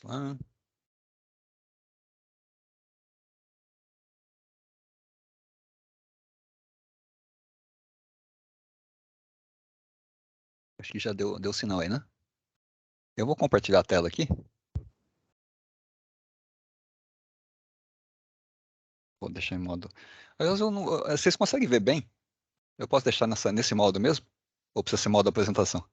lá. Acho que já deu sinal aí, né? Eu vou compartilhar a tela aqui. Vou deixar em modo. Aliás, vocês conseguem ver bem? Eu posso deixar nesse modo mesmo? Ou precisa ser modo apresentação?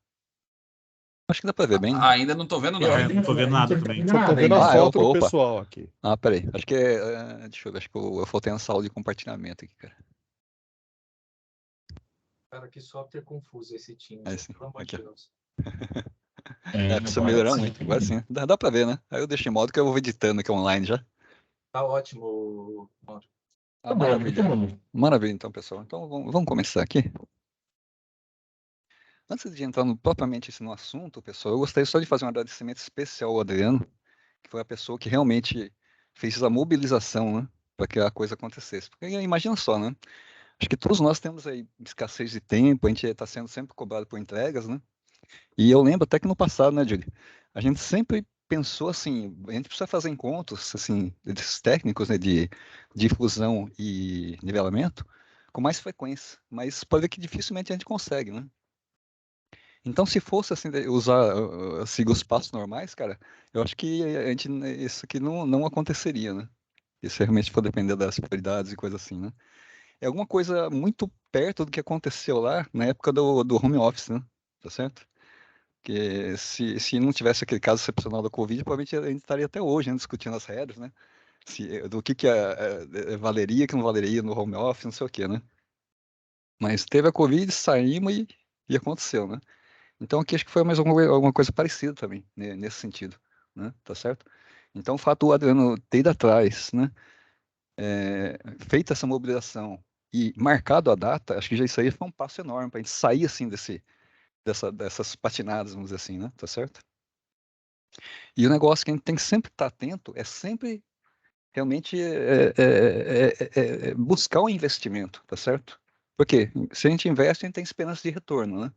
Acho que dá pra ver bem, né? Ainda não tô vendo, não. Não tô vendo nada também. Só tô vendo a foto do opa. pessoal aqui. Ah, peraí. Acho que deixa eu ver. Acho que eu faltei na sala de compartilhamento aqui, cara. Cara, que software confuso esse Teams. É, sim. Pelo amor Aqui, de ó. Deus. Precisa melhorar muito. Agora sim. Dá pra ver, né? Aí eu deixo em modo que eu vou editando aqui online já. Tá ótimo, Mauro. Ah, maravilha. Maravilha, então, pessoal. Então, vamos começar aqui. Antes de entrar propriamente no assunto, pessoal, eu gostaria só de fazer um agradecimento especial ao Adriano, que foi a pessoa que realmente fez a mobilização, né, para que a coisa acontecesse. Porque imagina só, né? Acho que todos nós temos aí escassez de tempo, a gente está sendo sempre cobrado por entregas, né? E eu lembro até que no passado, né, Júlio? A gente sempre pensou assim, a gente precisa fazer encontros, assim, desses técnicos, né, de difusão e nivelamento com mais frequência, mas pode ver que dificilmente a gente consegue, né? Então, se fosse assim, usar seguir os passos normais, cara, eu acho que isso aqui não aconteceria, né? Isso realmente for depender das prioridades e coisa assim, né? É alguma coisa muito perto do que aconteceu lá na época do home office, né? Tá certo? Porque se não tivesse aquele caso excepcional da Covid, provavelmente a gente estaria até hoje, né, discutindo as regras, né? Do que valeria, que não valeria no home office, não sei o quê, né? Mas teve a Covid, saímos e aconteceu, né? Então aqui acho que foi mais alguma coisa parecida também, né, nesse sentido, né? Tá certo? Então o fato do Adriano ter ido atrás, né? Feita essa mobilização e marcado a data, acho que já isso aí foi um passo enorme para a gente sair assim dessas patinadas, vamos dizer assim, né? Tá certo? E o negócio que a gente tem que sempre estar atento é sempre realmente buscar o investimento, tá certo? Porque se a gente investe, a gente tem esperança de retorno, né?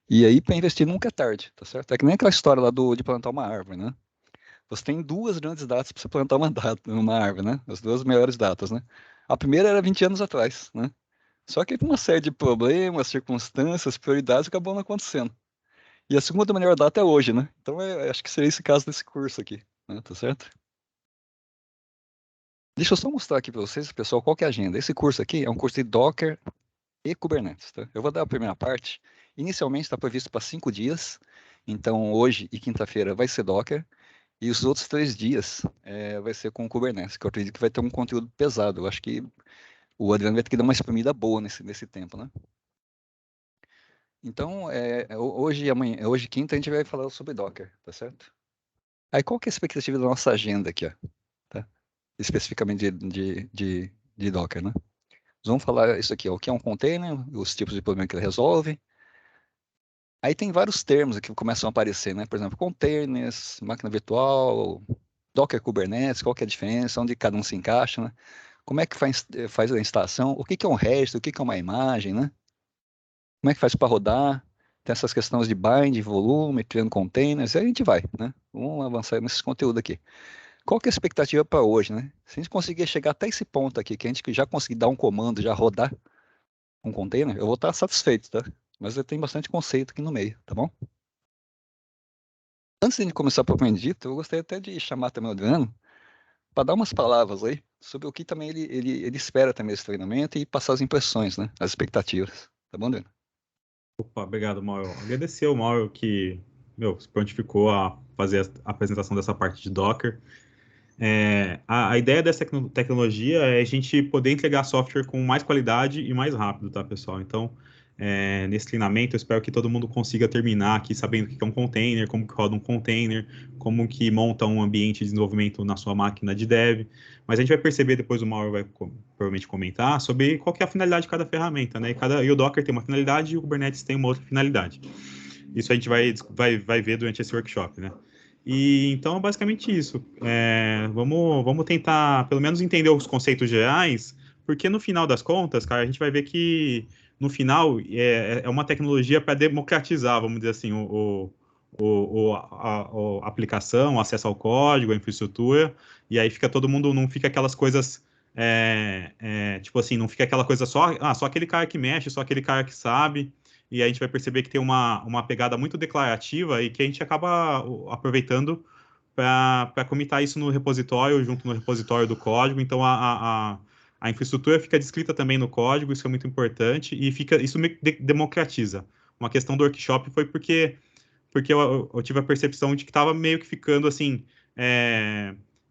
E aí, para investir nunca é tarde, tá certo? É que nem aquela história lá de plantar uma árvore, né? Você tem duas grandes datas para você plantar uma árvore, né? As duas maiores datas, né? A primeira era 20 anos atrás, né? Só que por uma série de problemas, circunstâncias, prioridades, acabou não acontecendo. E a segunda melhor data é hoje, né? Então, acho que seria esse caso desse curso aqui, né? Tá certo? Deixa eu só mostrar aqui para vocês, pessoal, qual que é a agenda. Esse curso aqui é um curso de Docker e Kubernetes, tá? Eu vou dar a primeira parte. Inicialmente está previsto para 5 dias, então hoje e quinta-feira vai ser Docker, e os outros 3 dias vai ser com Kubernetes, que eu acredito que vai ter um conteúdo pesado. Eu acho que o Adriano vai ter que dar uma espremida boa nesse tempo, né? Então, hoje e amanhã, hoje e quinta, a gente vai falar sobre Docker, tá certo? Aí, qual que é a expectativa da nossa agenda aqui, ó? Tá? Especificamente de Docker, né? Vamos falar isso aqui, ó, o que é um container, os tipos de problema que ele resolve. Aí tem vários termos aqui que começam a aparecer, né? Por exemplo, containers, máquina virtual, Docker Kubernetes, qual que é a diferença, onde cada um se encaixa, né? Como é que faz a instalação, o que que é um registro, o que que é uma imagem, né? Como é que faz para rodar? Tem essas questões de bind, volume, criando containers, e aí a gente vai, né? Vamos avançar nesse conteúdo aqui. Qual que é a expectativa para hoje, né? Se a gente conseguir chegar até esse ponto aqui, que a gente já conseguir dar um comando, já rodar um container, eu vou estar satisfeito, tá? Mas eu tenho bastante conceito aqui no meio, tá bom? Antes de a gente começar propriamente dito, eu gostaria até de chamar também o Adriano para dar umas palavras aí sobre o que também ele espera também desse treinamento e passar as impressões, né? As expectativas. Tá bom, Adriano? Opa, obrigado, Mauro. Agradecer ao Mauro que, se prontificou a fazer a apresentação dessa parte de Docker. A ideia dessa tecnologia é a gente poder entregar software com mais qualidade e mais rápido, tá, pessoal? Então, nesse treinamento, eu espero que todo mundo consiga terminar aqui sabendo o que é um container, como que roda um container, como que monta um ambiente de desenvolvimento na sua máquina de dev. Mas a gente vai perceber, depois o Mauro vai provavelmente comentar, sobre qual que é a finalidade de cada ferramenta, né? E o Docker tem uma finalidade e o Kubernetes tem uma outra finalidade. Isso a gente vai ver durante esse workshop, né? E então é basicamente isso. Vamos tentar, pelo menos, entender os conceitos gerais, porque no final das contas, cara, a gente vai ver que no final é uma tecnologia para democratizar, vamos dizer assim, a aplicação, o acesso ao código, a infraestrutura, e aí fica todo mundo, não fica aquelas coisas, tipo assim, não fica aquela coisa só aquele cara que mexe, só aquele cara que sabe, e aí a gente vai perceber que tem uma pegada muito declarativa e que a gente acaba aproveitando para comitar isso no repositório, junto no repositório do código, então a infraestrutura fica descrita também no código, isso é muito importante, e isso meio que democratiza. Uma questão do workshop foi porque eu tive a percepção de que estava meio que ficando assim,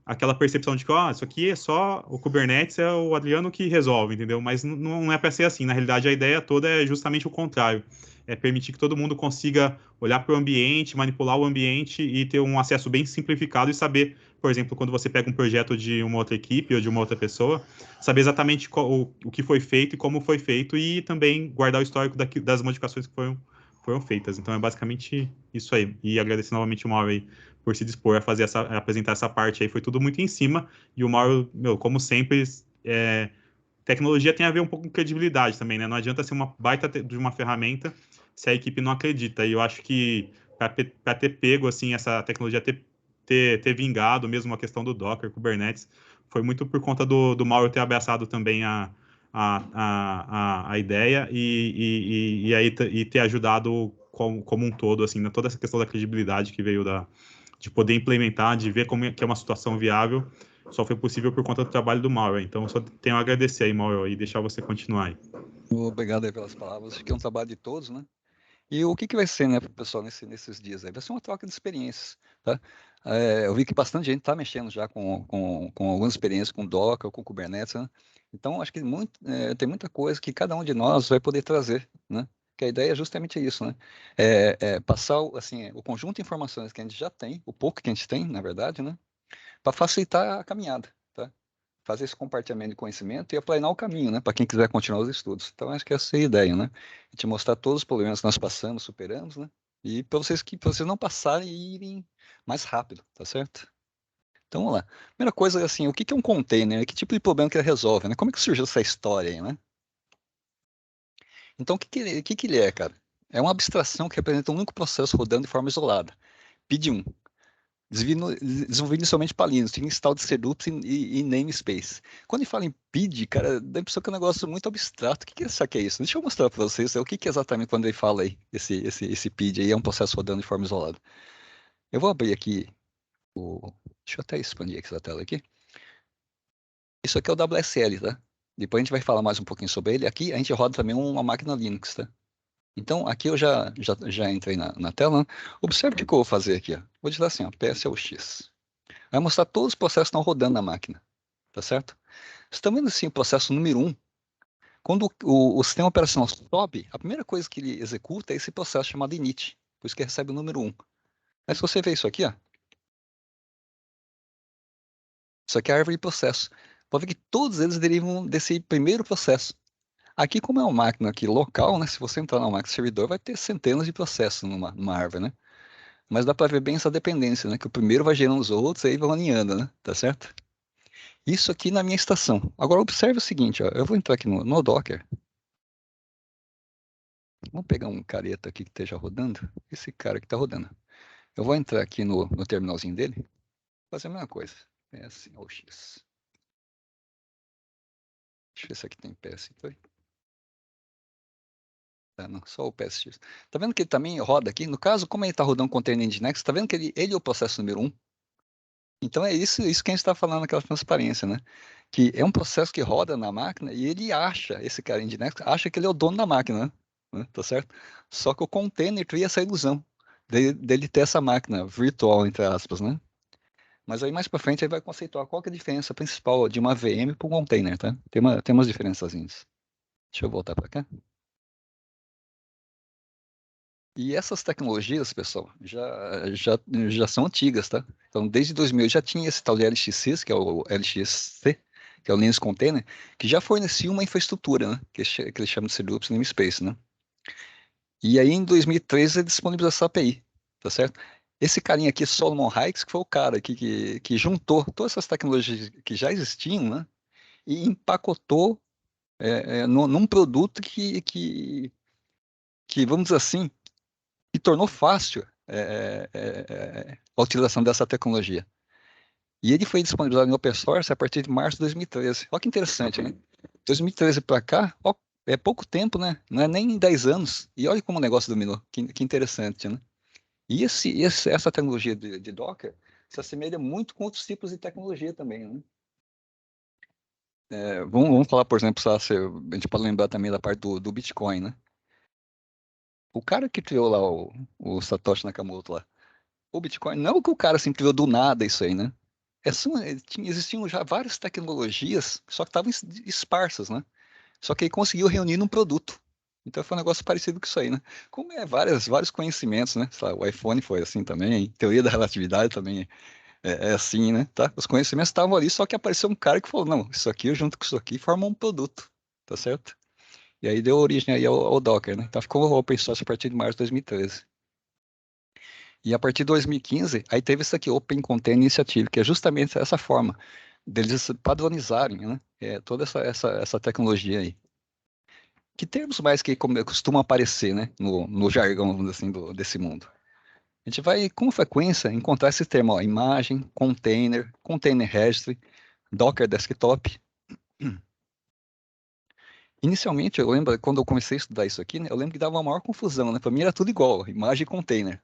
aquela percepção de que isso aqui é só o Kubernetes, é o Adriano que resolve, entendeu? Mas não é para ser assim. Na realidade, a ideia toda é justamente o contrário. É permitir que todo mundo consiga olhar para o ambiente, manipular o ambiente e ter um acesso bem simplificado e saber, por exemplo, quando você pega um projeto de uma outra equipe ou de uma outra pessoa, saber exatamente o que foi feito e como foi feito e também guardar o histórico das modificações que foram feitas. Então é basicamente isso aí. E agradecer novamente o Mauro aí por se dispor a apresentar essa parte aí. Foi tudo muito em cima. E o Mauro, como sempre, tecnologia tem a ver um pouco com credibilidade também, né? Não adianta ser uma baita de uma ferramenta se a equipe não acredita. E eu acho que para ter pego assim essa tecnologia, ter vingado mesmo a questão do Docker, Kubernetes, foi muito por conta do Mauro ter abraçado também a ideia e ter ajudado como um todo, assim, toda essa questão da credibilidade que veio de poder implementar, de ver como que é uma situação viável, só foi possível por conta do trabalho do Mauro. Então, só tenho a agradecer aí, Mauro, e deixar você continuar aí. Obrigado aí pelas palavras. Acho que é um trabalho de todos, né? E o que vai ser, né, para o pessoal nesses dias aí? Vai ser uma troca de experiências, tá? Eu vi que bastante gente está mexendo já com algumas experiências com Docker, com Kubernetes, né? Então, acho que tem muita coisa que cada um de nós vai poder trazer, né? Que a ideia é justamente isso, né? Passar, assim, o conjunto de informações que a gente já tem, o pouco que a gente tem, na verdade, né? Para facilitar a caminhada, tá? Fazer esse compartilhamento de conhecimento e aplanar o caminho, né, para quem quiser continuar os estudos. Então, acho que essa é a ideia, né? Te mostrar todos os problemas que nós passamos, superamos, né? E para vocês não passarem e irem mais rápido, tá certo? Então, vamos lá. Primeira coisa, assim, o que é um container? Que tipo de problema que ele resolve, né? Como é que surgiu essa história aí, né? Então, o que ele é, cara? É uma abstração que representa um único processo rodando de forma isolada. PID1. Desenvolvido inicialmente para Linux, tinha install de setups e namespace. Quando ele fala em PID, cara, dá a impressão que é um negócio muito abstrato. O que será que é isso? Deixa eu mostrar para vocês o que é exatamente quando ele fala aí, esse PID aí é um processo rodando de forma isolada. Eu vou abrir aqui deixa eu até expandir aqui essa tela aqui. Isso aqui é o WSL, tá? Depois a gente vai falar mais um pouquinho sobre ele. Aqui a gente roda também uma máquina Linux, tá? Então, aqui eu já entrei na tela, né? Observe o que eu vou fazer aqui, ó. Vou digitar assim, ó, PSLX. Vai mostrar todos os processos que estão rodando na máquina, tá certo? Você está vendo assim o processo número 1. Quando o sistema operacional sobe, a primeira coisa que ele executa é esse processo chamado init, por isso que recebe o número 1. Mas se você ver isso aqui, ó, isso aqui é a árvore de processo. Pode ver que todos eles derivam desse primeiro processo. Aqui, como é uma máquina aqui local, né? Se você entrar na máquina servidor, vai ter centenas de processos numa árvore, né? Mas dá para ver bem essa dependência, né? Que o primeiro vai gerando os outros, aí vão alinhando, né? Tá certo? Isso aqui na minha estação. Agora observe o seguinte, ó, eu vou entrar aqui no Docker. Vamos pegar um careta aqui que esteja rodando. Esse cara que está rodando. Eu vou entrar aqui no terminalzinho dele. Fazer a mesma coisa. PSOX. Deixa eu ver se aqui tem PS. Foi? Não, só o PSX. Tá vendo que ele também roda aqui? No caso, como ele está rodando container Nginx, tá vendo que ele é o processo número 1? Então é isso que a gente está falando naquela transparência, né? Que é um processo que roda na máquina e ele acha, esse cara Nginx, acha que ele é o dono da máquina, né? Tá certo? Só que o container cria essa ilusão dele ter essa máquina virtual, entre aspas, né? Mas aí mais para frente ele vai conceituar qual que é a diferença principal de uma VM para um container, tá? Tem umas diferençazinhas. Deixa eu voltar para cá. E essas tecnologias, pessoal, já são antigas, tá? Então, desde 2000 já tinha esse tal de LXC, que é o LXC, que é o Linux Container, que já fornecia uma infraestrutura, né? Que eles chamam de Setups Namespace, né? E aí, em 2013, ele disponibilizou essa API, tá certo? Esse carinha aqui, Solomon Hykes, que foi o cara que juntou todas essas tecnologias que já existiam, né? E empacotou num produto que, vamos dizer assim, que tornou fácil a utilização dessa tecnologia. E ele foi disponibilizado em open source a partir de março de 2013. Olha que interessante, né? 2013 para cá, ó, é pouco tempo, né? Não é nem 10 anos. E olha como o negócio dominou. Que interessante, né? E essa tecnologia de Docker se assemelha muito com outros tipos de tecnologia também, né? Vamos falar, por exemplo, a gente pode lembrar também da parte do Bitcoin, né? O cara que criou lá o Satoshi Nakamoto lá, o Bitcoin, não é que o cara assim criou do nada isso aí, né? Existiam já várias tecnologias, só que estavam esparsas, né? Só que ele conseguiu reunir num produto. Então foi um negócio parecido com isso aí, né? Como vários conhecimentos, né? Sei lá, o iPhone foi assim também, teoria da relatividade também é assim, né? Tá? Os conhecimentos estavam ali, só que apareceu um cara que falou, não, isso aqui junto com isso aqui formam um produto, tá certo? E aí deu origem aí ao Docker, né? Então ficou open source a partir de março de 2013. E a partir de 2015, aí teve isso aqui, Open Container Initiative, que é justamente essa forma deles padronizarem, né? Toda essa tecnologia aí. Que termos mais que costumam aparecer, né? No jargão, vamos dizer assim, desse mundo. A gente vai, com frequência, encontrar esse termo, ó, imagem, container, container registry, Docker Desktop. Inicialmente, eu lembro, quando eu comecei a estudar isso aqui, né, eu lembro que dava uma maior confusão, né? Para mim era tudo igual, imagem e container.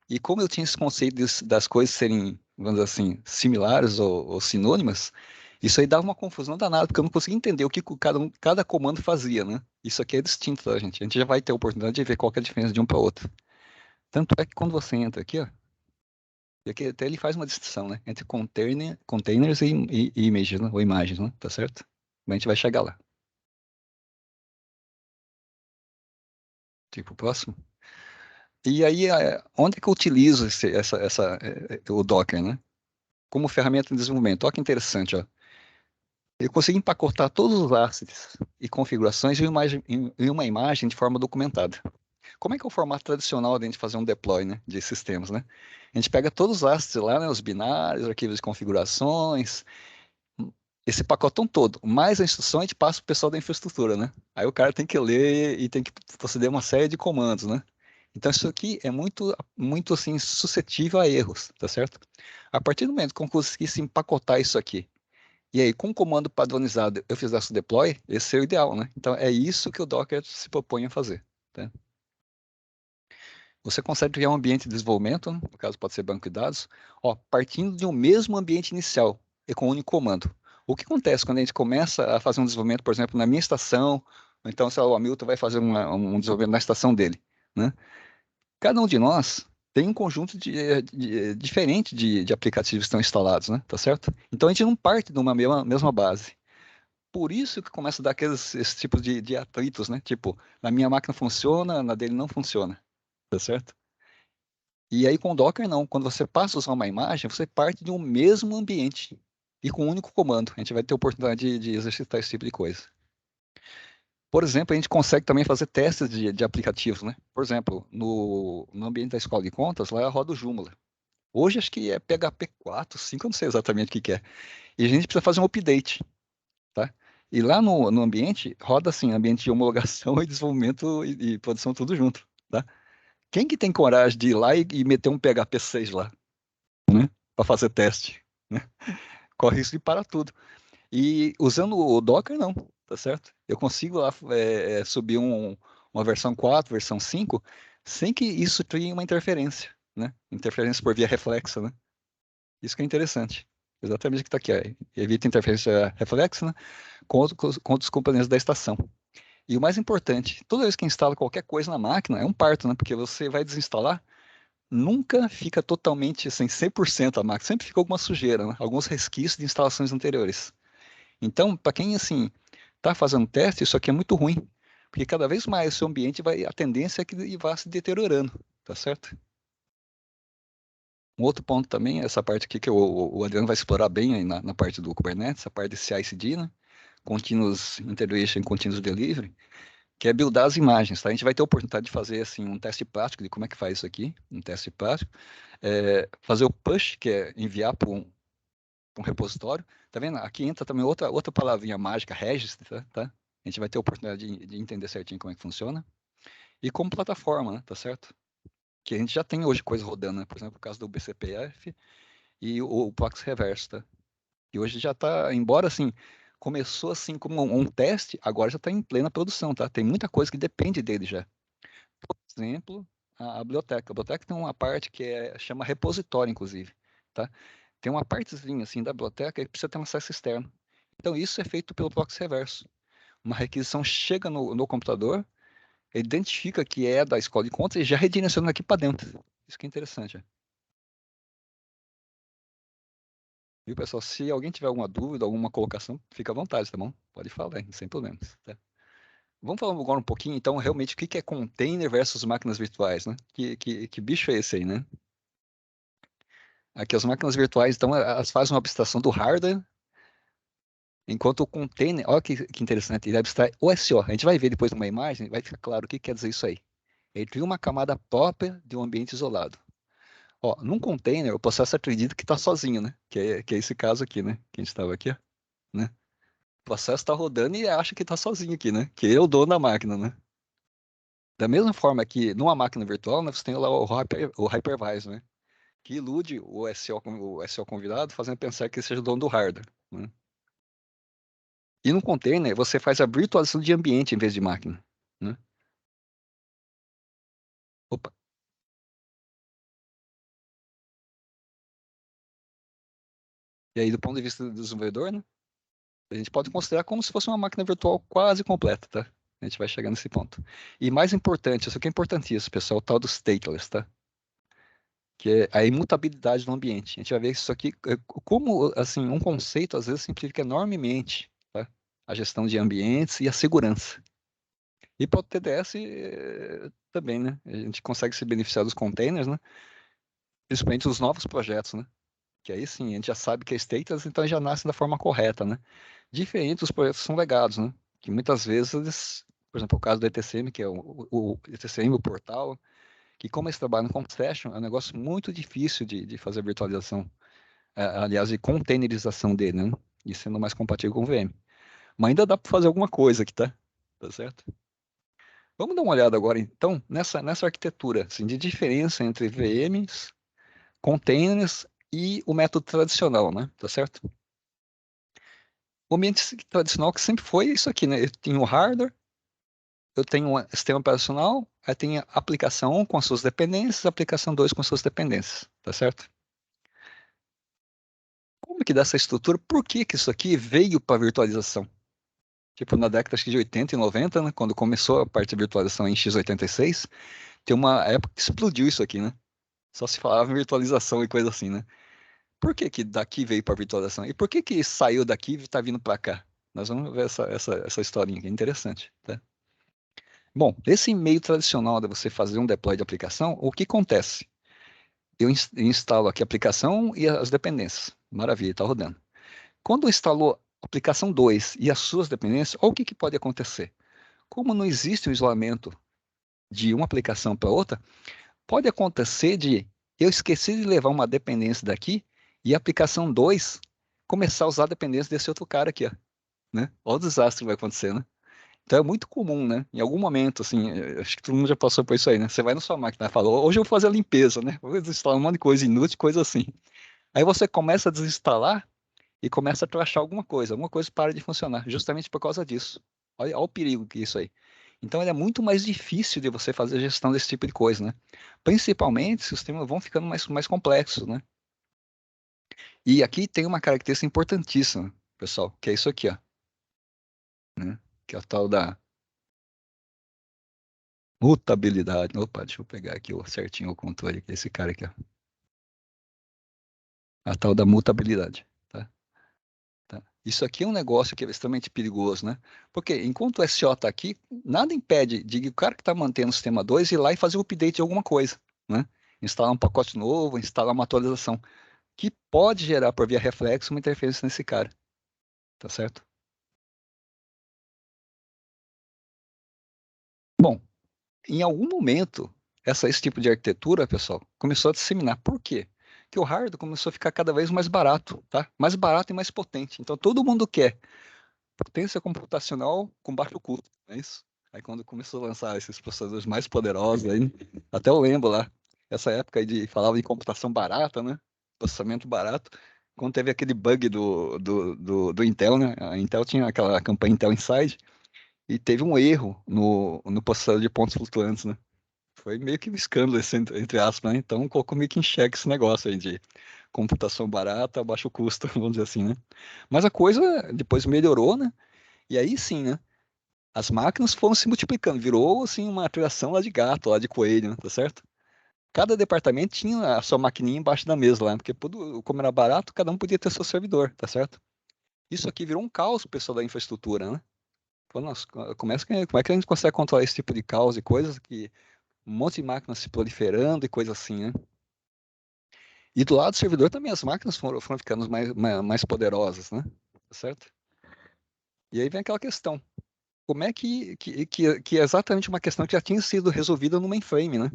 E como eu tinha esse conceito das coisas serem, vamos dizer assim, similares ou sinônimas, isso aí dava uma confusão danada, porque eu não conseguia entender o que cada comando fazia, né? Isso aqui é distinto, tá, gente? A gente já vai ter a oportunidade de ver qual que é a diferença de um para outro. Tanto é que quando você entra aqui, ó, e aqui até ele faz uma distinção, né? Entre containers e images, né? Ou imagens, né? Tá certo? Mas a gente vai chegar lá. Tipo, o próximo. E aí, onde é que eu utilizo o Docker, né? Como ferramenta de desenvolvimento. Olha que interessante, ó. Eu consigo empacotar todos os assets e configurações em uma imagem de forma documentada. Como é que é o formato tradicional de a gente fazer um deploy, né, de sistemas, né? A gente pega todos os assets lá, né, os binários, arquivos de configurações, esse pacotão todo, mais a instrução a gente passa para o pessoal da infraestrutura, né? Aí o cara tem que ler e tem que proceder uma série de comandos, né? Então isso aqui é muito assim suscetível a erros, tá certo? A partir do momento que eu conseguisse empacotar isso aqui, e aí com o comando padronizado eu fizesse o deploy, esse é o ideal, né? Então é isso que o Docker se propõe a fazer, tá? Você consegue criar um ambiente de desenvolvimento, né? No caso pode ser banco de dados, ó, partindo de um mesmo ambiente inicial e com um único comando. O que acontece quando a gente começa a fazer um desenvolvimento, por exemplo, na minha estação, ou então, sei lá, o Hamilton vai fazer um desenvolvimento na estação dele, né? Cada um de nós tem um conjunto diferente de aplicativos que estão instalados, né? Tá certo? Então a gente não parte de uma mesma base. Por isso que começa a dar esse tipo de atritos, né? Tipo, na minha máquina funciona, na dele não funciona, tá certo? E aí com o Docker não, quando você passa a usar uma imagem, você parte de um mesmo ambiente e com um único comando. A gente vai ter a oportunidade de exercitar esse tipo de coisa. Por exemplo, a gente consegue também fazer testes de aplicativos, né? Por exemplo, no ambiente da escola de contas, lá roda o Joomla. Hoje acho que é PHP 4, 5, eu não sei exatamente o que que é. E a gente precisa fazer um update, tá? E lá no ambiente, roda assim, ambiente de homologação e desenvolvimento e produção tudo junto, tá? Quem que tem coragem de ir lá e meter um PHP 6 lá, né? Para fazer teste, né? Corre risco de parar tudo. E usando o Docker, não, tá certo? Eu consigo lá subir uma versão 4, versão 5, sem que isso crie uma interferência, né? Interferência por via reflexa, né? Isso que é interessante. Exatamente o que está aqui, ó. Evita interferência reflexa, né? Com outros componentes da estação. E o mais importante, toda vez que instala qualquer coisa na máquina, é um parto, né? Porque você vai desinstalar, nunca fica totalmente, assim, 100% a máquina. Sempre fica alguma sujeira, né? Alguns resquícios de instalações anteriores. Então, para quem, assim, está fazendo teste, isso aqui é muito ruim. Porque cada vez mais o seu ambiente a tendência é que ele vá se deteriorando, tá certo? Um outro ponto também, essa parte aqui que o Adriano vai explorar bem aí na parte do Kubernetes, a parte de CI/CD, né? Continuous Integration, Continuous Delivery, que é buildar as imagens, tá? A gente vai ter a oportunidade de fazer, assim, um teste prático de como é que faz isso aqui, um teste prático. Fazer o push, que é enviar para um repositório. Tá vendo? Aqui entra também outra palavrinha mágica, registry, tá? A gente vai ter a oportunidade de entender certinho como é que funciona. E como plataforma, né? Tá certo? que a gente já tem hoje coisa rodando, né? Por exemplo, o caso do BCPF e o Proxy Reverse, tá? E hoje já está, embora assim, começou assim como um teste, agora já está em plena produção, tá? Tem muita coisa que depende dele já. Por exemplo, a biblioteca. A biblioteca tem uma parte que chama repositório, inclusive, tá? Tem uma partezinha assim da biblioteca que precisa ter um acesso externo. Então isso é feito pelo proxy reverso. Uma requisição chega no computador, identifica que é da escola de contas e já redireciona aqui para dentro. Isso que é interessante. Viu, pessoal? Se alguém tiver alguma dúvida, alguma colocação, fica à vontade, tá bom? Pode falar, hein? Sem problemas, tá? Vamos falar agora um pouquinho, então, realmente, o que é container versus máquinas virtuais, né? Que bicho é esse aí, né? Aqui, as máquinas virtuais, então, elas fazem uma abstração do hardware, enquanto o container, olha que interessante, ele abstrai o SO. A gente vai ver depois numa imagem, vai ficar claro o que quer dizer isso aí. Ele cria uma camada própria de um ambiente isolado. Ó, num container, o processo acredita que está sozinho, né? Que é esse caso aqui, né? Que a gente estava aqui, ó, né? O processo está rodando e acha que está sozinho aqui, né? Que ele é o dono da máquina, né? Da mesma forma que numa máquina virtual, né, você tem lá o hypervisor, né? Que ilude o SO convidado, fazendo pensar que ele seja o dono do hardware, né? E no container, você faz a virtualização de ambiente em vez de máquina, né? Opa. E aí, do ponto de vista do desenvolvedor, né? A gente pode considerar como se fosse uma máquina virtual quase completa, tá? A gente vai chegar nesse ponto. E mais importante, isso aqui é importantíssimo, pessoal, o tal do stateless, tá? Que é a imutabilidade do ambiente. A gente vai ver isso aqui, como, assim, um conceito às vezes simplifica enormemente, tá? A gestão de ambientes e a segurança. E para o TDS também, né? A gente consegue se beneficiar dos containers, né? Principalmente os novos projetos, né? Que aí sim, a gente já sabe que é stateless, então já nasce da forma correta, né? Diferente dos projetos que são legados, né? Que muitas vezes, por exemplo, o caso do ETCM, que é o ETCM, o portal, que como eles trabalham com session, é um negócio muito difícil de fazer a virtualização, aliás, de containerização dele, né? E sendo mais compatível com o VM. Mas ainda dá para fazer alguma coisa aqui, tá? Tá certo? Vamos dar uma olhada agora, então, nessa arquitetura, assim, de diferença entre VMs, containers e o método tradicional, né? Tá certo? O ambiente tradicional que sempre foi isso aqui, né? Eu tenho o hardware, eu tenho um sistema operacional, aí tem a aplicação 1 com as suas dependências, a aplicação 2 com as suas dependências, tá certo? Como que dá essa estrutura? Por que que isso aqui veio para virtualização? Tipo, na década acho que de 80 e 90, né, quando começou a parte de virtualização em x86, tem uma época que explodiu isso aqui, né? Só se falava em virtualização e coisa assim, né? Por que que daqui veio para virtualização? E por que que saiu daqui e está vindo para cá? Nós vamos ver essa historinha aqui, é interessante, tá? Bom, esse meio tradicional de você fazer um deploy de aplicação, o que acontece? Eu instalo aqui a aplicação e as dependências. Maravilha, está rodando. Quando instalou a aplicação 2 e as suas dependências, olha o que pode acontecer. Como não existe um isolamento de uma aplicação para outra, pode acontecer de eu esquecer de levar uma dependência daqui e a aplicação 2 começar a usar a dependência desse outro cara aqui, ó, né? Olha o desastre que vai acontecer, né? Então é muito comum, né? Em algum momento, assim, acho que todo mundo já passou por isso aí, né? Você vai na sua máquina e fala, hoje eu vou fazer a limpeza, né? Vou desinstalar um monte de coisa inútil, coisa assim. Aí você começa a desinstalar e começa a trashar alguma coisa para de funcionar, justamente por causa disso. Olha o perigo que é isso aí. Então é muito mais difícil de você fazer a gestão desse tipo de coisa, né? Principalmente se os sistemas vão ficando mais complexos, né? E aqui tem uma característica importantíssima, pessoal, que é isso aqui, ó, né? Que é a tal da mutabilidade. Opa, deixa eu pegar aqui certinho o controle aqui, esse cara aqui, ó. A tal da mutabilidade, tá? Tá. Isso aqui é um negócio que é extremamente perigoso, né? Porque enquanto o SO está aqui, nada impede de o cara que está mantendo o sistema 2 ir lá e fazer o update de alguma coisa, né? Instalar um pacote novo, instalar uma atualização, que pode gerar, por via reflexo, uma interferência nesse cara, tá certo? Bom, em algum momento, esse tipo de arquitetura, pessoal, começou a disseminar. Por quê? Porque o hardware começou a ficar cada vez mais barato, tá? Mais barato e mais potente. Então todo mundo quer potência computacional com baixo custo, não é isso? Aí quando começou a lançar esses processadores mais poderosos, aí, até eu lembro lá, essa época aí de falava de computação barata, né? Processamento barato. Quando teve aquele bug do Intel, né? A Intel tinha aquela campanha Intel Inside e teve um erro no processador de pontos flutuantes, né? Foi meio que um escândalo, esse, entre aspas, né? Então colocou meio que em xeque esse negócio aí de computação barata, baixo custo, vamos dizer assim, né? Mas a coisa depois melhorou, né? E aí sim, né? As máquinas foram se multiplicando, virou assim uma criação lá de gato, lá de coelho, né? Tá certo? Cada departamento tinha a sua maquininha embaixo da mesa lá, porque como era barato, cada um podia ter seu servidor, tá certo? Isso aqui virou um caos pro pessoal da infraestrutura, né? Falou, nossa, como é que a gente consegue controlar esse tipo de caos e coisas que um monte de máquinas se proliferando e coisa assim, né? E do lado do servidor também as máquinas foram ficando mais poderosas, né? Tá certo? E aí vem aquela questão. Como é que é exatamente uma questão que já tinha sido resolvida no mainframe, né?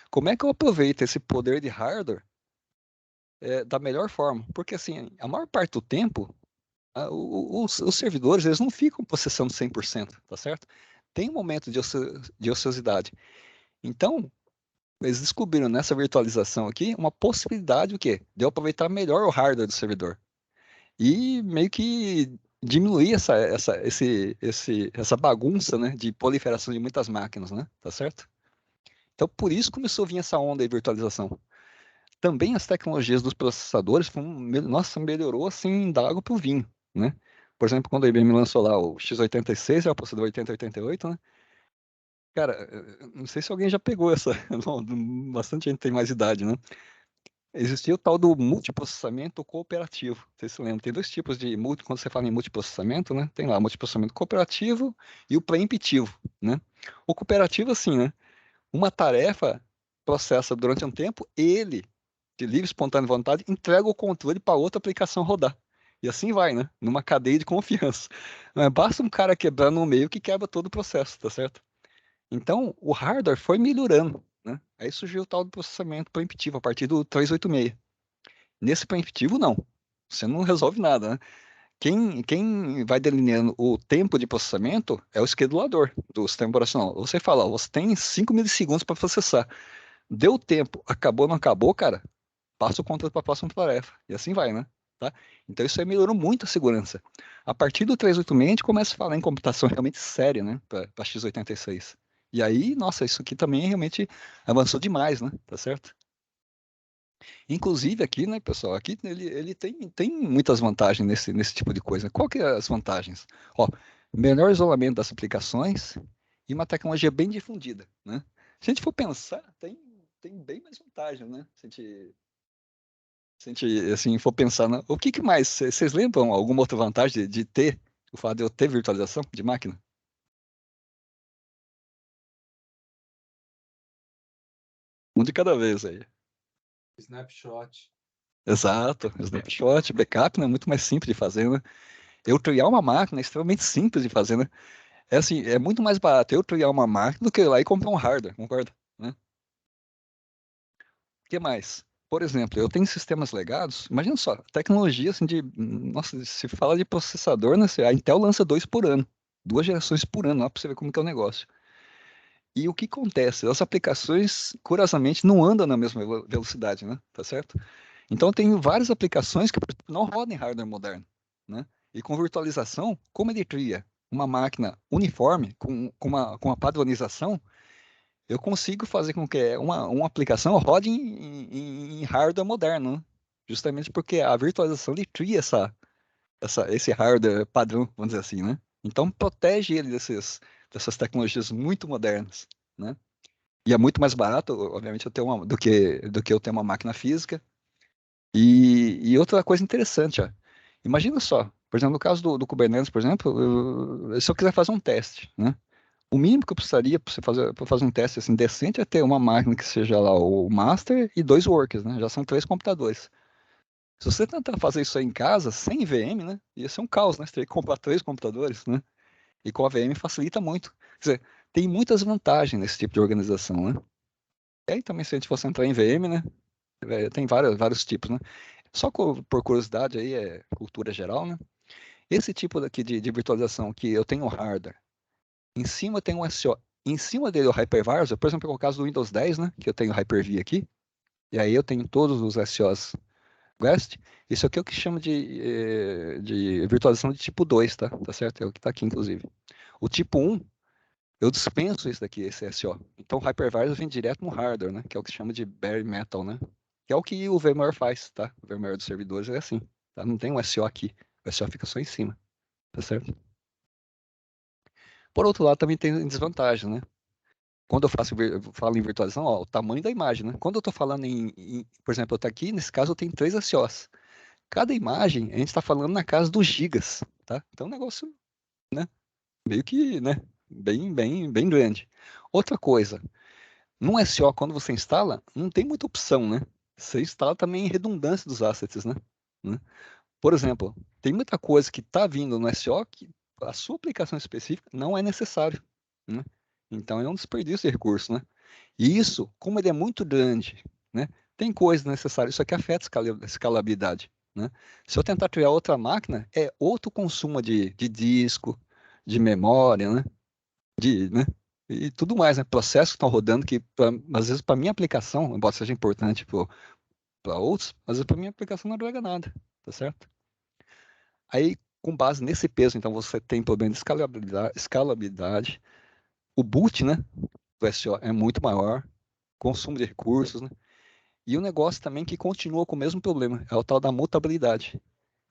Como é que eu aproveito esse poder de hardware da melhor forma? Porque, assim, a maior parte do tempo, os servidores, eles não ficam processando 100%, tá certo? Tem um momento de ociosidade. Então, eles descobriram nessa virtualização aqui uma possibilidade, o quê? De eu aproveitar melhor o hardware do servidor. E meio que diminuir essa bagunça, né, de proliferação de muitas máquinas, né? Tá certo? Então, por isso começou a vir essa onda de virtualização. Também as tecnologias dos processadores, nossa, melhorou assim da água para o vinho, né? Por exemplo, quando a IBM lançou lá o x86, é o processador 8088, né? Cara, não sei se alguém já pegou essa, bastante gente tem mais idade, né? Existia o tal do multiprocessamento cooperativo. Não sei se você lembra. Tem dois tipos de quando você fala em multiprocessamento, né? Tem lá o multiprocessamento cooperativo e o preemptivo, né? O cooperativo, assim, né? Uma tarefa processa durante um tempo, ele, de livre e espontânea vontade, entrega o controle para outra aplicação rodar. E assim vai, né? Numa cadeia de confiança. Basta um cara quebrar no meio que quebra todo o processo, tá certo? Então, o hardware foi melhorando, né? Aí surgiu o tal do processamento preemptivo a partir do 386. Nesse preemptivo, não. Você não resolve nada, né? Quem vai delineando o tempo de processamento é o schedulador do sistema operacional. Você fala, ó, você tem 5 milissegundos para processar. Deu tempo, acabou, não acabou, cara, passa o controle para a próxima tarefa. E assim vai, né? Tá? Então isso aí melhorou muito a segurança. A partir do 386 a gente começa a falar em computação realmente séria, né? Para x86. E aí, nossa, isso aqui também realmente avançou demais, né? Tá certo? Inclusive aqui, né, pessoal, aqui ele tem muitas vantagens nesse tipo de coisa. Qual que é as vantagens? Ó, melhor isolamento das aplicações e uma tecnologia bem difundida, né? Se a gente for pensar, tem bem mais vantagem, né? Se a gente assim, for pensar, né? O que mais? Vocês lembram alguma outra vantagem de ter, o fato de eu ter virtualização de máquina? Um de cada vez aí. Snapshot. Exato, snapshot, backup, né? Muito mais simples de fazer, né? Eu criar uma máquina é extremamente simples de fazer, né? É assim, é muito mais barato eu criar uma máquina do que ir lá e comprar um hardware, concorda? Né? O que mais? Por exemplo, eu tenho sistemas legados, imagina só, tecnologia assim nossa, se fala de processador, né? A Intel lança dois por ano, duas gerações por ano, lá para você ver como que é o negócio. E o que acontece? As aplicações, curiosamente, não andam na mesma velocidade, né? Tá certo? Então, eu tenho várias aplicações que por exemplo, não rodam em hardware moderno, né? E com virtualização, como ele cria uma máquina uniforme, com uma padronização, eu consigo fazer com que uma aplicação rode em hardware moderno, né? Justamente porque a virtualização ele cria esse hardware padrão, vamos dizer assim, né? Então, protege ele dessas tecnologias muito modernas, né? E é muito mais barato, obviamente, eu ter do que eu ter uma máquina física. E outra coisa interessante, ó. Imagina só, por exemplo, no caso do Kubernetes, por exemplo, se eu quiser fazer um teste, né? O mínimo que eu precisaria para fazer um teste assim, decente é ter uma máquina que seja lá o master e dois workers, né? Já são três computadores. Se você tentar fazer isso aí em casa, sem VM, né? Ia ser um caos, né? Você teria que comprar três computadores, né? E com a VM facilita muito. Quer dizer, tem muitas vantagens nesse tipo de organização, né? E aí também, se a gente fosse entrar em VM, né? Tem vários tipos, né? Só por curiosidade aí, é cultura geral, né? Esse tipo daqui de virtualização que eu tenho hardware, em cima tem um SO, em cima dele o hypervisor, por exemplo, no caso do Windows 10, né? Que eu tenho Hyper-V aqui, E aí eu tenho todos os SOs REST. Isso aqui é o que chama de virtualização de tipo 2, tá? Tá certo? É o que está aqui, inclusive. O tipo 1, eu dispenso isso daqui, esse SO. Então, o hypervisor vem direto no hardware, né? Que é o que chama de bare metal, né? Que é o que o VMware faz, tá? O VMware dos servidores é assim, tá? Não tem um SO aqui. O SO fica só em cima, tá certo? Por outro lado, também tem desvantagem, né? Quando eu falo em virtualização, ó, o tamanho da imagem, né? Quando eu estou falando por exemplo, eu tô aqui, nesse caso eu tenho 3 SOs. Cada imagem, a gente está falando na casa dos gigas, tá? Então, é um negócio, né? Meio que, né? Bem grande. Outra coisa, num SO, quando você instala, não tem muita opção, né? Você instala também redundância dos assets, né? Né? Por exemplo, tem muita coisa que está vindo no SO que a sua aplicação específica não é necessário, né? Então é um desperdício de recurso, né? E isso, como ele é muito grande, né? Tem coisas necessárias, isso aqui afeta a escalabilidade, né? Se eu tentar criar outra máquina, é outro consumo de disco, de memória, né? Né? E tudo mais, né? Processos que estão rodando que, às vezes, para minha aplicação, embora seja importante para outros, às vezes para minha aplicação não agrega nada, tá certo? Aí, com base nesse peso, então, você tem problema de escalabilidade. O boot, né, do SO é muito maior, consumo de recursos, né? E o negócio também que continua com o mesmo problema, é o tal da mutabilidade.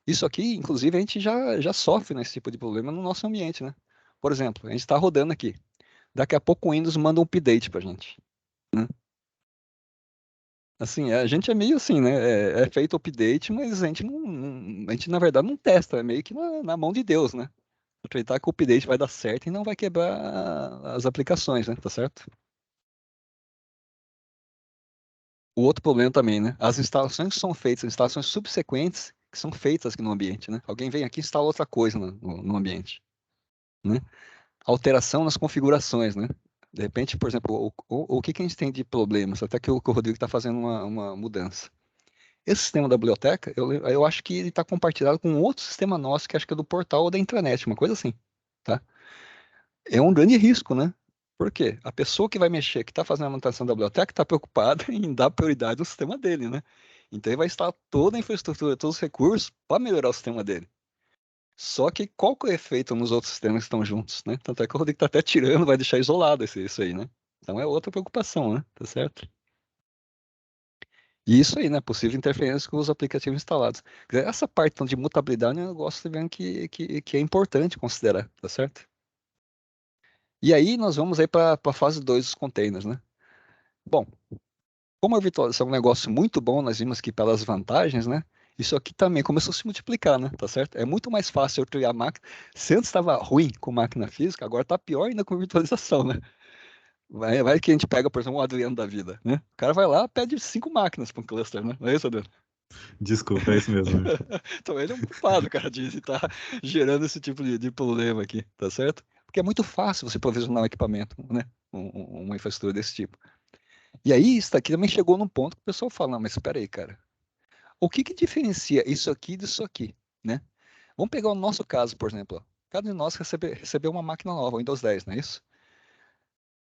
Isso aqui, inclusive, a gente já sofre nesse tipo de problema no nosso ambiente, né? Por exemplo, a gente está rodando aqui. Daqui a pouco o Windows manda um update para a gente, né? Assim, a gente é meio assim, né? É feito update, mas a gente a gente na verdade não testa, é meio que na mão de Deus, né? Acreditar que o update vai dar certo e não vai quebrar as aplicações, né? Tá certo? O outro problema também, né? As instalações que são feitas, as instalações subsequentes que são feitas aqui no ambiente, né? Alguém vem aqui e instala outra coisa no ambiente, né? Alteração nas configurações, né? De repente, por exemplo, o que que a gente tem de problemas? Até que o Rodrigo está fazendo uma mudança. Esse sistema da biblioteca, eu acho que ele está compartilhado com outro sistema nosso, que acho que é do portal ou da intranet, uma coisa assim, tá? É um grande risco, né? Por quê? A pessoa que vai mexer, que está fazendo a manutenção da biblioteca, está preocupada em dar prioridade ao sistema dele, né? Então ele vai instalar toda a infraestrutura, todos os recursos para melhorar o sistema dele. Só que qual que é o efeito nos outros sistemas que estão juntos, né? Tanto é que o Rodrigo está até tirando, vai deixar isolado isso aí, né? Então é outra preocupação, né? Tá certo? E isso aí, né? Possível interferência com os aplicativos instalados. Quer dizer, essa parte então, de mutabilidade é um negócio vendo que é importante considerar, tá certo? E aí nós vamos aí para a fase 2 dos containers, né? Bom, como a virtualização é um negócio muito bom, nós vimos aqui pelas vantagens, né? Isso aqui também começou a se multiplicar, né? Tá certo? É muito mais fácil eu criar máquina. Se antes estava ruim com máquina física, agora está pior ainda com virtualização, né? Vai que a gente pega, por exemplo, um Adriano da vida, né? O cara vai lá, pede 5 máquinas para um cluster, né? Não é isso, Adriano? Desculpa, é isso mesmo. Então ele é um culpado, cara, de estar gerando esse tipo de problema aqui, tá certo? Porque é muito fácil você provisionar um equipamento, né? Uma infraestrutura desse tipo. E aí, isso aqui também chegou num ponto que o pessoal fala, não, mas espera aí, cara. O que que diferencia isso aqui disso aqui, né? Vamos pegar o nosso caso, por exemplo. Ó. Cada um de nós recebeu uma máquina nova, Windows 10, não é isso?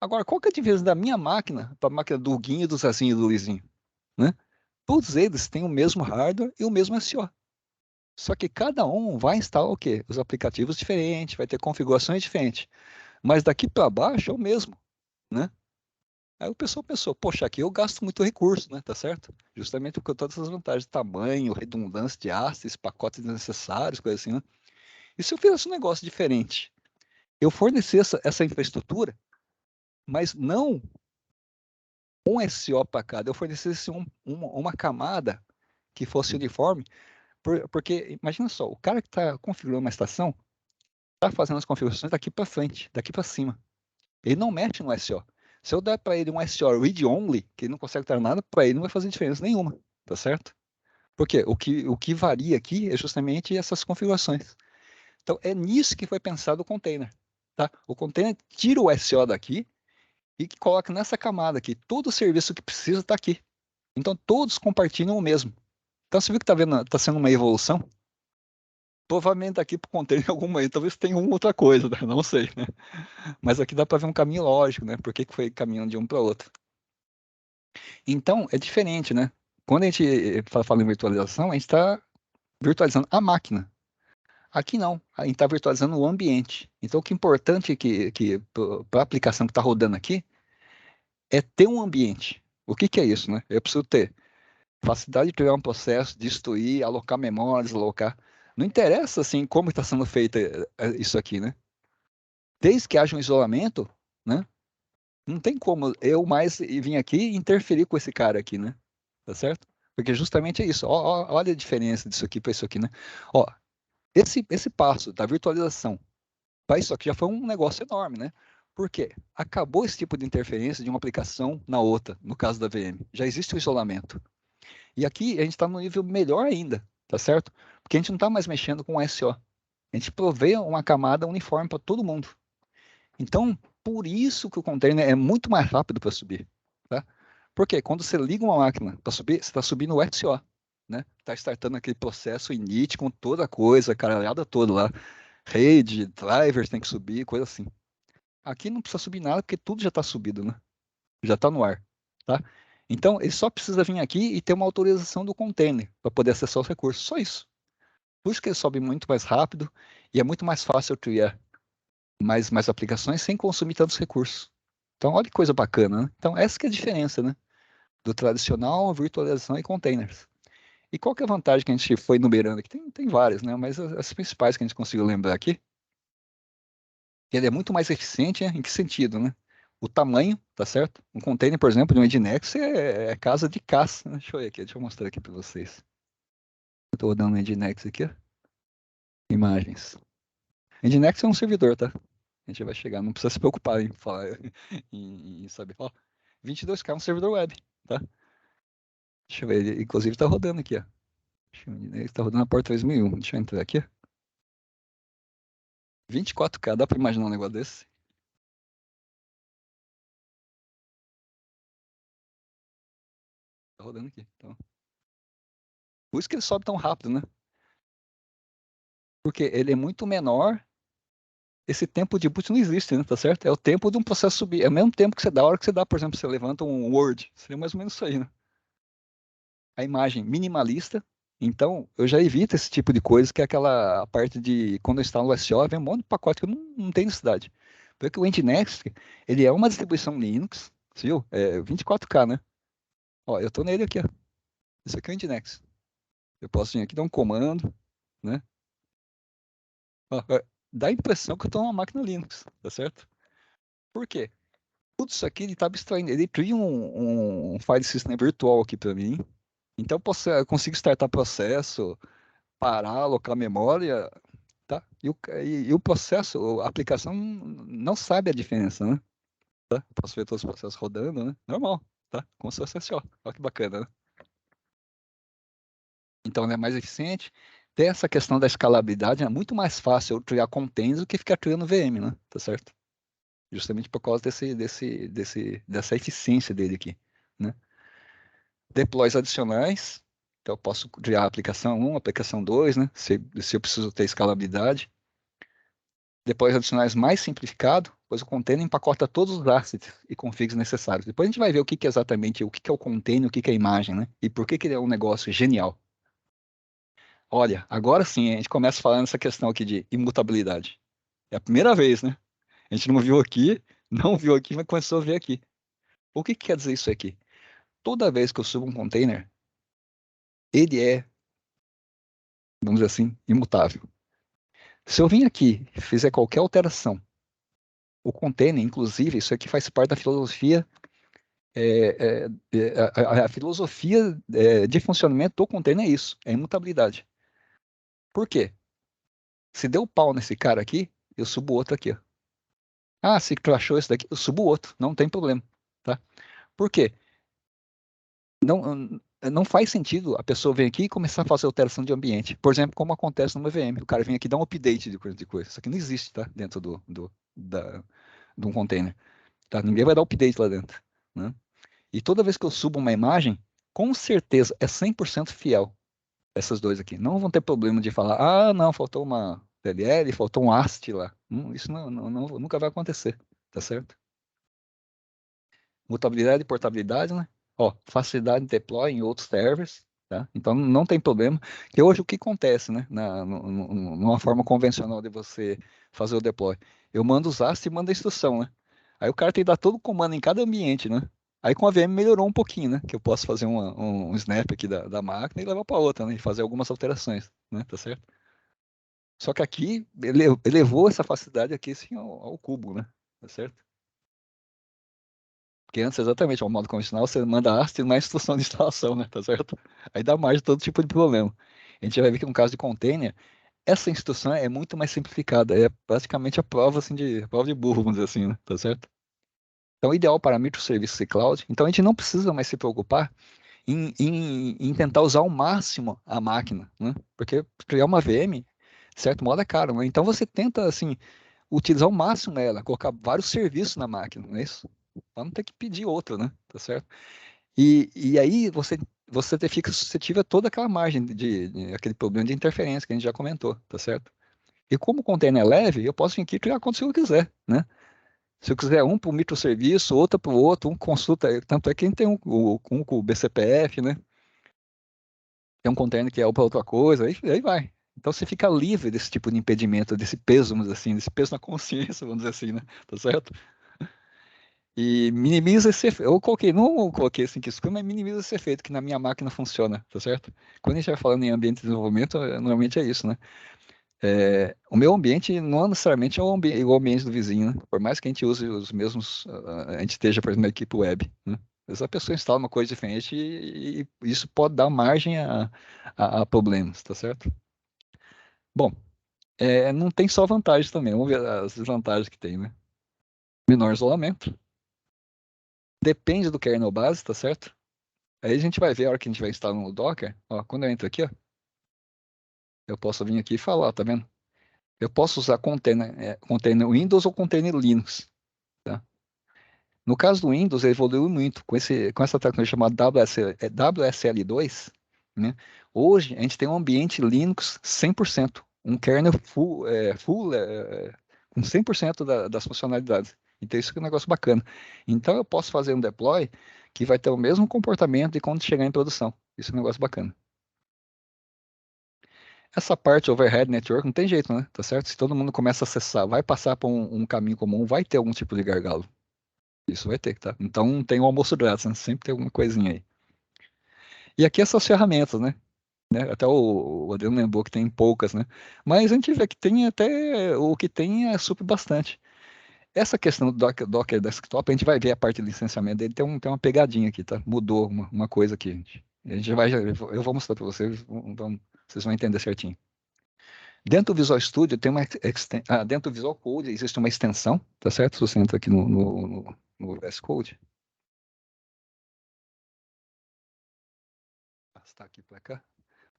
Agora, qual que é a diferença da minha máquina para a máquina do Guinho, do Zezinho e do Luizinho, né? Todos eles têm o mesmo hardware e o mesmo SO. Só que cada um vai instalar o quê? Os aplicativos diferentes, vai ter configurações diferentes. Mas daqui para baixo é o mesmo, né? Aí o pessoal pensou, poxa, aqui eu gasto muito recurso, né? Tá certo? Justamente por todas essas vantagens, tamanho, redundância de assets, pacotes desnecessários, coisa assim, né? E se eu fizesse um negócio diferente? Eu fornecesse essa infraestrutura, mas não um SO para cada, eu fornecesse uma camada que fosse uniforme, porque imagina só, o cara que está configurando uma estação está fazendo as configurações daqui para frente, daqui para cima. Ele não mexe no SO. Se eu der para ele um SO read-only, que ele não consegue ter nada, para ele não vai fazer diferença nenhuma, tá certo? Porque o que varia aqui é justamente essas configurações. Então, é nisso que foi pensado o container. Tá? O container tira o SO daqui e coloca nessa camada aqui. Todo o serviço que precisa está aqui. Então, todos compartilham o mesmo. Então, você viu que tá sendo uma evolução? Provavelmente aqui para o container alguma aí, talvez tenha uma outra coisa, né? Não sei, né? Mas aqui dá para ver um caminho lógico, né? Por que foi caminhando de um para outro. Então, é diferente, né? Quando a gente fala em virtualização, a gente está virtualizando a máquina. Aqui não, a gente está virtualizando o ambiente. Então, o que é importante é que para a aplicação que está rodando aqui é ter um ambiente. O que que é isso, né? Eu preciso ter facilidade de criar um processo, destruir, alocar memórias, alocar. Não interessa assim como está sendo feito isso aqui, né? Desde que haja um isolamento, né? Não tem como eu mais vir aqui e interferir com esse cara aqui, né? Tá certo? Porque justamente é isso. Olha a diferença disso aqui para isso aqui, né? Ó, esse passo da virtualização para isso aqui já foi um negócio enorme, né? Por quê? Acabou esse tipo de interferência de uma aplicação na outra, no caso da VM. Já existe o isolamento. E aqui a gente está no nível melhor ainda, tá certo? Porque a gente não está mais mexendo com o SO. A gente provê uma camada uniforme para todo mundo. Então, por isso que o container é muito mais rápido para subir, tá? Porque quando você liga uma máquina para subir, você está subindo o SO, né? Está startando aquele processo init com toda a coisa, a caralhada toda lá. Rede, drivers tem que subir, coisa assim. Aqui não precisa subir nada porque tudo já está subido, né? Já está no ar, tá? Então, ele só precisa vir aqui e ter uma autorização do container para poder acessar os recursos. Só isso. Por isso que ele sobe muito mais rápido e é muito mais fácil criar mais aplicações sem consumir tantos recursos. Então, olha que coisa bacana, né? Então, essa que é a diferença, né? Do tradicional, virtualização e containers. E qual que é a vantagem que a gente foi numerando aqui? Tem várias, né? Mas as principais que a gente conseguiu lembrar aqui, que ele é muito mais eficiente, né? Em que sentido, né? O tamanho, tá certo? Um container, por exemplo, de um Nginx é casa de caça, né? Deixa eu ver aqui, deixa eu mostrar aqui para vocês. Eu tô rodando um Nginx aqui, ó. Imagens. Nginx é um servidor, tá? A gente vai chegar, não precisa se preocupar em falar, em saber. Ó, 22K é um servidor web, tá? Deixa eu ver, ele inclusive tá rodando aqui, ó. Ele tá rodando a porta 3001. Deixa eu entrar aqui, ó. 24K, dá pra imaginar um negócio desse? Tá rodando aqui, então. Por isso que ele sobe tão rápido, né? Porque ele é muito menor. Esse tempo de boot não existe, né? Tá certo? É o tempo de um processo subir. É o mesmo tempo que você dá, a hora que você dá, por exemplo, você levanta um Word. Seria mais ou menos isso aí, né? A imagem minimalista. Então, eu já evito esse tipo de coisa, que é aquela parte de quando eu instalo o SO, vem um monte de pacote que eu não tenho necessidade. Porque o Nginx, ele é uma distribuição Linux, viu? É 24K, né? Ó, eu tô nele aqui, ó. Esse aqui é o Nginx. Eu posso vir aqui dar um comando, né? Ó, dá a impressão que eu tô numa máquina Linux, tá certo? Por quê? Tudo isso aqui ele tá abstraindo. Ele cria um file system virtual aqui para mim. Então eu consigo startar processo, parar, alocar memória, tá? E o processo, a aplicação não sabe a diferença, né? Tá? Posso ver todos os processos rodando, né? Normal, tá? Como se fosse assim, ó. Olha que bacana, né? Então, ele é mais eficiente. Tem essa questão da escalabilidade, é muito mais fácil eu criar containers do que ficar criando VM, né? Tá certo? Justamente por causa dessa eficiência dele aqui, né? Deploys adicionais, então eu posso criar a aplicação 1, aplicação 2, né? Se eu preciso ter escalabilidade. Deploys adicionais mais simplificado, pois o container empacota todos os assets e configs necessários. Depois a gente vai ver o que é exatamente, o que é o container, o que é a imagem, né? E por que ele é um negócio genial. Olha, agora sim, a gente começa falando essa questão aqui de imutabilidade. É a primeira vez, né? A gente não viu aqui, não viu aqui, mas começou a ver aqui. O que quer dizer isso aqui? Toda vez que eu subo um container, ele é, vamos dizer assim, imutável. Se eu vim aqui e fizer qualquer alteração, o container, inclusive, isso aqui faz parte da filosofia, a filosofia de funcionamento do container é isso, é imutabilidade. Por quê? Se deu pau nesse cara aqui, eu subo outro aqui, ó. Ah, se tu achou esse daqui, eu subo outro, não tem problema, tá? Por quê? Não faz sentido a pessoa vir aqui e começar a fazer alteração de ambiente. Por exemplo, como acontece no VM. O cara vem aqui e dá um update de coisa. Isso aqui não existe, tá? Dentro de um container. Tá? Ninguém vai dar update lá dentro, né? E toda vez que eu subo uma imagem, com certeza é 100% fiel. Essas duas aqui. Não vão ter problema de falar, ah, não, faltou uma DLL, faltou um AST lá. Isso nunca vai acontecer, tá certo? Mutabilidade e portabilidade, né? Ó, facilidade de deploy em outros servers, tá? Então não tem problema. Que hoje o que acontece, né? Numa forma convencional de você fazer o deploy. Eu mando os AST e mando a instrução, né? Aí o cara tem que dar todo o comando em cada ambiente, né? Aí com a VM melhorou um pouquinho, né? Que eu posso fazer um snap aqui da máquina e levar para outra, né? E fazer algumas alterações, né? Tá certo? Só que aqui elevou essa facilidade aqui assim, ao cubo, né? Tá certo? Porque antes, exatamente, ao modo convencional, você manda AST e uma instrução de instalação, né? Tá certo? Aí dá mais de todo tipo de problema. A gente vai ver que no caso de container, essa instrução é muito mais simplificada. É praticamente a prova de burro, vamos dizer assim, né? Tá certo? Então, o ideal para microserviços e cloud. Então, a gente não precisa mais se preocupar em tentar usar ao máximo a máquina, né? Porque criar uma VM, de certo modo, é caro, né? Então, você tenta, assim, utilizar ao máximo ela, colocar vários serviços na máquina, não é isso? Para não ter que pedir outro, né? Tá certo? E aí fica suscetível a toda aquela margem de aquele problema de interferência que a gente já comentou, tá certo? E como o container é leve, eu posso vir aqui e criar quanto eu quiser, né? Se eu quiser um para o microserviço, outro para o outro, um consulta, tanto é que a gente tem um com o BCPF, né? Tem um container que é para outra coisa, aí vai. Então você fica livre desse tipo de impedimento, desse peso, vamos dizer assim, desse peso na consciência, vamos dizer assim, né? Tá certo? E minimiza esse efeito. Não coloquei assim que isso, mas minimiza esse efeito que na minha máquina funciona, tá certo? Quando a gente vai falando em ambiente de desenvolvimento, normalmente é isso, né? O meu ambiente não necessariamente é igual ao ambiente do vizinho, né? Por mais que a gente use os mesmos, a gente esteja, por exemplo, na equipe web, né? Às vezes a pessoa instala uma coisa diferente e isso pode dar margem a problemas, tá certo? Bom, não tem só vantagens também, vamos ver as desvantagens que tem, né? Menor isolamento, depende do kernel base, tá certo? Aí a gente vai ver a hora que a gente vai instalar no Docker, ó, quando eu entro aqui, ó, eu posso vir aqui e falar, tá vendo? Eu posso usar container Windows ou container Linux, tá? No caso do Windows, ele evoluiu muito com essa tecnologia chamada WSL2, né? Hoje, a gente tem um ambiente Linux 100%, um kernel com 100% das funcionalidades. Então, isso é um negócio bacana. Então, eu posso fazer um deploy que vai ter o mesmo comportamento de quando chegar em produção. Isso é um negócio bacana. Essa parte overhead network não tem jeito, né? Tá certo? Se todo mundo começa a acessar, vai passar por um caminho comum, vai ter algum tipo de gargalo. Isso vai ter, tá? Então tem o almoço grátis, né? Sempre tem alguma coisinha aí. E aqui essas ferramentas, né? Até o Adriano lembrou que tem poucas, né? Mas a gente vê que tem até o que tem é super bastante. Essa questão do Docker Desktop, a gente vai ver a parte de licenciamento dele, tem uma pegadinha aqui, tá? Mudou uma coisa aqui, gente. A gente eu vou mostrar para vocês, vocês vão entender certinho. Dentro do Visual Studio tem dentro do Visual Code existe uma extensão, tá certo? Se você entra aqui no VS Code, está aqui para cá.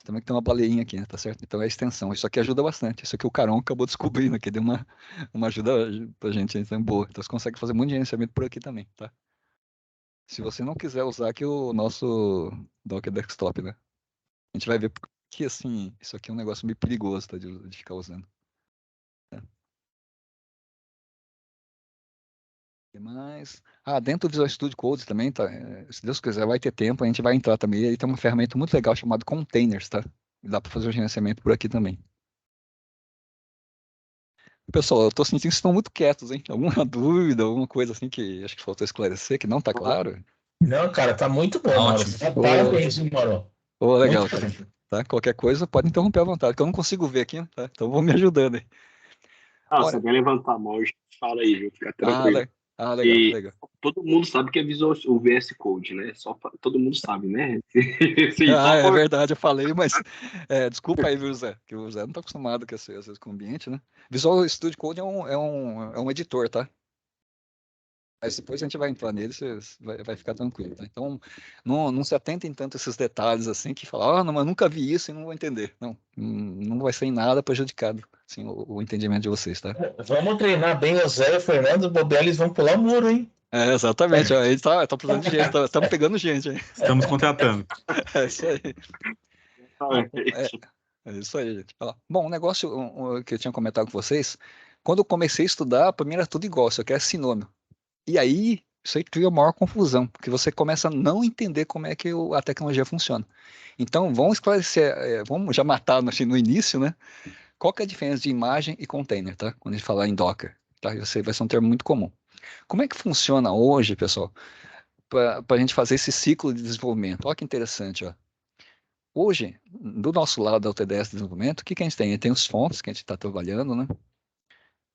Também tem uma baleinha aqui, né? Tá certo? Então é a extensão. Isso aqui ajuda bastante. Isso aqui o Carol acabou descobrindo aqui, deu uma ajuda pra gente, então boa. Então você consegue fazer muito gerenciamento por aqui também, tá? Se você não quiser usar aqui o nosso Docker Desktop, né? A gente vai ver que, assim, isso aqui é um negócio meio perigoso, tá? De ficar usando. Tá? Que mais? Dentro do Visual Studio Code também, tá? Se Deus quiser, vai ter tempo, a gente vai entrar também. Aí tem uma ferramenta muito legal chamada Containers, tá? Dá para fazer o gerenciamento por aqui também. Pessoal, eu tô sentindo que vocês estão muito quietos, hein? Alguma dúvida, alguma coisa assim que acho que faltou esclarecer, que não tá claro? Não, cara, tá muito bom, Tá Mauro. ótimo. Parabéns, hein, Mauro. Legal, Muito cara. bom. Tá? Qualquer coisa pode interromper à vontade, que eu não consigo ver aqui, tá? Então vou me ajudando aí. Se Olha, alguém levantar a mão, a gente fala aí, viu? Fica tranquilo. legal, E legal. todo mundo sabe que é o VS Code, né? Todo mundo sabe, né? Sim, É verdade, eu falei, mas desculpa aí, viu, Zé? Que o Zé não tá acostumado com às vezes, com o ambiente, né? Visual Studio Code é um editor, tá? Mas depois a gente vai entrar nele, você vai ficar tranquilo, tá? Então, não se atentem tanto a esses detalhes assim, que falam, não, mas nunca vi isso e não vou entender. Não vai ser em nada prejudicado, assim, o entendimento de vocês, tá? Vamos treinar bem o Zé e o Fernando, o bobear, eles vão pular o muro, hein? Exatamente, ó, a gente tá precisando de gente, estamos pegando gente aí. Estamos contratando. É isso aí. Bom, é isso aí, gente. Ó, bom, um negócio que eu tinha comentado com vocês, quando eu comecei a estudar, para mim era tudo igual, só que era sinônimo. E aí Isso aí cria a maior confusão, porque você começa a não entender como é que a tecnologia funciona. Então, vamos esclarecer, vamos já matar no início, né? Qual que é a diferença de imagem e container, tá? Quando a gente falar em Docker, tá? Isso aí vai ser um termo muito comum. Como é que funciona hoje, pessoal, para a gente fazer esse ciclo de desenvolvimento? Olha que interessante, ó. Hoje, do nosso lado da UTDS de desenvolvimento, o que que a gente tem? Tem os fontes que a gente está trabalhando, né?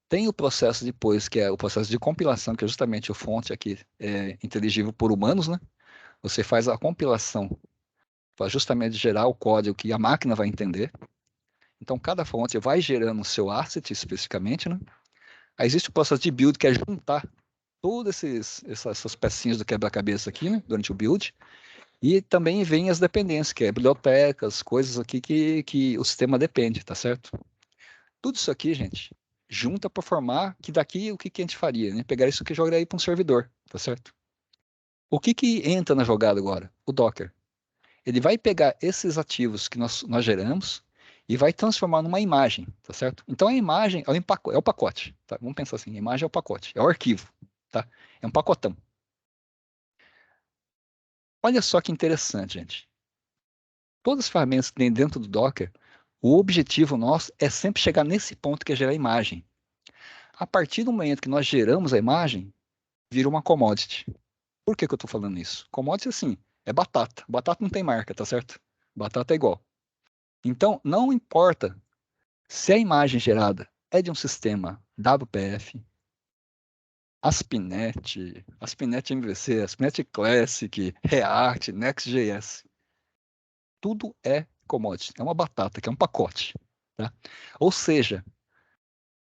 Tem o processo depois, que é o processo de compilação, que é justamente o fonte aqui, inteligível por humanos, né? Você faz a compilação para justamente gerar o código que a máquina vai entender. Então, cada fonte vai gerando o seu asset especificamente, né? Aí existe o processo de build, que é juntar todas essas pecinhas do quebra-cabeça aqui, né? Durante o build. E também vem as dependências, que é bibliotecas, coisas aqui que o sistema depende, tá certo? Tudo isso aqui, gente, junta para formar que daqui o que que a gente faria, né? Pegar isso aqui e jogar aí para um servidor, tá certo? O que que entra na jogada agora? O Docker. Ele vai pegar esses ativos que nós geramos e vai transformar numa imagem, tá certo? Então a imagem é o pacote, tá? Vamos pensar assim, a imagem é o pacote, é o arquivo, tá? É um pacotão. Olha só que interessante, gente. Todas as ferramentas que tem dentro do Docker, o objetivo nosso é sempre chegar nesse ponto que é gerar imagem. A partir do momento que nós geramos a imagem, vira uma commodity. Por que que eu estou falando isso? Commodity, assim, é batata. Batata não tem marca, tá certo? Batata é igual. Então, não importa se a imagem gerada é de um sistema WPF, ASP.NET, ASP.NET MVC, ASP.NET Classic, React, Next.js. Tudo é commodity. É uma batata, que é um pacote. Tá? Ou seja,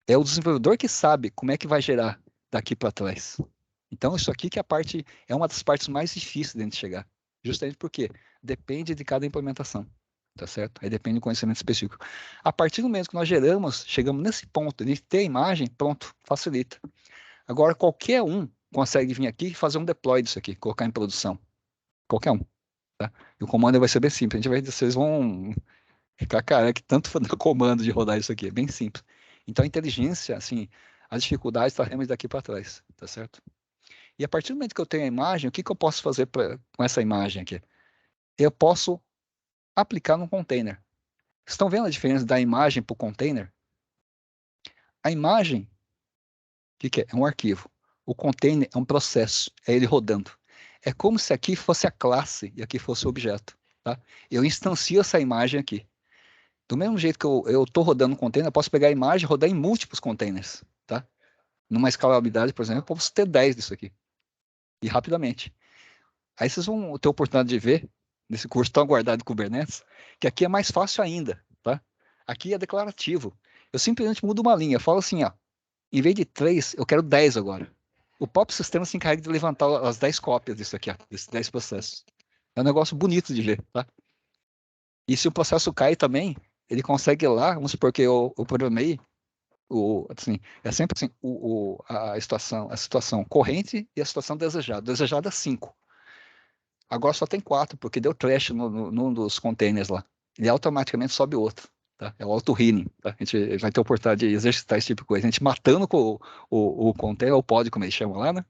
é o desenvolvedor que sabe como é que vai gerar daqui para trás. Então, isso aqui que é uma das partes mais difíceis de a gente chegar. Justamente porque depende de cada implementação. Tá certo? Aí depende do conhecimento específico. A partir do momento que nós geramos, chegamos nesse ponto de ter a imagem, pronto, facilita. Agora, qualquer um consegue vir aqui e fazer um deploy disso aqui, colocar em produção. Qualquer um. Tá? E o comando vai ser bem simples. Vocês vão ficar careca tanto fazendo comando de rodar isso aqui. É bem simples. Então, a inteligência, assim, as dificuldades estaremos daqui para trás. Tá certo? E a partir do momento que eu tenho a imagem, o que que eu posso fazer com essa imagem aqui? Eu posso aplicar num container. Estão vendo a diferença da imagem para o container? A imagem, o que que é? É um arquivo. O container é um processo, é ele rodando. É como se aqui fosse a classe e aqui fosse o objeto. Tá? Eu instancio essa imagem aqui. Do mesmo jeito que eu estou rodando um container, eu posso pegar a imagem e rodar em múltiplos containers. Tá? Numa escalabilidade, por exemplo, eu posso ter 10 disso aqui. E rapidamente. Aí vocês vão ter a oportunidade de ver, nesse curso tão aguardado de Kubernetes, que aqui é mais fácil ainda. Tá? Aqui é declarativo. Eu simplesmente mudo uma linha. Eu falo assim, ó, em vez de 3, eu quero 10 agora. O próprio sistema se encarrega de levantar as 10 cópias disso aqui, ó, desses 10 processos. É um negócio bonito de ver, tá? E se o processo cai também, ele consegue ir lá, vamos supor que eu programei, assim, é sempre assim, a situação corrente e a situação desejada. Desejada é 5. Agora só tem 4, porque deu trash num dos containers lá. Ele automaticamente sobe outro. Tá? É o auto-healing. Tá? A gente vai ter a oportunidade de exercitar esse tipo de coisa. A gente matando com o container, o pod, como eles chamam lá, né?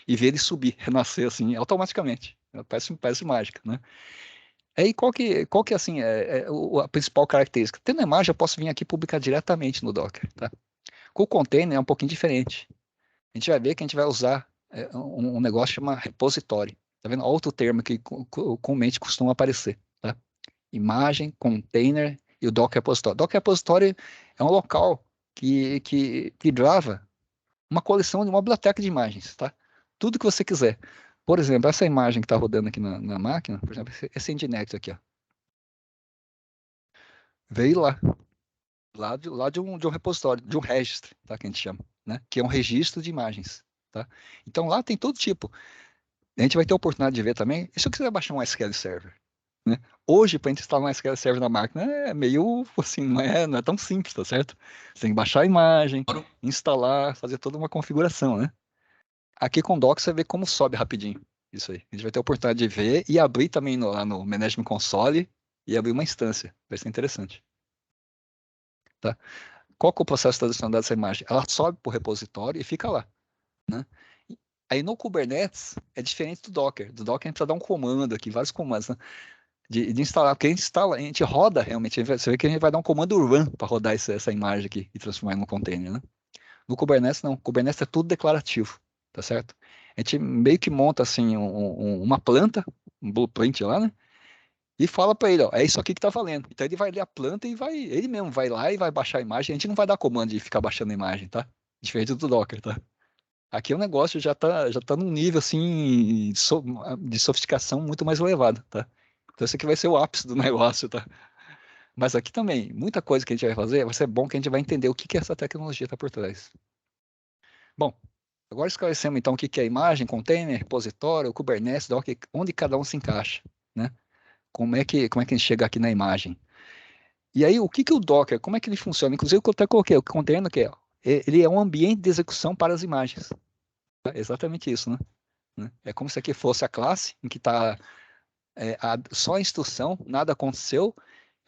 E ver ele subir, renascer assim, automaticamente. Parece mágica, né? Aí qual que assim, a principal característica? Tendo a imagem, eu posso vir aqui e publicar diretamente no Docker. Tá? Com o container é um pouquinho diferente. A gente vai ver que a gente vai usar um negócio chamado repositório. Tá vendo? Outro termo que comumente costuma aparecer. Tá? Imagem, container e o Docker Repository. Docker Repository é um local que grava uma coleção de uma biblioteca de imagens, tá? Tudo que você quiser. Por exemplo, essa imagem que está rodando aqui na máquina, por exemplo, esse Nginx aqui, ó, veio lá de um repositório, de um registro, tá? Que a gente chama, né? Que é um registro de imagens, tá? Então lá tem todo tipo. A gente vai ter a oportunidade de ver também. E se eu quiser baixar um SQL Server? Né? Hoje, para a gente instalar um SQL Server na máquina, é meio assim, não é tão simples, tá certo? Você tem que baixar a imagem, instalar, fazer toda uma configuração, né? Aqui com o Docker você vê como sobe rapidinho. Isso aí. A gente vai ter a oportunidade de ver e abrir também lá no Management Console e abrir uma instância. Vai ser interessante. Tá? Qual que é o processo de tradução dessa imagem? Ela sobe para o repositório e fica lá. Né? Aí no Kubernetes é diferente do Docker. Do Docker a gente precisa dar um comando aqui, vários comandos, né? De instalar, porque a gente instala, a gente roda realmente. Você vê que a gente vai dar um comando run para rodar essa imagem aqui e transformar em um container, né? No Kubernetes não. Kubernetes é tudo declarativo, tá certo? A gente meio que monta assim uma planta, um blueprint lá, né? E fala para ele, ó, é isso aqui que tá valendo. Então ele vai ler a planta e ele mesmo vai lá e vai baixar a imagem. A gente não vai dar comando de ficar baixando a imagem, tá? Diferente do Docker, tá? Aqui o negócio já tá num nível assim de sofisticação muito mais elevado, tá? Então esse aqui vai ser o ápice do negócio, tá? Mas aqui também, muita coisa que a gente vai fazer, vai ser bom que a gente vai entender o que que essa tecnologia está por trás. Bom, agora esclarecemos então o que que é imagem, repositório, Kubernetes, Docker, onde cada um se encaixa, né? Como é que a gente chega aqui na imagem? E aí, o que que o Docker, como é que ele funciona? Inclusive, eu até coloquei o container, que ele é um ambiente de execução para as imagens. É exatamente isso, né? É como se aqui fosse a classe, em que está só a instrução, nada aconteceu,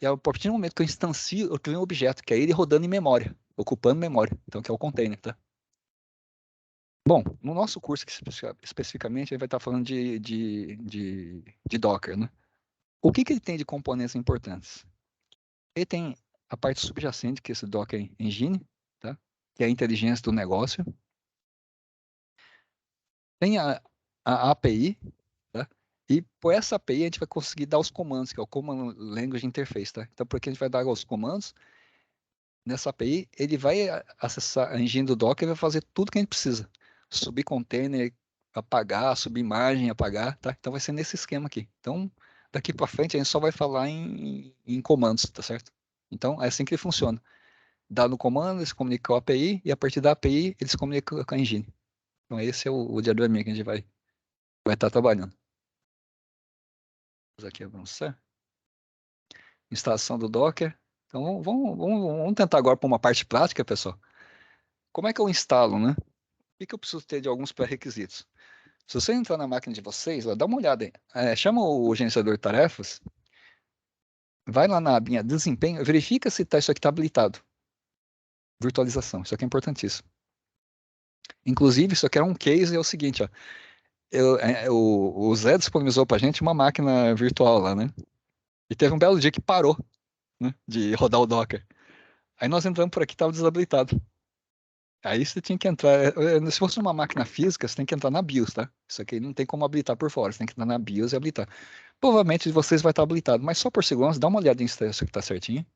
e a partir do momento que eu instancio, eu crio um objeto, que é ele rodando em memória, ocupando memória, então que é o container, tá? Bom, no nosso curso aqui, especificamente, a gente vai estar falando de Docker, né? O que que ele tem de componentes importantes? Ele tem a parte subjacente, que é esse Docker Engine, tá? Que é a inteligência do negócio. Tem a API, tá? E por essa API a gente vai conseguir dar os comandos, que é o Command Language Interface, tá? Então, porque a gente vai dar os comandos, nessa API, ele vai acessar a engine do Docker e vai fazer tudo que a gente precisa. Subir container, apagar, subir imagem, apagar, tá? Então vai ser nesse esquema aqui. Então, daqui para frente a gente só vai falar em comandos, tá certo? Então, é assim que ele funciona. Dá no comando, eles comunicam com a API, e a partir da API eles comunicam com a engine. Então esse é o diagraminha que a gente vai estar trabalhando. Vamos aqui avançar. Instalação do Docker. Então vamos tentar agora para uma parte prática, pessoal. Como é que eu instalo, né? O que eu preciso ter de alguns pré-requisitos? Se você entrar na máquina de vocês, dá uma olhada aí. Chama o gerenciador de tarefas, vai lá na abinha desempenho, verifica se isso aqui está habilitado. Virtualização, isso aqui é importantíssimo. Inclusive, isso aqui é um case, é o seguinte, ó. O Zé disponibilizou pra gente uma máquina virtual lá, né? E teve um belo dia que parou, né, de rodar o Docker. Aí nós entramos por aqui, tava desabilitado. Aí você tinha que entrar. Se fosse uma máquina física, você tem que entrar na BIOS, tá? Isso aqui não tem como habilitar por fora, você tem que entrar na BIOS e habilitar. Provavelmente vocês vai estar habilitado, mas só por segurança, dá uma olhadinha se isso aqui tá certinho.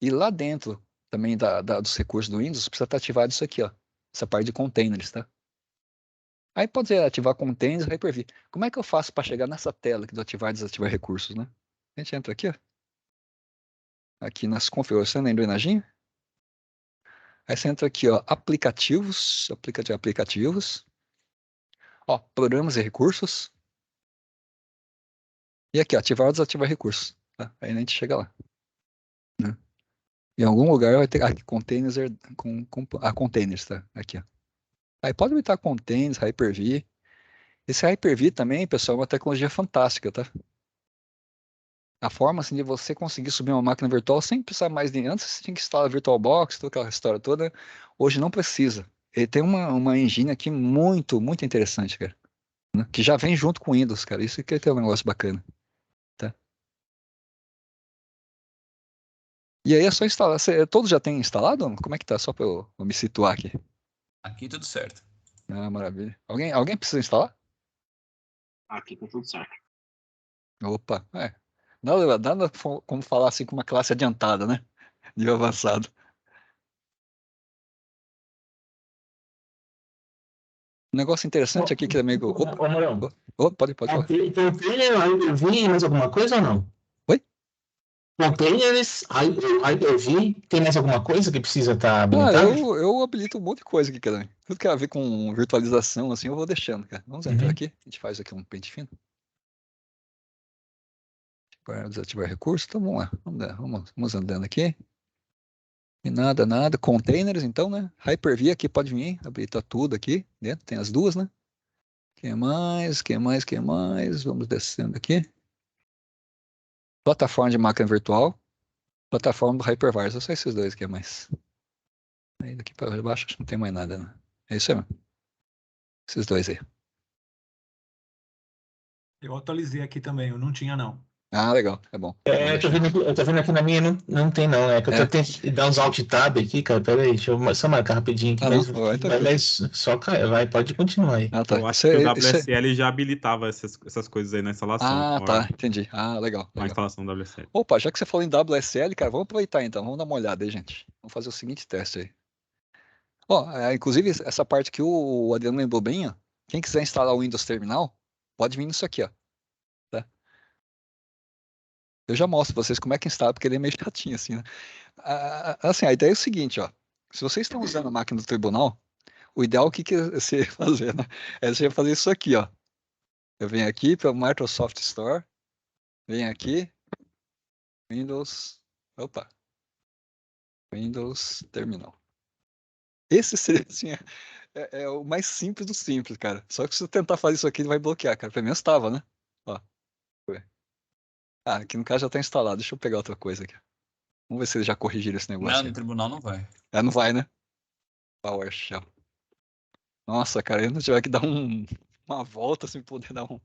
E lá dentro também dos recursos do Windows, precisa estar ativado isso aqui, ó. Essa parte de containers, tá? Aí pode ativar containers, Hyper-V. Como é que eu faço para chegar nessa tela aqui do ativar e desativar recursos, né? A gente entra aqui, ó. Aqui nas configurações, na engrenagem. Aí você entra aqui, ó, aplicativos, aplicativos. Ó, programas e recursos. E aqui, ó, ativar ou desativar recursos. Tá? Aí a gente chega lá. Né? Em algum lugar vai ter aqui, containers, containers, tá? Aqui, ó. Aí pode habilitar containers, Hyper-V. Esse Hyper-V também, pessoal, é uma tecnologia fantástica, tá? A forma assim, de você conseguir subir uma máquina virtual sem precisar mais de. Antes você tinha que instalar a VirtualBox, toda aquela história toda. Hoje não precisa. Ele tem uma engine aqui muito, muito interessante, cara. Né? Que já vem junto com o Windows, cara. Isso que é um negócio bacana. Tá? E aí é só instalar. Todos já têm instalado? Como é que tá? Só para eu me situar aqui. Aqui tudo certo. Ah, maravilha. Alguém precisa instalar? Aqui tá tudo certo. Opa, nada como falar assim com uma classe adiantada, né? Nível avançado. Um negócio interessante aqui que é meio. Ô, Morão, Pode falar. container, Hyper-V, mais alguma coisa ou não? Oi? Containers, Hyper-V, tem mais alguma coisa que precisa estar Ah, habilitado? eu habilito um monte de coisa aqui, cara. Tudo que tem a ver com virtualização, assim, eu vou deixando, cara. Vamos entrar aqui. A gente faz aqui um pente fino. Para desativar recurso, então vamos lá. Vamos andando aqui. E nada. Containers, então, né? Hyper-V aqui pode vir, habilitar tudo aqui dentro. Tem as duas, né? Que mais? Vamos descendo aqui. Plataforma de máquina virtual. Plataforma do Hypervisor. Só esses dois aqui é mais. Aí daqui para baixo acho que não tem mais nada, né? É isso aí, mano. Esses dois aí. Eu atualizei aqui também, eu não tinha não. Ah, legal, é bom. Eu tô vendo aqui na minha, não tem não, é que eu tô tentando dar uns alt tab aqui, cara, peraí, deixa eu só marcar rapidinho aqui, Ah, não, vai, tranquilo. mas só cai, vai, pode continuar aí. Ah, tá. Eu acho que o WSL já habilitava essas coisas aí na instalação. Ah, tá, Mauel. entendi. Ah, legal, Na legal. instalação do WSL. Opa, já que você falou em WSL, cara, vamos aproveitar então, vamos dar uma olhada aí, gente. Vamos fazer o seguinte teste aí. Ó, inclusive, essa parte que o Adriano lembrou bem, ó. Quem quiser instalar o Windows Terminal, pode vir nisso aqui, ó. Tá? Eu já mostro pra vocês como é que instala, porque ele é meio chatinho assim, né? Assim, a ideia é o seguinte, ó. Se vocês estão usando a máquina do tribunal, o ideal o que que você fazer, né? É você fazer isso aqui, ó. Eu venho aqui para o Microsoft Store, venho aqui, Windows, opa, Windows Terminal. Esse seria assim, é o mais simples do simples, cara. Só que se eu tentar fazer isso aqui, ele vai bloquear, cara. Pelo menos estava, né? Ó. Ah, aqui no caso já está instalado. Deixa eu pegar outra coisa aqui. Vamos ver se eles já corrigiram esse negócio Não, aí. no tribunal não vai. Não vai, né? PowerShell. Nossa, cara, eu não tiver que dar uma volta sem poder dar um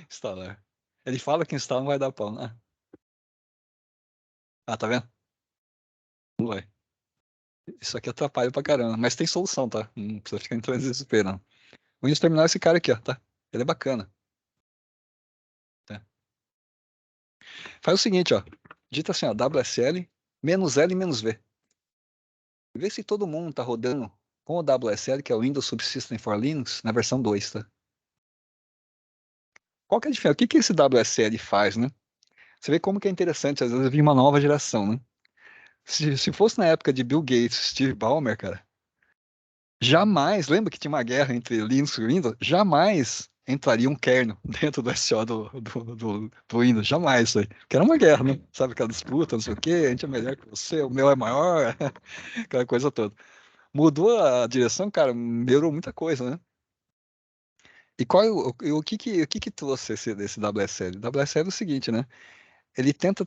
instalar. Ele fala que instala, não vai dar pau, né? Ah, tá vendo? Não vai. Isso aqui atrapalha pra caramba, mas tem solução, tá? Não precisa ficar entrando em desespero, não. O Windows Terminal é esse cara aqui, ó, tá? Ele é bacana. Tá? Faz o seguinte, ó. Digita assim, ó, WSL, -L, -V. Vê se todo mundo tá rodando com o WSL, que é o Windows Subsystem for Linux, na versão 2, tá? Qual que é a diferença? O que que esse WSL faz, né? Você vê como que é interessante, às vezes, vir uma nova geração, né? Se fosse na época de Bill Gates, Steve Ballmer, cara, jamais, lembra que tinha uma guerra entre Linux e Windows? Jamais entraria um kernel dentro do SO do Windows, jamais isso aí. Porque era uma guerra, né? Sabe aquela disputa, não sei o quê, a gente é melhor que você, o meu é maior, aquela coisa toda. Mudou a direção, cara, melhorou muita coisa, né? E qual, o que trouxe desse WSL? O WSL é o seguinte, né? Ele tenta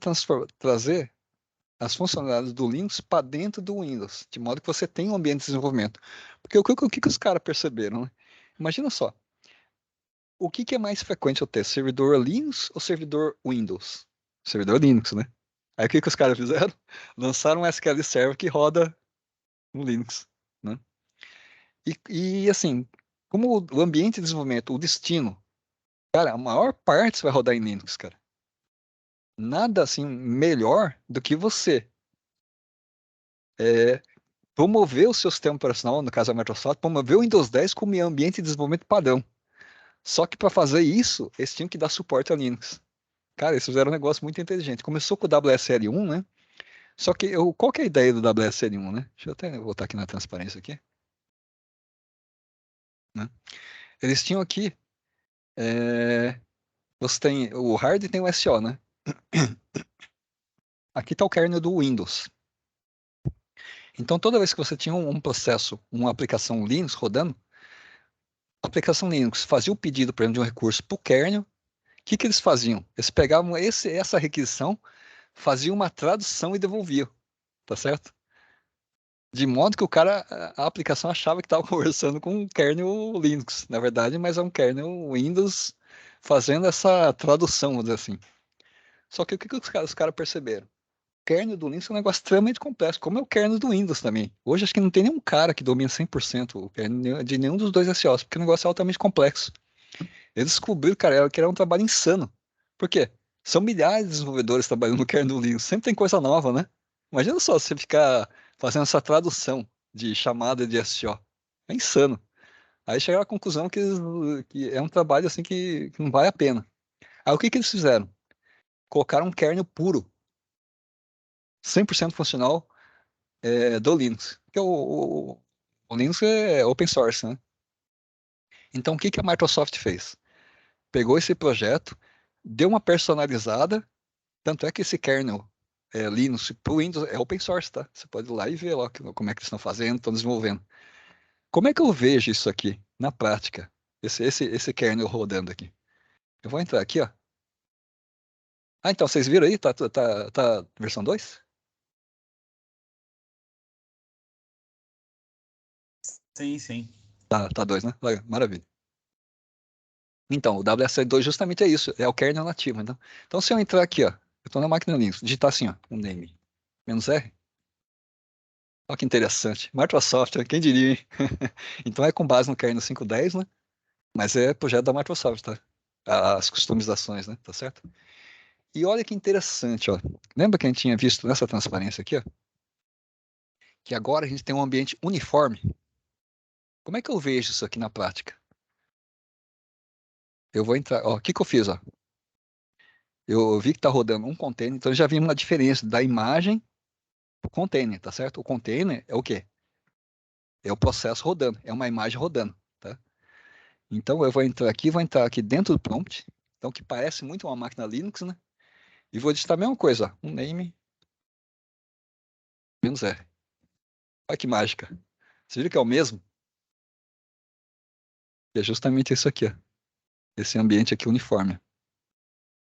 trazer as funcionalidades do Linux para dentro do Windows, de modo que você tenha um ambiente de desenvolvimento. Porque o que os caras perceberam, né? Imagina só, o que é mais frequente eu ter, servidor Linux ou servidor Windows? Servidor Linux, né? Aí o que os caras fizeram? Lançaram um SQL Server que roda no Linux, né? E assim, como o ambiente de desenvolvimento, o destino, cara, a maior parte vai rodar em Linux, cara. Nada assim melhor do que você é, promover o seu sistema operacional, no caso a Microsoft, promover o Windows 10 como ambiente de desenvolvimento padrão. Só que para fazer isso, eles tinham que dar suporte a Linux. Cara, eles fizeram um negócio muito inteligente. Começou com o WSL1, né? Só que qual que é a ideia do WSL1, né? Deixa eu até voltar aqui na transparência aqui. Né? Eles tinham aqui, você tem o hard e tem o SO, né? Aqui está o kernel do Windows. Então, toda vez que você tinha um processo, uma aplicação Linux rodando, a aplicação Linux fazia o pedido, por exemplo, de um recurso para o kernel. O que eles faziam? Eles pegavam essa requisição, faziam uma tradução e devolviam, tá certo? De modo que a aplicação achava que estava conversando com um kernel Linux, na verdade, mas é um kernel Windows fazendo essa tradução, vamos dizer assim. Só que o que os caras perceberam? O kernel do Linux é um negócio extremamente complexo, como é o kernel do Windows também. Hoje acho que não tem nenhum cara que domina 100% o kernel de nenhum dos dois SOs, porque o negócio é altamente complexo. Eles descobriram, cara, que era um trabalho insano. Por quê? São milhares de desenvolvedores trabalhando no kernel do Linux. Sempre tem coisa nova, né? Imagina só você ficar fazendo essa tradução de chamada de SO. É insano. Aí chegaram à conclusão que é um trabalho assim que não vale a pena. Aí o que eles fizeram? Colocaram um kernel puro, 100% funcional, do Linux. Porque o Linux é open source, né? Então o que a Microsoft fez? Pegou esse projeto, deu uma personalizada. Tanto é que esse kernel Linux para o Windows é open source, tá? Você pode ir lá e ver lá como é que eles estão fazendo, estão desenvolvendo. Como é que eu vejo isso aqui na prática? Esse kernel rodando aqui. Eu vou entrar aqui, ó. Ah, então, vocês viram aí? Tá versão 2? Sim, sim. Tá 2, né? Legal, maravilha. Então, o WSL2 justamente é isso, é o kernel nativo. Então se eu entrar aqui, ó, eu estou na máquina Linux, digitar assim, ó, um name, -R, olha que interessante. Microsoft, quem diria, hein? Então é com base no kernel 5.10, né? Mas é projeto da Microsoft, tá? As customizações, né? Tá certo? E olha que interessante, ó. Lembra que a gente tinha visto nessa transparência aqui, ó? Que agora a gente tem um ambiente uniforme. Como é que eu vejo isso aqui na prática? Eu vou entrar, ó, o que que eu fiz, ó? Eu vi que está rodando um container, então já vi uma diferença da imagem pro container, tá certo? O container é o quê? É o processo rodando, é uma imagem rodando, tá? Então eu vou entrar aqui dentro do prompt, então que parece muito uma máquina Linux, né? E vou digitar a mesma coisa, ó, um name -R. Olha que mágica. Você viu que é o mesmo? E é justamente isso aqui, ó. Esse ambiente aqui uniforme.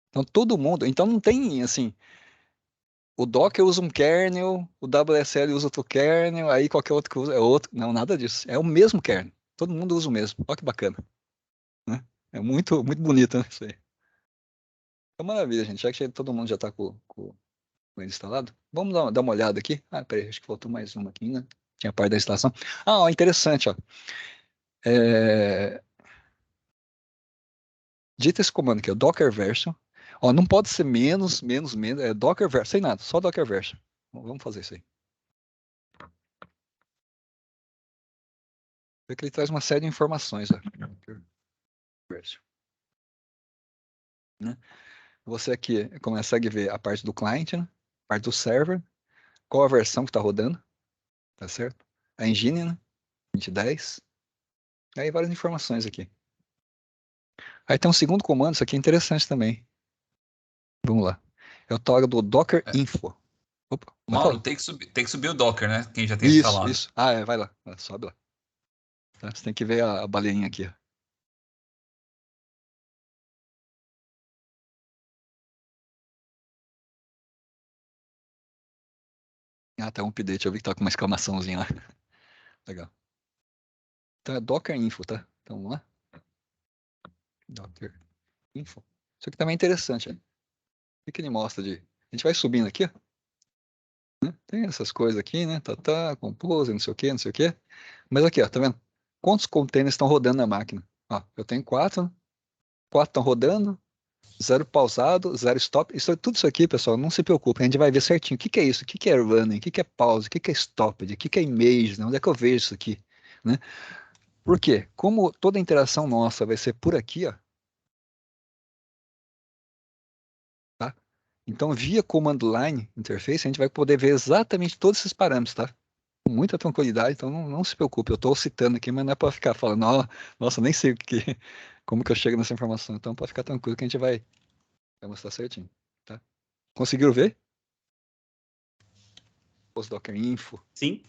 Então todo mundo, então não tem assim, o Docker usa um kernel, o WSL usa outro kernel, aí qualquer outro que usa é outro. Não, nada disso. É o mesmo kernel. Todo mundo usa o mesmo. Olha que bacana, né? É muito, muito bonito, né? Isso aí. É maravilha, gente. Já que todo mundo já está com ele instalado, vamos dar uma olhada aqui. Ah, peraí, acho que faltou mais uma aqui, né? Tinha a parte da instalação. Ah, ó, interessante, ó. É... Dita esse comando aqui, ó, docker version. Ó, não pode ser menos, é docker version, sem nada, só docker version. Vamos fazer isso aí. Vê que ele traz uma série de informações, ó. Docker version, né? Você aqui consegue ver a parte do client, né? A parte do server, qual a versão que está rodando, tá certo? A engine, né? 2010. Aí várias informações aqui. Aí tem um segundo comando, isso aqui é interessante também. Vamos lá. É o toggle do Docker É. Info. Opa, pode Mauro, falar. tem que subir o Docker, né? Quem já tem Isso, instalado. isso. Ah, vai lá. Sobe lá. Tá? Você tem que ver a baleinha aqui, ó. Ah, tá um update. Eu vi que tá com uma exclamaçãozinha lá. Legal. Então é Docker Info, tá? Então vamos lá. Docker Info. Isso aqui também é interessante, ó. O que ele mostra de... A gente vai subindo aqui, ó. Né? Tem essas coisas aqui, né? Compose, não sei o quê, não sei o quê. Mas aqui, ó, tá vendo? Quantos containers estão rodando na máquina? Ó, eu tenho 4, né? 4 estão rodando, 0 pausado, 0 stop. Tudo isso aqui, pessoal, não se preocupe, a gente vai ver certinho. O que que é isso? O que que é running? O que que é pause? O que que é stopped? O que que é image? Né? Onde é que eu vejo isso aqui? Né? Por quê? Como toda interação nossa vai ser por aqui, ó, tá? Então, via command line interface, a gente vai poder ver exatamente todos esses parâmetros, tá? Com muita tranquilidade, então não se preocupe. Eu estou citando aqui, mas não é para ficar falando, nossa, nem sei como que eu chego nessa informação. Então, pode ficar tranquilo que a gente vai mostrar certinho, tá? Conseguiram ver? Os Docker Info, Sim.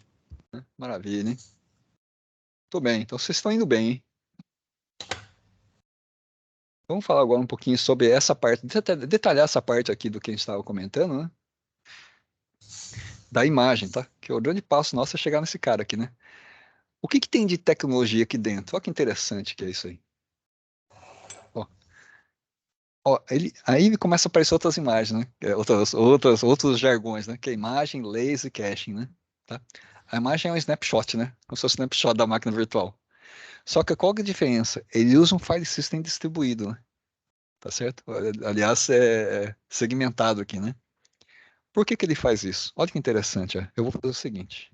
né? Maravilha, hein? Tô bem, então vocês estão indo bem, hein? Vamos falar agora um pouquinho sobre essa parte, detalhar essa parte aqui do que a gente estava comentando, né? Da imagem, tá? Que o grande passo nosso é chegar nesse cara aqui, né? O que que tem de tecnologia aqui dentro? Olha que interessante que é isso aí. Ó, aí começa a aparecer outras imagens, né? Outros jargões, né? Que é imagem, laser, caching, né? Tá? A imagem é um snapshot, né? Como se fosse um snapshot da máquina virtual. Só que qual que é a diferença? Ele usa um file system distribuído, né? Tá certo? Aliás, é segmentado aqui, né? Por que que ele faz isso? Olha que interessante, ó. Eu vou fazer o seguinte.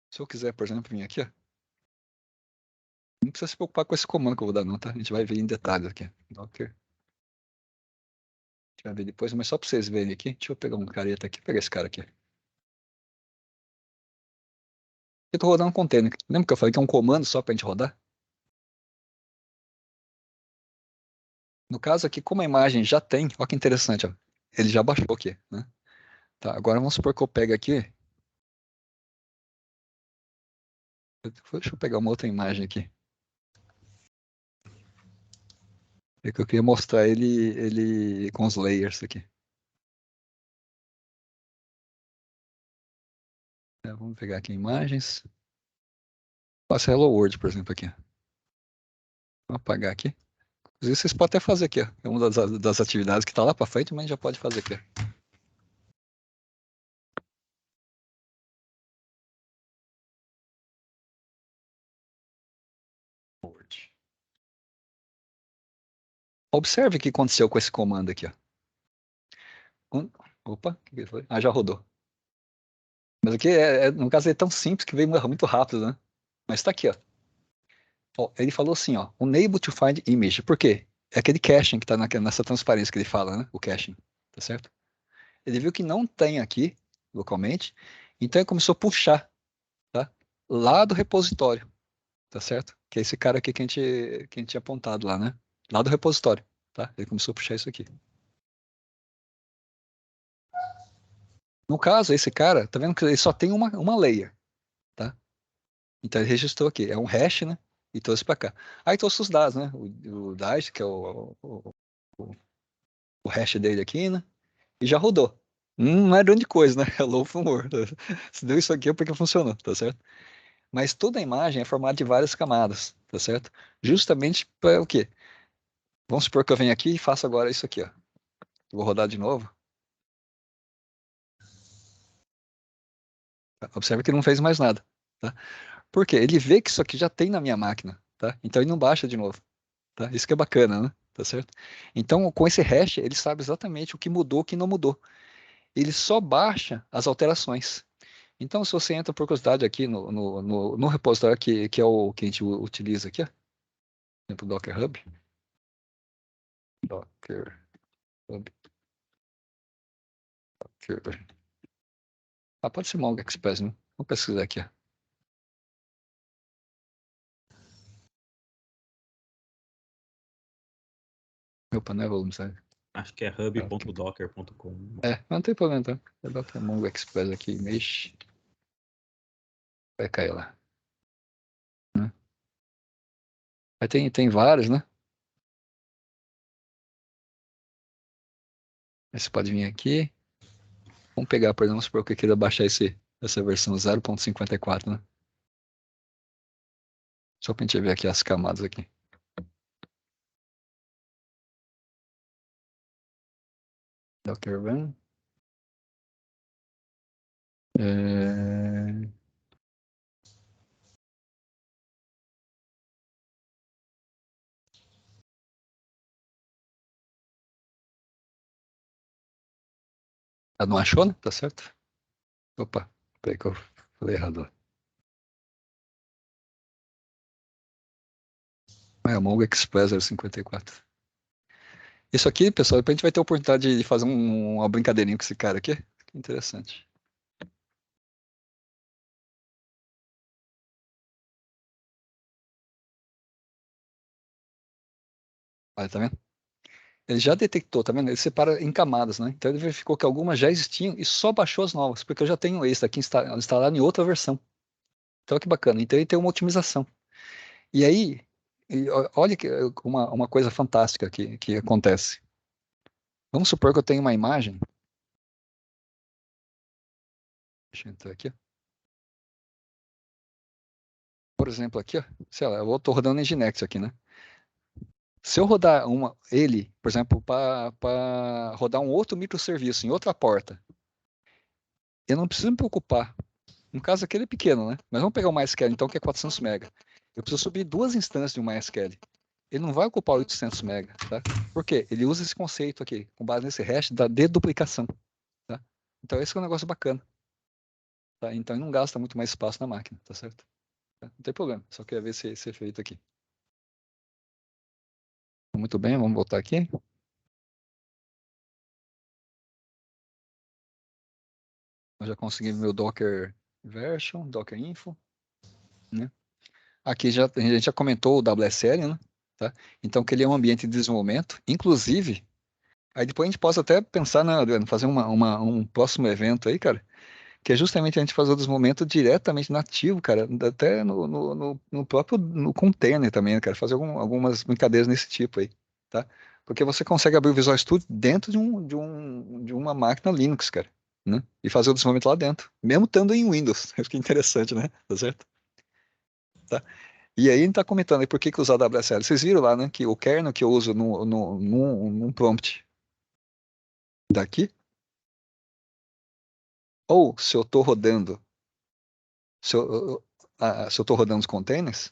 Se eu quiser, por exemplo, vir aqui, ó. Não precisa se preocupar com esse comando que eu vou dar, não, tá? A gente vai ver em detalhes aqui. Docker. A gente vai ver depois, mas só para vocês verem aqui. Deixa eu pegar um careta aqui. Vou pegar esse cara aqui. Eu tô rodando um container. Lembra que eu falei que é um comando só pra gente rodar? No caso aqui, como a imagem já tem, olha que interessante, ó. Ele já baixou aqui, né? Tá, agora vamos supor que eu pegue aqui. Deixa eu pegar uma outra imagem aqui. É que eu queria mostrar ele com os layers aqui. Vamos pegar aqui imagens. Faça Hello World, por exemplo, aqui. Vou apagar aqui. Inclusive, vocês podem até fazer aqui, ó. É uma das atividades que está lá para frente, mas já pode fazer aqui. Word. Observe o que aconteceu com esse comando aqui, ó. Opa, o que foi? Ah, já rodou. Mas aqui, no caso, é tão simples que veio muito rápido, né? Mas está aqui, ó. Ó, ele falou assim, ó, unable to find image. Por quê? É aquele caching que está nessa transparência que ele fala, né? O caching, tá certo? Ele viu que não tem aqui, localmente, então ele começou a puxar, tá? Lá do repositório, tá certo? Que é esse cara aqui que a gente tinha apontado lá, né? Lá do repositório, tá? Ele começou a puxar isso aqui. No caso, esse cara, tá vendo que ele só tem uma layer, tá? Então ele registrou aqui, é um hash, né? E trouxe para cá. Aí trouxe os dados, né? O DAS, que é o hash dele aqui, né? E já rodou. Não é grande coisa, né? Hello from World. Se deu isso aqui é porque funcionou, tá certo? Mas toda a imagem é formada de várias camadas, tá certo? Justamente para o quê? Vamos supor que eu venho aqui e faço agora isso aqui, ó. Vou rodar de novo. Observe que ele não fez mais nada, tá? Por quê? Ele vê que isso aqui já tem na minha máquina, tá? Então ele não baixa de novo, tá? Isso que é bacana, né? Tá certo? Então, com esse hash, ele sabe exatamente o que mudou, o que não mudou. Ele só baixa as alterações. Então, se você entra por curiosidade aqui no repositório que é o que a gente utiliza aqui, ó. Por exemplo, Docker Hub. Docker Hub. Docker. Ah, pode ser Mongo Express, né? Vamos pesquisar aqui, ó. Meu painel, vamos sabe? Acho que é hub.docker.com. Não tem problema, então. É Docker Mongo Express aqui, mexe. Vai cair lá. Né? Aí tem vários, né? Aí você pode vir aqui. Vamos pegar, por exemplo, vamos supor que eu queira baixar essa versão 0.54, né? Só pra gente ver aqui as camadas aqui. Docker Run. Ah, não achou, né? Tá certo? Opa, peraí que eu falei errado. É o Mongo Express 054. Isso aqui, pessoal, depois a gente vai ter a oportunidade de fazer uma brincadeirinha com esse cara aqui. Que interessante. Olha, tá vendo? Ele já detectou, tá vendo? Ele separa em camadas, né? Então ele verificou que algumas já existiam e só baixou as novas, porque eu já tenho esse aqui instalado em outra versão. Então que bacana. Então ele tem uma otimização. E aí, olha que uma coisa fantástica que acontece. Vamos supor que eu tenho uma imagem. Deixa eu entrar aqui. Por exemplo, aqui, ó, sei lá, eu estou rodando Nginx aqui, né? Se eu rodar ele, por exemplo, para rodar um outro microserviço em outra porta, eu não preciso me preocupar. No caso aqui ele é pequeno, né? Mas vamos pegar o MySQL então, que é 400 MB. Eu preciso subir duas instâncias de um MySQL. Ele não vai ocupar 800 MB, tá? Por quê? Ele usa esse conceito aqui, com base nesse hash da deduplicação, tá? Então esse é um negócio bacana, tá? Então ele não gasta muito mais espaço na máquina, tá certo? Não tem problema, só queria ver se esse efeito aqui. Muito bem, vamos voltar aqui. Eu já consegui meu Docker version, Docker info, né? Aqui a gente já comentou o WSL, né? Tá? Então que ele é um ambiente de desenvolvimento, inclusive, aí depois a gente pode até pensar, né, Adriano, fazer um próximo evento aí, cara, que é justamente a gente fazer o desenvolvimento diretamente nativo, cara, até no próprio no container também, né, cara, fazer algumas brincadeiras nesse tipo aí, tá? Porque você consegue abrir o Visual Studio dentro de uma máquina Linux, cara. né? E fazer o desenvolvimento lá dentro, mesmo estando em Windows. Isso que é interessante, né? Tá certo? Tá? E aí a gente tá comentando aí por que usar WSL. Vocês viram lá, né? Que o kernel que eu uso num prompt daqui, ou se eu tô rodando, se eu tô rodando os containers,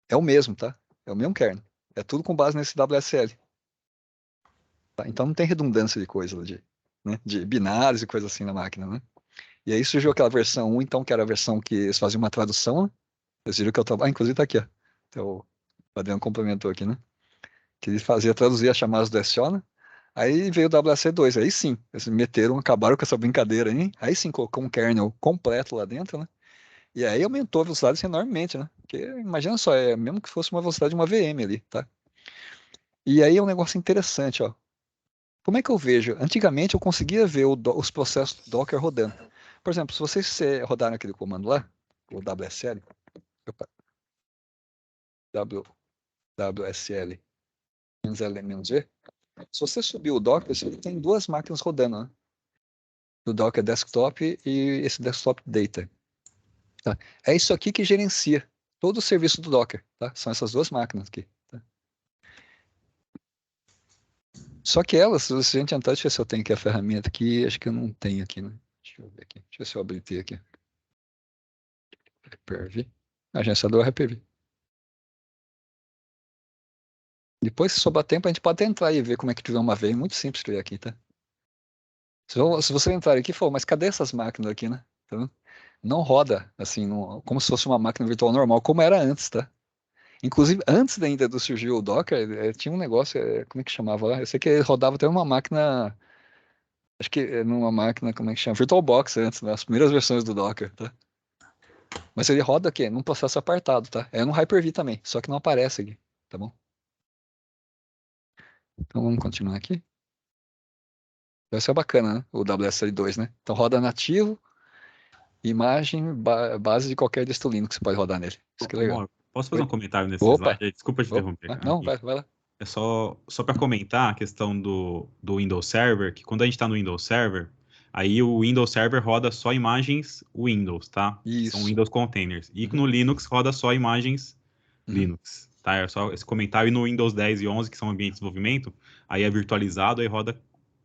é o mesmo, tá? É o mesmo kernel. É tudo com base nesse WSL. Tá? Então não tem redundância de coisa, de binários e coisa assim na máquina, né? E aí surgiu aquela versão 1, então, que era a versão que eles faziam uma tradução, né? Vocês viram que eu trabalho, inclusive tá aqui, ó. Então, o Adriano complementou aqui, né? Que ele fazia traduzir as chamadas do SO, né? Aí veio o WC2, aí sim, eles meteram, acabaram com essa brincadeira aí, aí sim colocou um kernel completo lá dentro, né? E aí aumentou a velocidade enormemente, né? Porque imagina só, é mesmo que fosse uma velocidade de uma VM ali, tá? E aí é um negócio interessante, ó. Como é que eu vejo? Antigamente eu conseguia ver os processos do Docker rodando. Por exemplo, se vocês rodaram aquele comando lá, o WSL, opa, WSL -L-G, se você subir o Docker, você tem duas máquinas rodando, né? O Docker Desktop e esse Desktop Data. Tá? É isso aqui que gerencia todo o serviço do Docker, tá? São essas duas máquinas aqui. Tá? Só que elas, se a gente entrar, deixa eu ver se eu tenho aqui a ferramenta aqui, acho que eu não tenho aqui, né? Deixa eu ver aqui, deixa eu ver se eu habilitei aqui. Hyper-V. Agenciador Hyper-V. Depois, se sobrar tempo, a gente pode entrar e ver como é que tiver uma VM. Muito simples criar aqui, tá? Se você entrar aqui e for, mas cadê essas máquinas aqui, né? Tá vendo? Não roda, assim, como se fosse uma máquina virtual normal, como era antes, tá? Inclusive, antes ainda do surgir o Docker, tinha um negócio, como é que chamava lá? Eu sei que ele rodava até uma máquina, acho que numa máquina, como é que chama? VirtualBox antes, nas primeiras versões do Docker, tá? Mas ele roda aqui, num processo apartado, tá? É no Hyper-V também, só que não aparece aqui, tá bom? Então vamos continuar aqui. Vai ser bacana, né? O WSL2, né? Então roda nativo, imagem, base de qualquer distro Linux que você pode rodar nele. Isso que é legal. Mauro, posso fazer Oi? um comentário nesse Opa! slide? Desculpa te interromper. Não, vai lá. É só para comentar a questão do Windows Server, que quando a gente está no Windows Server, aí o Windows Server roda só imagens Windows, tá? São Isso. Windows Containers. E Uhum. no Linux roda só imagens Uhum. Linux, tá? É só esse comentário. E no Windows 10 e 11, que são ambientes de desenvolvimento, aí é virtualizado, aí roda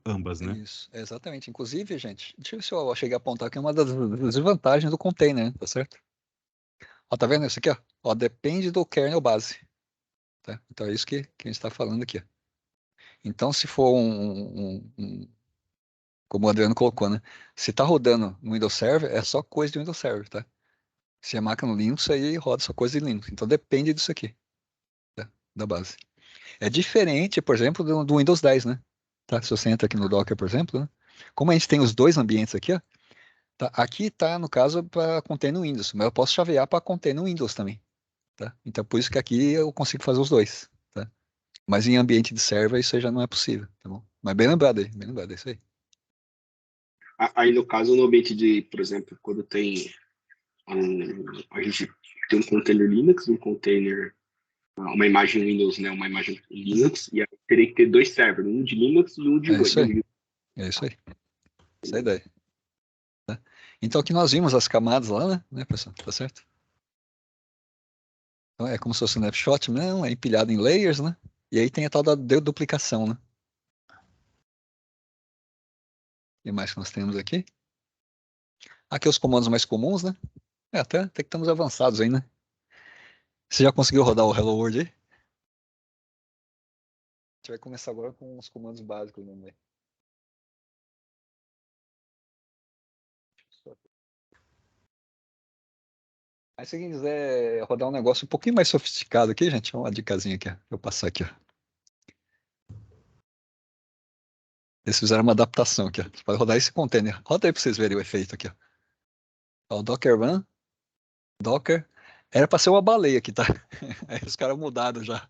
ambas, né? Isso, exatamente. Inclusive, gente, deixa eu ver se eu cheguei a apontar aqui uma das desvantagens do container, tá certo? Ó, tá vendo isso aqui, ó? Ó, depende do kernel base, tá? Então é isso que a gente está falando aqui, ó. Então, se for como o Adriano colocou, né? Se tá rodando no Windows Server, é só coisa de Windows Server, tá? Se é máquina no Linux, aí roda só coisa de Linux. Então depende disso aqui, tá? Da base. É diferente, por exemplo, do Windows 10, né? Tá? Se você entra aqui no Docker, por exemplo, né? Como a gente tem os dois ambientes aqui, ó, tá? Aqui tá, no caso, para conter no Windows, mas eu posso chavear para conter no Windows também, tá? Então por isso que aqui eu consigo fazer os dois, tá? Mas em ambiente de server isso aí já não é possível, tá bom? Mas bem lembrado, é isso aí. Aí, no caso, no ambiente de, por exemplo, quando tem a gente tem um container Linux, um container, uma imagem Windows, né, uma imagem Linux, e aí teria que ter dois servers, um de Linux e um de É isso aí. Windows. É isso aí. Essa é a ideia. Tá? Então aqui nós vimos as camadas lá, né, pessoal? Tá certo? Então é como se fosse um snapshot, não, é empilhado em layers, né? E aí tem a tal da deduplicação, né? E mais que nós temos aqui? Aqui os comandos mais comuns, né? Até que estamos avançados aí, né? Você já conseguiu rodar o Hello World aí? A gente vai começar agora com os comandos básicos, né? Aí se quem quiser rodar um negócio um pouquinho mais sofisticado aqui, gente, uma dicasinha aqui, ó. Vou passar aqui, ó. Eles fizeram uma adaptação aqui, ó. Você pode rodar esse container. Roda aí pra vocês verem o efeito aqui, ó. Ó, o Docker Run, Docker. Era pra ser uma baleia aqui, tá? Aí os caras mudaram já.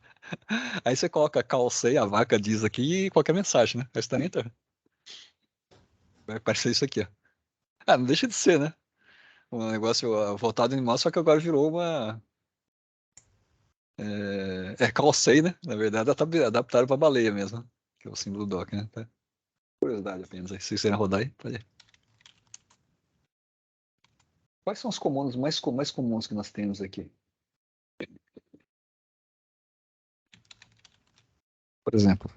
Aí você coloca calcei, a vaca diz aqui e qualquer mensagem, né? Aí você tá nem entrando. Vai aparecer isso aqui, ó. Ah, não deixa de ser, né? Um negócio voltado em animal, só que agora virou uma. Calcei, né? Na verdade, adaptaram pra baleia mesmo, que é o símbolo do Docker, né? Tá? Curiosidade apenas aí. Se vocês quiserem rodar aí, pode ir. Quais são os comandos mais comuns que nós temos aqui? Por exemplo,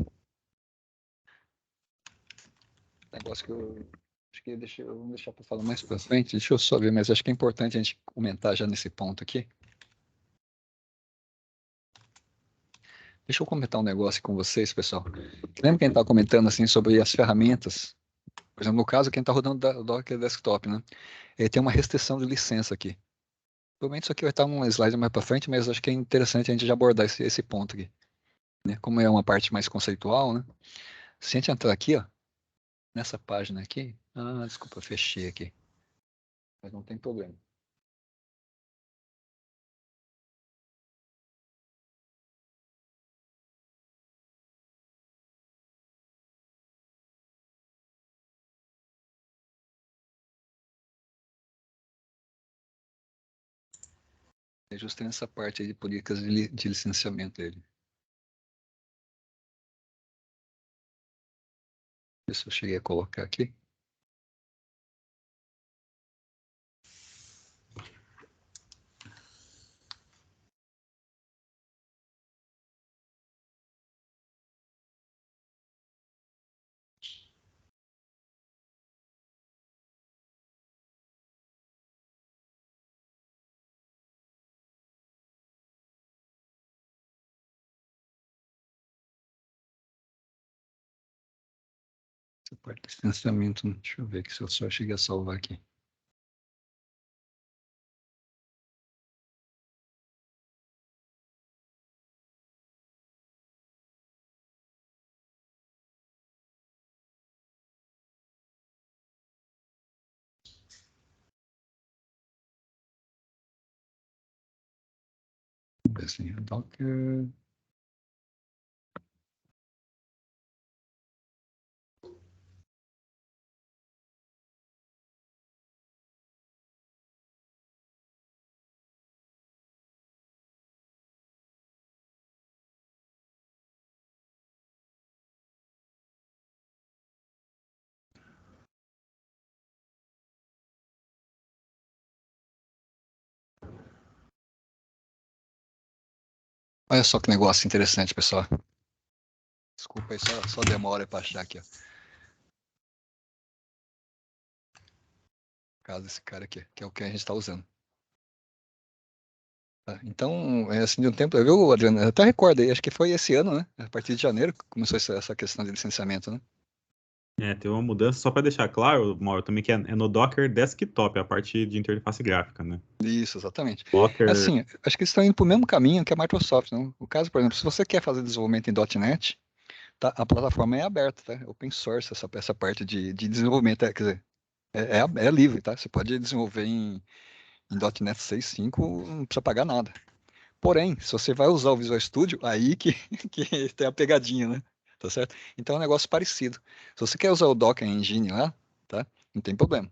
negócio que eu acho que vamos deixar para falar mais para frente. Deixa eu só ver, mas acho que é importante a gente comentar já nesse ponto aqui. Deixa eu comentar um negócio com vocês, pessoal. Lembra quem estava comentando assim sobre as ferramentas? Por exemplo, no caso, quem está rodando o Docker Desktop, né? Ele tem uma restrição de licença aqui. Provavelmente isso aqui vai estar um slide mais para frente, mas acho que é interessante a gente já abordar esse ponto aqui, né? Como é uma parte mais conceitual, né? Se a gente entrar aqui, ó, nessa página aqui, desculpa, eu fechei aqui, mas não tem problema. É justo nessa parte aí de políticas de licenciamento dele. Isso eu cheguei a colocar aqui. Essa parte de licenciamento, deixa eu ver aqui se eu só cheguei a salvar aqui. Vamos ver assim, Docker. Olha só que negócio interessante, pessoal. Desculpa aí, só demora para achar aqui, ó. Caso desse cara aqui, que é o que a gente está usando. Tá? Então, é assim, de um tempo, viu, Adriano? Eu até recordo aí, acho que foi esse ano, né? A partir de janeiro que começou essa questão de licenciamento, né? Teve uma mudança, só para deixar claro, Mauro, também que é no Docker Desktop, a parte de interface gráfica, né? Isso, exatamente. Docker... Assim, acho que eles estão indo para o mesmo caminho que a Microsoft, não? O caso, por exemplo, se você quer fazer desenvolvimento em .NET, tá, a plataforma é aberta, tá? É open source essa parte de desenvolvimento, quer dizer, é livre, tá? Você pode desenvolver em .NET 6.5, não precisa pagar nada. Porém, se você vai usar o Visual Studio, aí que tem a pegadinha, né? Tá certo? Então é um negócio parecido. Se você quer usar o Docker Engine lá, tá? Não tem problema.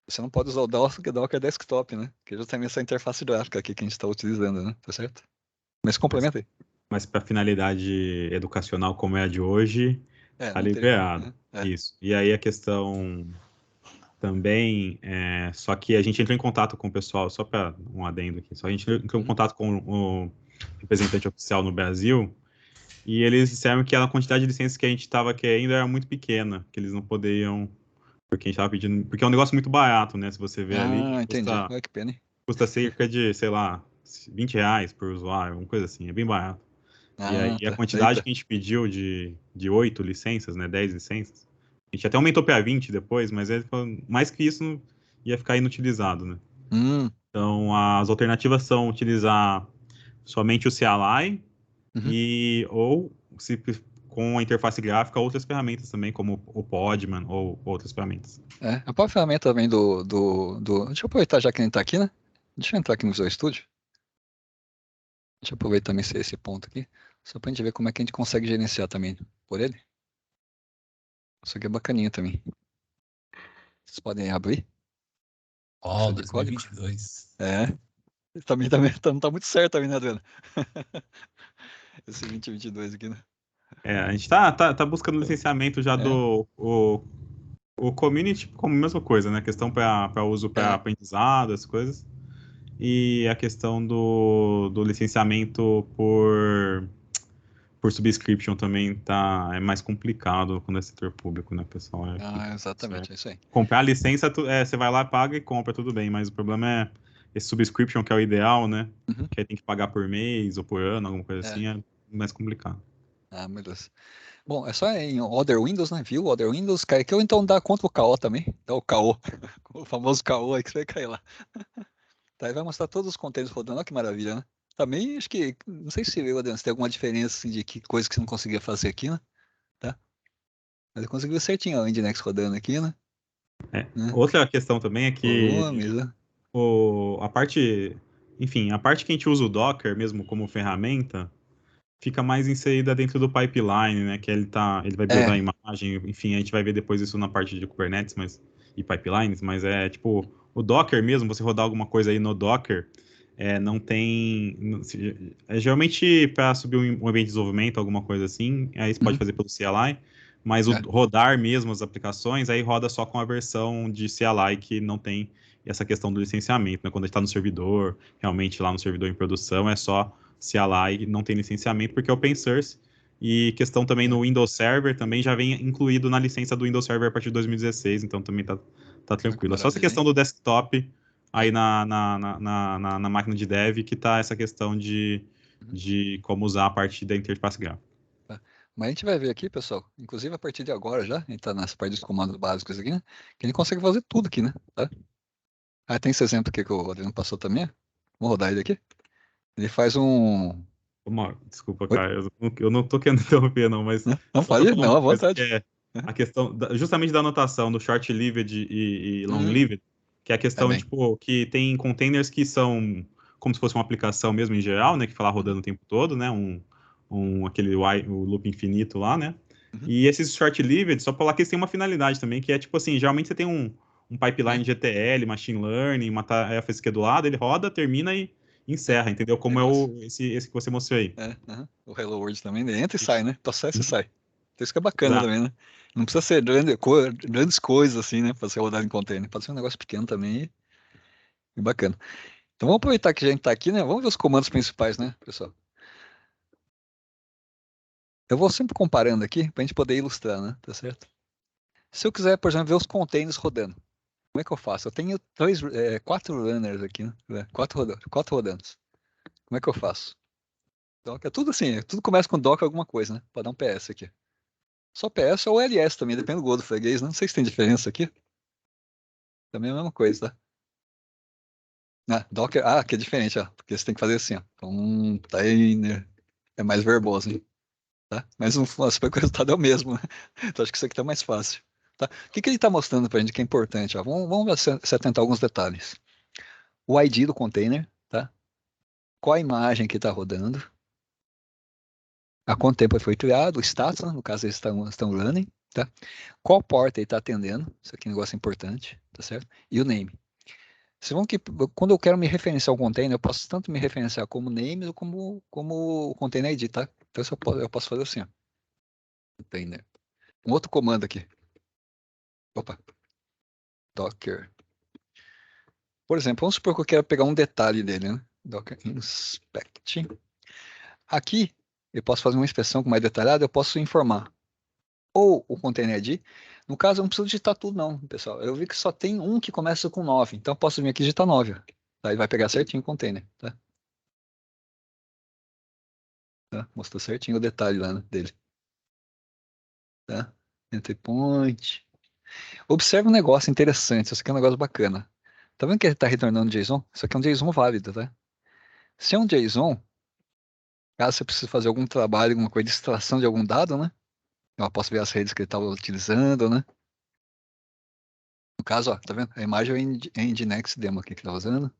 Você não pode usar o Docker Desktop, né? Que é justamente essa interface gráfica aqui que a gente está utilizando, né? Tá certo? Mas complementa aí. Mas para finalidade educacional como é a de hoje, tá Não teria liberado. como, né? Isso. E aí a questão também, só que a gente entrou em contato com o pessoal, só para um adendo aqui, só a gente entrou em contato com o representante oficial no Brasil, e eles disseram que a quantidade de licenças que a gente estava querendo era muito pequena, que eles não poderiam, porque a gente estava pedindo, porque é um negócio muito barato, né? Se você ver ali, Entendi. Olha que pena, hein? custa cerca de, sei lá, R$20 por usuário, uma coisa assim, é bem barato. E aí a Tá. quantidade Eita. que a gente pediu de 8 licenças, né, 10 licenças, a gente até aumentou para 20 depois, mas mais que isso ia ficar inutilizado, né? Então as alternativas são utilizar somente o CLI ou com a interface gráfica outras ferramentas também, como o Podman ou outras ferramentas. A própria ferramenta também Deixa eu aproveitar já que a gente tá aqui, né? Deixa eu entrar aqui no Visual Studio. Deixa eu aproveitar também esse ponto aqui, só pra gente ver como é que a gente consegue gerenciar também por ele. Isso aqui é bacaninha também. Vocês podem abrir. Ó, De código. 2022. Também não tá muito certo também, né, Adriano? Esse 2022 aqui, né? A gente tá buscando licenciamento já O community como a mesma coisa, né? Questão para uso para aprendizado, as coisas. E a questão do licenciamento por subscription também é mais complicado quando é setor público, né, pessoal? Exatamente, é isso aí. Comprar a licença, você vai lá, paga e compra, tudo bem, mas o problema é esse subscription, que é o ideal, né? Uhum. Que aí tem que pagar por mês ou por ano, alguma coisa assim, é mais complicado. Beleza. Bom, é só em Other Windows, né? Viu? Other Windows, cai aqui, ou então dá contra o KO também. Dá o KO, o famoso KO aí que você vai cair lá. Tá, e vai mostrar todos os containers rodando, olha que maravilha, né? Também, acho que, não sei se viu, Adriano, se tem alguma diferença assim, de que coisa que você não conseguia fazer aqui, né? Tá? Mas eu consegui ver certinho ó, o Nginx rodando aqui, né? Outra questão também é que Volumes, né? a parte, enfim, a parte que a gente usa o Docker mesmo como ferramenta fica mais inserida dentro do pipeline, né? Que ele vai buildar a imagem, enfim, a gente vai ver depois isso na parte de Kubernetes, e pipelines, mas é tipo o Docker mesmo, você rodar alguma coisa aí no Docker, não tem, geralmente para subir um ambiente de desenvolvimento, alguma coisa assim, aí você pode fazer pelo CLI, mas o rodar mesmo as aplicações, aí roda só com a versão de CLI que não tem essa questão do licenciamento, né? Quando a gente está no servidor, realmente lá no servidor em produção, é só CLI, não tem licenciamento porque é open source. E questão também no Windows Server, também já vem incluído na licença do Windows Server a partir de 2016, então também tá tranquilo. É só essa questão do desktop aí na máquina de dev que tá essa questão de como usar a parte da interface gráfica. Mas a gente vai ver aqui, pessoal, inclusive a partir de agora já, a gente tá nessa parte dos comandos básicos aqui, né? Que a gente consegue fazer tudo aqui, né? Tá? Tem esse exemplo aqui que o Adriano passou também. Vamos rodar ele aqui. Ele faz um. Desculpa, Oi? cara, eu não tô querendo interromper, não, mas Não, só para fale, falar não, uma à coisa vontade. que é a questão justamente da anotação do short-lived e long-lived, que é a questão, bem. tipo, que tem containers que são como se fosse uma aplicação mesmo em geral, né, que fica lá rodando o tempo todo, né, o loop infinito lá, né, e esses short-lived, só para falar que eles têm uma finalidade também, que é, tipo assim, geralmente você tem um pipeline de ETL, machine learning, uma tarefa schedulada, ele roda, termina e encerra, entendeu? Como esse que você mostrou aí. O Hello World também, ele entra e sai, né? Processa e sai. Então isso que é bacana Exato. também, né? Não precisa ser grandes coisas assim, né? Pra ser rodado em container. Pode ser um negócio pequeno também e bacana. Então vamos aproveitar que a gente tá aqui, né? Vamos ver os comandos principais, né, pessoal? Eu vou sempre comparando aqui pra gente poder ilustrar, né? Tá certo? Se eu quiser, por exemplo, ver os containers rodando, como é que eu faço? Eu tenho quatro runners aqui, né? Quatro rodando. Como é que eu faço? Docker, tudo assim, tudo começa com Docker alguma coisa, né? Pode dar um PS aqui. Só PS ou LS também, depende do gol do freguês, né? Não sei se tem diferença aqui. Também é a mesma coisa, tá? Docker, que é diferente, ó. Porque você tem que fazer assim, ó. Container. É mais verboso, hein? Tá? Mas no final, o resultado é o mesmo, né? Então acho que isso aqui tá mais fácil. Tá? O que que ele tá mostrando pra gente que é importante, ó? Vamos se atentar a alguns detalhes. O ID do container, tá? Qual a imagem que tá rodando? Há quanto tempo ele foi criado? O status, né? No caso, eles estão running, tá? Qual porta ele está atendendo? Isso aqui é um negócio importante, tá certo? E o name. Vocês vão que quando eu quero me referenciar ao container, eu posso tanto me referenciar como name ou como o container ID, tá? Então eu posso fazer assim, ó. Container. Um outro comando aqui. Opa. Docker. Por exemplo, vamos supor que eu quero pegar um detalhe dele, né? Docker inspect. Aqui, eu posso fazer uma inspeção com mais detalhada, eu posso informar ou o container ID. No caso, eu não preciso digitar tudo, não, pessoal. Eu vi que só tem um que começa com 9, então eu posso vir aqui e digitar 9. Ó. Tá? Ele vai pegar certinho o container, tá? Mostrou certinho o detalhe lá, né, dele. Tá? Entry point. Observe um negócio interessante, isso aqui é um negócio bacana. Tá vendo que ele está retornando JSON? Isso aqui é um JSON válido, tá? Se é um JSON, caso você precise fazer algum trabalho, alguma coisa de extração de algum dado, né? Eu posso ver as redes que ele estava utilizando, né? No caso, ó, tá vendo? A imagem é o Nginx demo aqui que tá usando.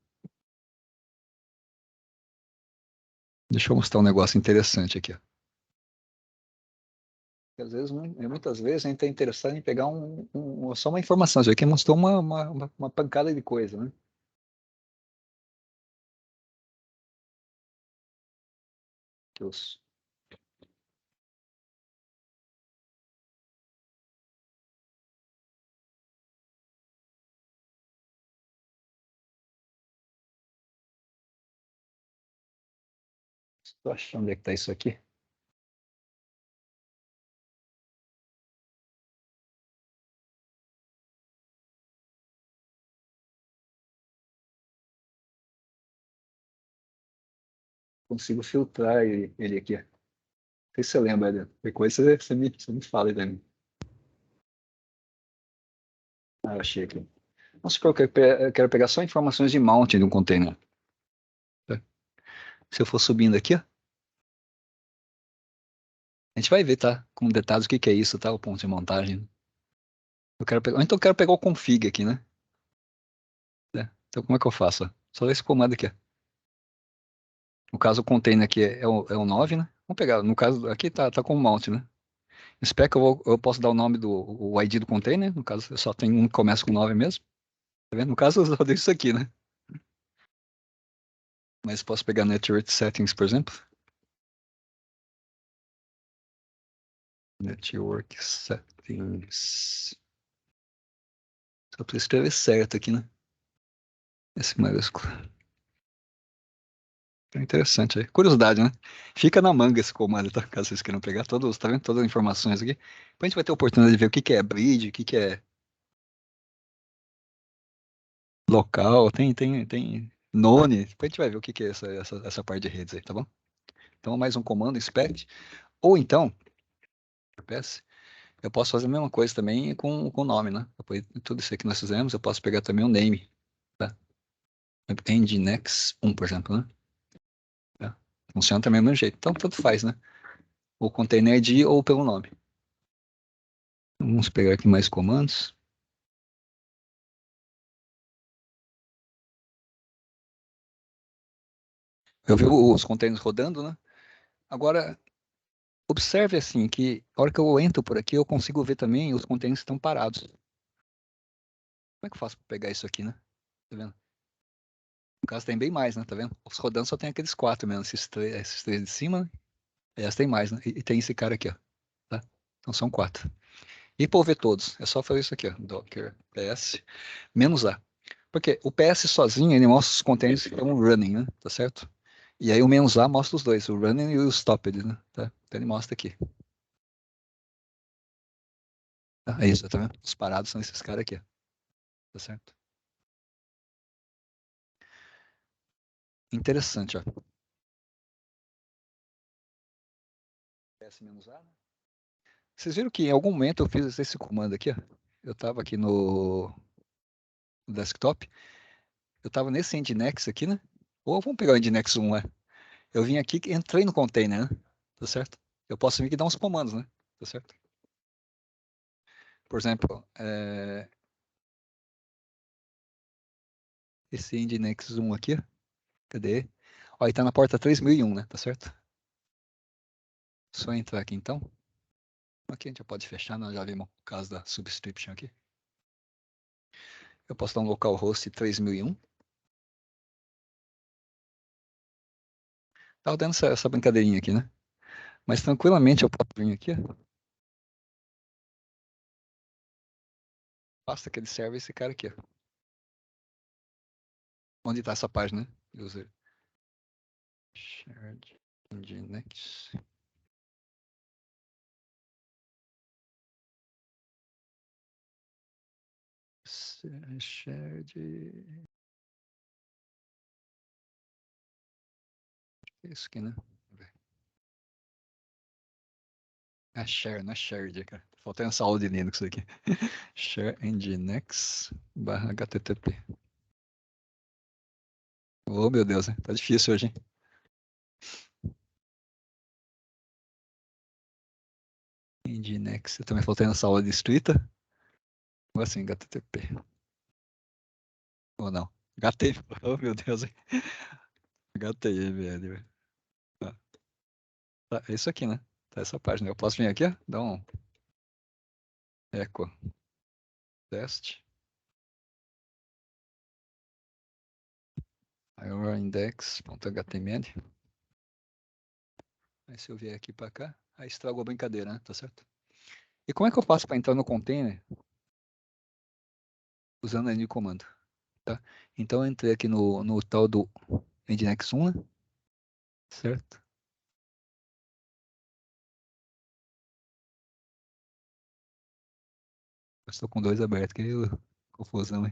Deixa eu mostrar um negócio interessante aqui, ó. Às vezes, muitas vezes a gente está interessado em pegar só uma informação. Isso aqui mostrou uma pancada de coisa, né? Que os- Tô achando onde é que tá isso aqui. Consigo filtrar ele aqui. Não sei se você lembra, Adriano. Qualquer coisa você me fala aí, Dani. Ah, achei aqui. Nossa, eu quero pegar só informações de mount de um container. Tá? Se eu for subindo aqui, ó, a gente vai ver, tá? Com detalhes o que que é isso, tá? O ponto de montagem. Eu quero pegar, então eu quero pegar o config aqui, né? Então como é que eu faço? Ó? Só esse comando aqui, ó. No caso, o container aqui é o 9, né? Vamos pegar, no caso, aqui tá com o mount, né? Spec eu posso dar o nome o ID do container, no caso, eu só tenho um que começa com 9 mesmo. Tá vendo? No caso, eu só dei isso aqui, né? Mas posso pegar Network Settings, por exemplo. Network Settings. Só para escrever certo aqui, né? Esse maiúsculo. É interessante aí. Curiosidade, né? Fica na manga esse comando, tá? Caso vocês queiram pegar todos, tá vendo? Todas as informações aqui. Depois a gente vai ter a oportunidade de ver o que que é bridge, o que que é local, tem none. Depois a gente vai ver o que que é essa parte de redes aí, tá bom? Então, mais um comando, inspect. Ou então, eu posso fazer a mesma coisa também com o nome, né? Depois de tudo isso aí que nós fizemos, eu posso pegar também o name, tá? Nginx 1, por exemplo, né? Tá? Funciona também do mesmo jeito. Então, tanto faz, né? O container ID ou pelo nome. Vamos pegar aqui mais comandos. Eu vi os containers rodando, né? Agora, observe assim que a hora que eu entro por aqui, eu consigo ver também os containers que estão parados. Como é que eu faço para pegar isso aqui, né? Tá vendo? No caso tem bem mais, né? Tá vendo? Os rodando só tem aqueles 4 mesmo, esses três de cima, né? Essa tem mais, né? E tem esse cara aqui, ó. Tá? Então são 4. E para ver todos, é só fazer isso aqui, ó. Docker ps -a. Porque o PS sozinho, ele mostra os containers que estão running, né? Tá certo? E aí o "-a mostra os dois, o running e o stopped, né? Tá? Então ele mostra aqui. Tá? É isso, tá vendo? Os parados são esses caras aqui, ó. Tá certo? Interessante, ó. PS "-a, né? Vocês viram que em algum momento eu fiz esse comando aqui, ó. Eu tava aqui no desktop, eu tava nesse Nginx aqui, né? Ou vamos pegar o Nginx 1, né? Eu vim aqui e entrei no container, né? Tá certo? Eu posso vir aqui e dar uns comandos, né? Tá certo? Por exemplo, esse Nginx 1 aqui, ó. Cadê? Ó, ele tá na porta 3001, né? Tá certo? Só entrar aqui então. Aqui a gente já pode fechar, nós já vimos o caso da subscription aqui. Eu posso dar um localhost 3001. Tava dando essa brincadeirinha aqui, né? Mas tranquilamente eu posso vir aqui, ó. Basta que ele serve esse cara aqui, ó. Onde está essa página, né? User shared Nginx. Shared. É isso aqui, né? É share, não é shared, cara. Faltando essa aula de Linux aqui. Share Nginx /http. Oh, meu Deus, né? Tá difícil hoje, hein? Nginx. Também faltando essa aula de escrita. Ou assim, HTTP. Ou não? HTML. Oh, meu Deus, hein? HTML, velho. Tá, é isso aqui, né? Tá essa página. Eu posso vir aqui, ó? Dar um echo teste. index.html. Aí se eu vier aqui para cá, aí estragou a brincadeira, né? Tá certo? E como é que eu faço para entrar no container usando o comando? Tá? Então eu entrei aqui no tal do Nginx 1, né? Certo? Eu estou com dois abertos, que confusão, hein?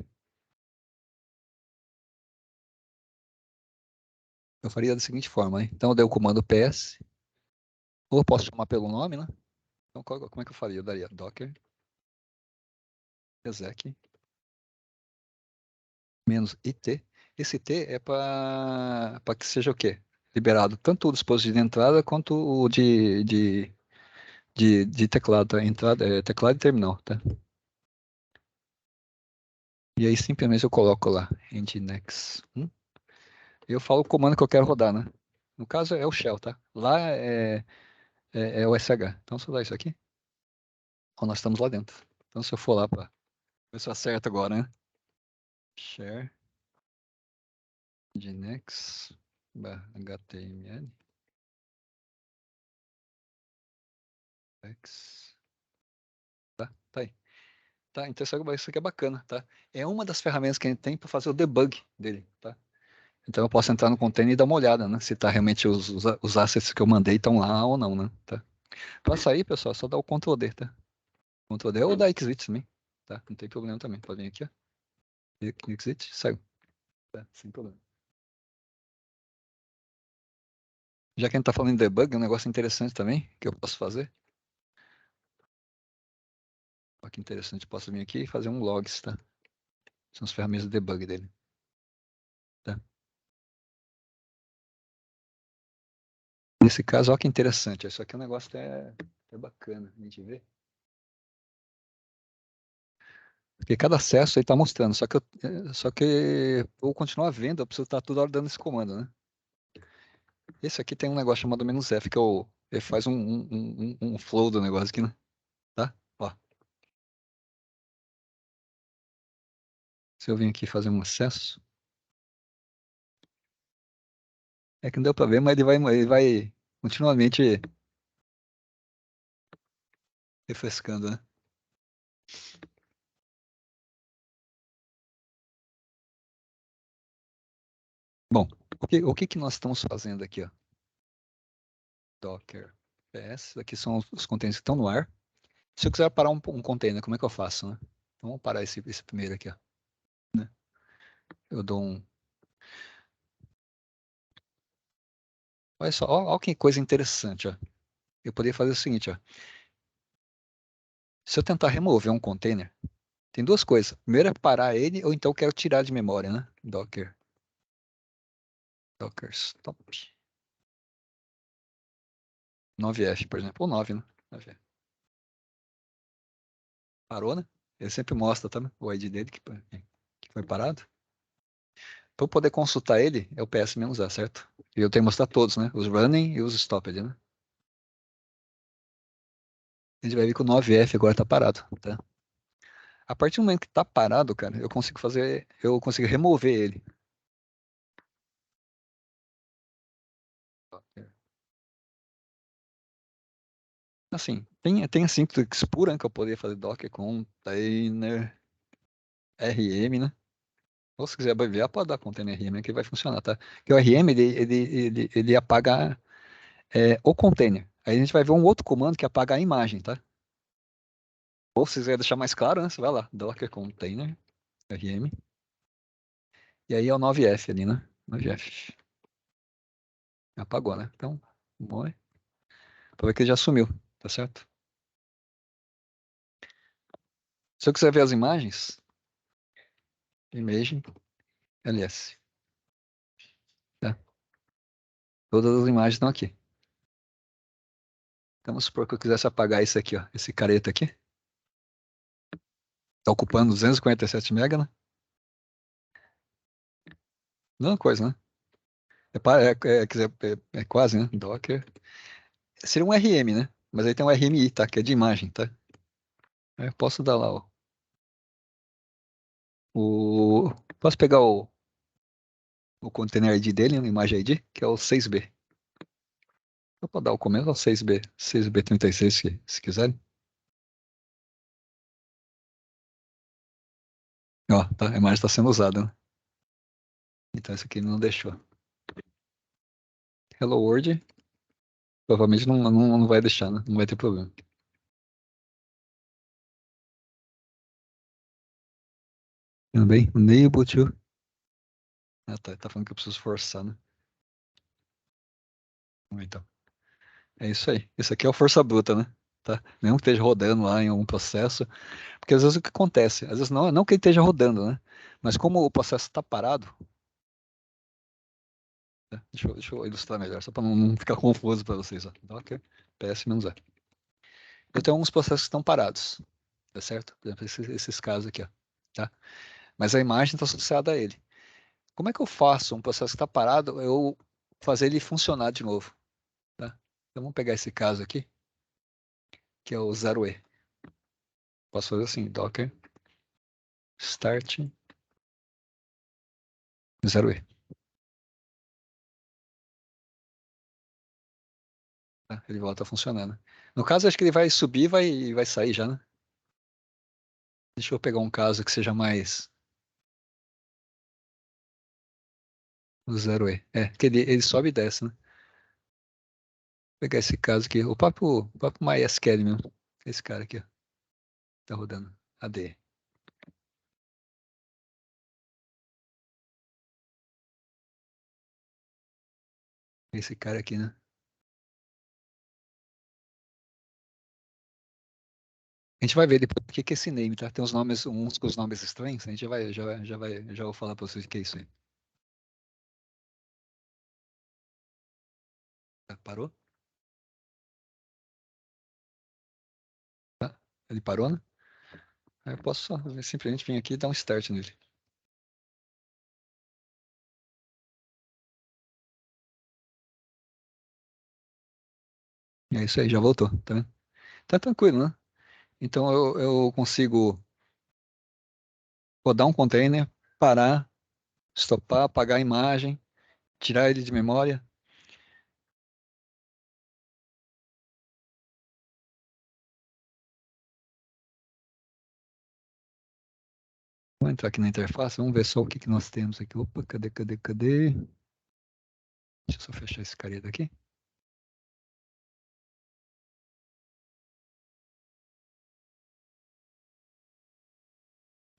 Eu faria da seguinte forma, hein? Então eu dei o comando PS, ou eu posso chamar pelo nome, né? Então como é que eu faria? Eu daria docker exec menos IT. Esse IT é para que seja o quê? Liberado tanto o dispositivo de entrada quanto o de teclado, tá? Entrada, teclado e terminal, tá? E aí simplesmente eu coloco lá, nginx 1. E eu falo o comando que eu quero rodar, né? No caso é o shell, tá? Lá é o SH. Então se eu dar isso aqui, ó, nós estamos lá dentro. Então se eu for lá para ver se eu acerto agora, né? Share nginx html x. Tá aí. Tá, então isso aqui é bacana, tá? É uma das ferramentas que a gente tem para fazer o debug dele, tá? Então eu posso entrar no container e dar uma olhada, né? Se tá realmente os assets que eu mandei estão lá ou não, né? Tá? Para sair, pessoal, é só dar o Ctrl D, tá? Ctrl D ou dar Exit também, tá? Não tem problema também. Pode vir aqui, ó. Exit, saiu. Tá? Sem problema. Já que a gente tá falando em debug, um negócio interessante também que eu posso fazer. Olha que interessante, eu posso vir aqui e fazer um logs, tá? São as ferramentas de debug dele. Tá? Nesse caso, olha que interessante. Isso aqui é um negócio até bacana a gente ver. Porque cada acesso aí está mostrando, só que eu continuar vendo, eu preciso estar toda hora dando esse comando, né? Esse aqui tem um negócio chamado "-f", que ele faz um flow do negócio aqui, né? Tá? Ó. Se eu vim aqui fazer um acesso, é que não deu para ver, mas ele vai continuamente refrescando, né? Bom, o que nós estamos fazendo aqui, ó? Docker PS, aqui são os containers que estão no ar. Se eu quiser parar um container, como é que eu faço, né? Então, vamos parar esse primeiro aqui, ó. Né? Eu dou um. Olha só, olha que coisa interessante, ó. Eu poderia fazer o seguinte, ó. Se eu tentar remover um container, tem duas coisas. Primeiro é parar ele, ou então eu quero tirar de memória, né? Docker stop. 9F, por exemplo, ou 9, né? 9F. Parou, né? Ele sempre mostra, tá? O ID dele que foi parado. Para eu poder consultar ele, é o PS-A, certo? E eu tenho que mostrar todos, né? Os running e os stopped, né? A gente vai ver que o 9F agora tá parado, tá? A partir do momento que tá parado, cara, eu consigo remover ele. Assim, tem a syntax pura, né, que eu poderia fazer docker container rm, né? Ou se quiser abreviar, pode dar container rm, que vai funcionar, tá? Porque o rm, ele apaga o container. Aí a gente vai ver um outro comando que apaga a imagem, tá? Ou se quiser deixar mais claro, né? Você vai lá, docker container rm. E aí é o 9F ali, né? 9F. Apagou, né? Então, bom, pra ver que ele já sumiu, tá certo? Se eu quiser ver as imagens, imagem ls. Tá? Todas as imagens estão aqui. Então, vamos supor que eu quisesse apagar isso aqui, ó. Esse careta aqui. Tá ocupando 247 MB, né? Mesma coisa, né? Quer dizer, é quase, né? Docker. Seria um RM, né? Mas aí tem um RMI, tá? Que é de imagem, tá? Aí eu posso dar lá, ó. Posso pegar o container ID dele, a imagem ID, que é o 6B. Eu posso dar o começo ao 6B, 6B36, se quiserem. Ó, tá, a imagem está sendo usada, né? Então esse aqui não deixou. Hello World, provavelmente não vai deixar, né? Não vai ter problema. Tudo bem? Unable to. Ah, tá falando que eu preciso forçar, né? Vamos ver, então. É isso aí. Isso aqui é o força bruta, né? Tá? Mesmo que esteja rodando lá em algum processo. Porque às vezes o que acontece? Às vezes não que ele esteja rodando, né? Mas como o processo está parado, né? Deixa eu ilustrar melhor, só para não ficar confuso para vocês. Ó. Docker PS-E. Eu tenho alguns processos que estão parados, tá certo? Por exemplo, esses casos aqui, ó, tá? Mas a imagem está associada a ele. Como é que eu faço um processo que está parado, eu fazer ele funcionar de novo, tá? Então vamos pegar esse caso aqui, que é o 0E. Posso fazer assim, docker start 0E. Tá? Ele volta funcionando. No caso, acho que ele vai subir e vai sair já, né? Deixa eu pegar um caso que seja mais o 0E. É, que ele sobe e desce, né? Vou pegar esse caso aqui, o próprio MySQL mesmo. Esse cara aqui, ó, tá rodando AD. Esse cara aqui, né? A gente vai ver depois o que que é esse name, tá? Tem uns nomes, uns com os nomes estranhos, a gente já vou falar pra vocês o que é isso aí. Tá, parou? Tá? Ele parou, né? Aí eu posso só simplesmente vir aqui e dar um start nele. É isso aí, já voltou, tá vendo? Tá tranquilo, né? Então eu consigo rodar um container, parar, stopar, apagar a imagem, tirar ele de memória. Vamos entrar aqui na interface, vamos ver só o que que nós temos aqui. Opa, cadê? Deixa eu só fechar esse carinha daqui.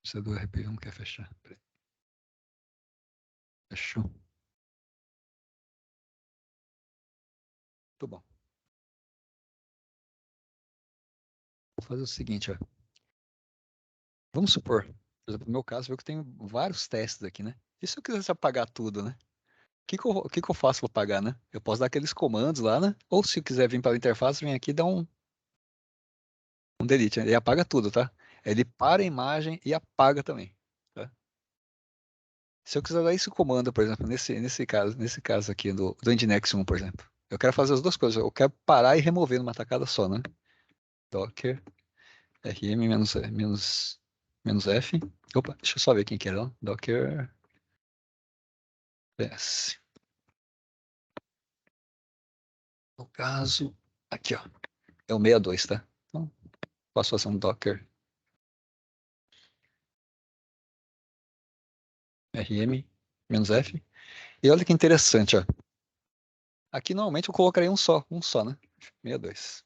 Precisa do RP, não quer fechar. Peraí. Fechou. Muito bom. Vou fazer o seguinte, ó. Vamos supor, por exemplo, no meu caso, eu que tenho vários testes aqui, né? E se eu quisesse apagar tudo, né? O que que eu faço para apagar, né? Eu posso dar aqueles comandos lá, né? Ou se eu quiser vir para a interface, vem aqui e dá um delete, né? Ele apaga tudo, tá? Ele para a imagem e apaga também, tá? Se eu quiser dar esse comando, por exemplo, nesse caso aqui do Nginx 1, por exemplo, eu quero fazer as duas coisas. Eu quero parar e remover numa tacada só, né? Docker rm menos f. Opa, deixa eu só ver quem que era. Ó. Docker ps. No caso, aqui, ó, é o 62, tá? Então, posso fazer um docker rm-f. E olha que interessante, ó. Aqui normalmente eu colocaria um só, né? 62.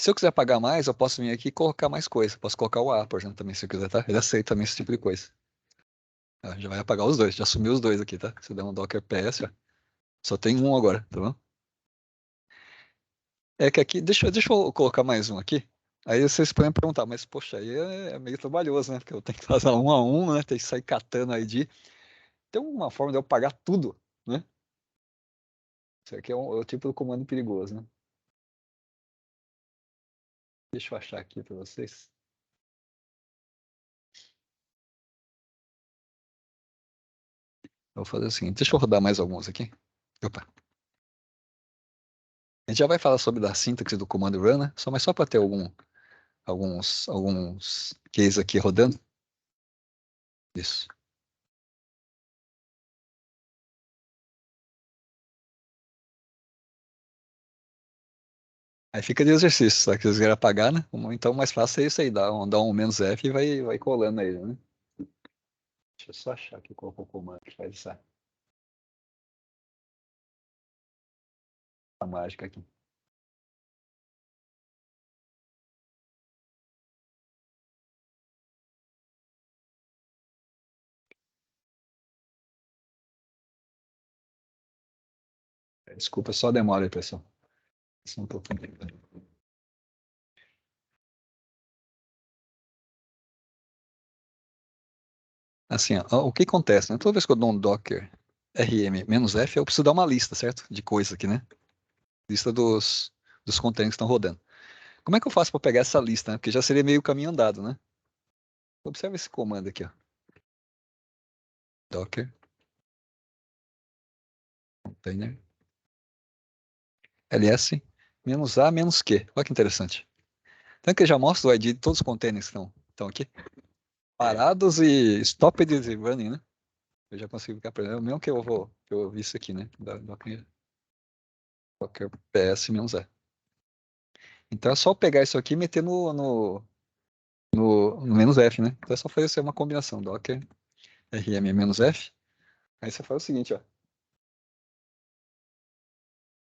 Se eu quiser pagar mais, eu posso vir aqui e colocar mais coisa. Posso colocar o A, por exemplo, também, se eu quiser, tá? Ele aceita também esse tipo de coisa. Ó, já vai apagar os dois, já sumiu os dois aqui, tá? Se eu der um docker ps, ó, só tem um agora, tá bom? É que aqui, deixa eu colocar mais um aqui. Aí vocês podem perguntar, mas poxa, aí é meio trabalhoso, né? Porque eu tenho que fazer um a um, né? Tem que sair catando ID. Tem uma forma de eu pagar tudo, né? Isso aqui é o tipo do comando perigoso, né? Deixa eu achar aqui para vocês. Eu vou fazer o seguinte, deixa eu rodar mais alguns aqui. Opa. A gente já vai falar sobre a sintaxe do comando run, né? Só para ter alguns cases aqui rodando. Isso. Aí fica de exercício, só que vocês querem apagar, né? Então mais fácil é isso aí, dá um menos F e vai colando aí, né? Deixa eu só achar aqui qual é o comando que faz essa mágica aqui. Desculpa, só demora aí, pessoal. Só um pouquinho. Assim, ó, o que acontece, né? Toda vez que eu dou um docker rm-f, eu preciso dar uma lista, certo? De coisas aqui, né? Lista dos containers que estão rodando. Como é que eu faço para pegar essa lista, né? Porque já seria meio caminho andado, né? Observa esse comando aqui, ó. Docker container ls-a-q. Olha que interessante. Então aqui já mostra o ID de todos os containers que estão aqui. Parados e stopped e running, né? Eu já consigo ficar aprendendo. Mesmo que eu vi isso aqui, né? Docker ps-a. Então é só pegar isso aqui e meter no "-f", né? Então é só fazer uma combinação. Docker rm-f. Aí você faz o seguinte, ó.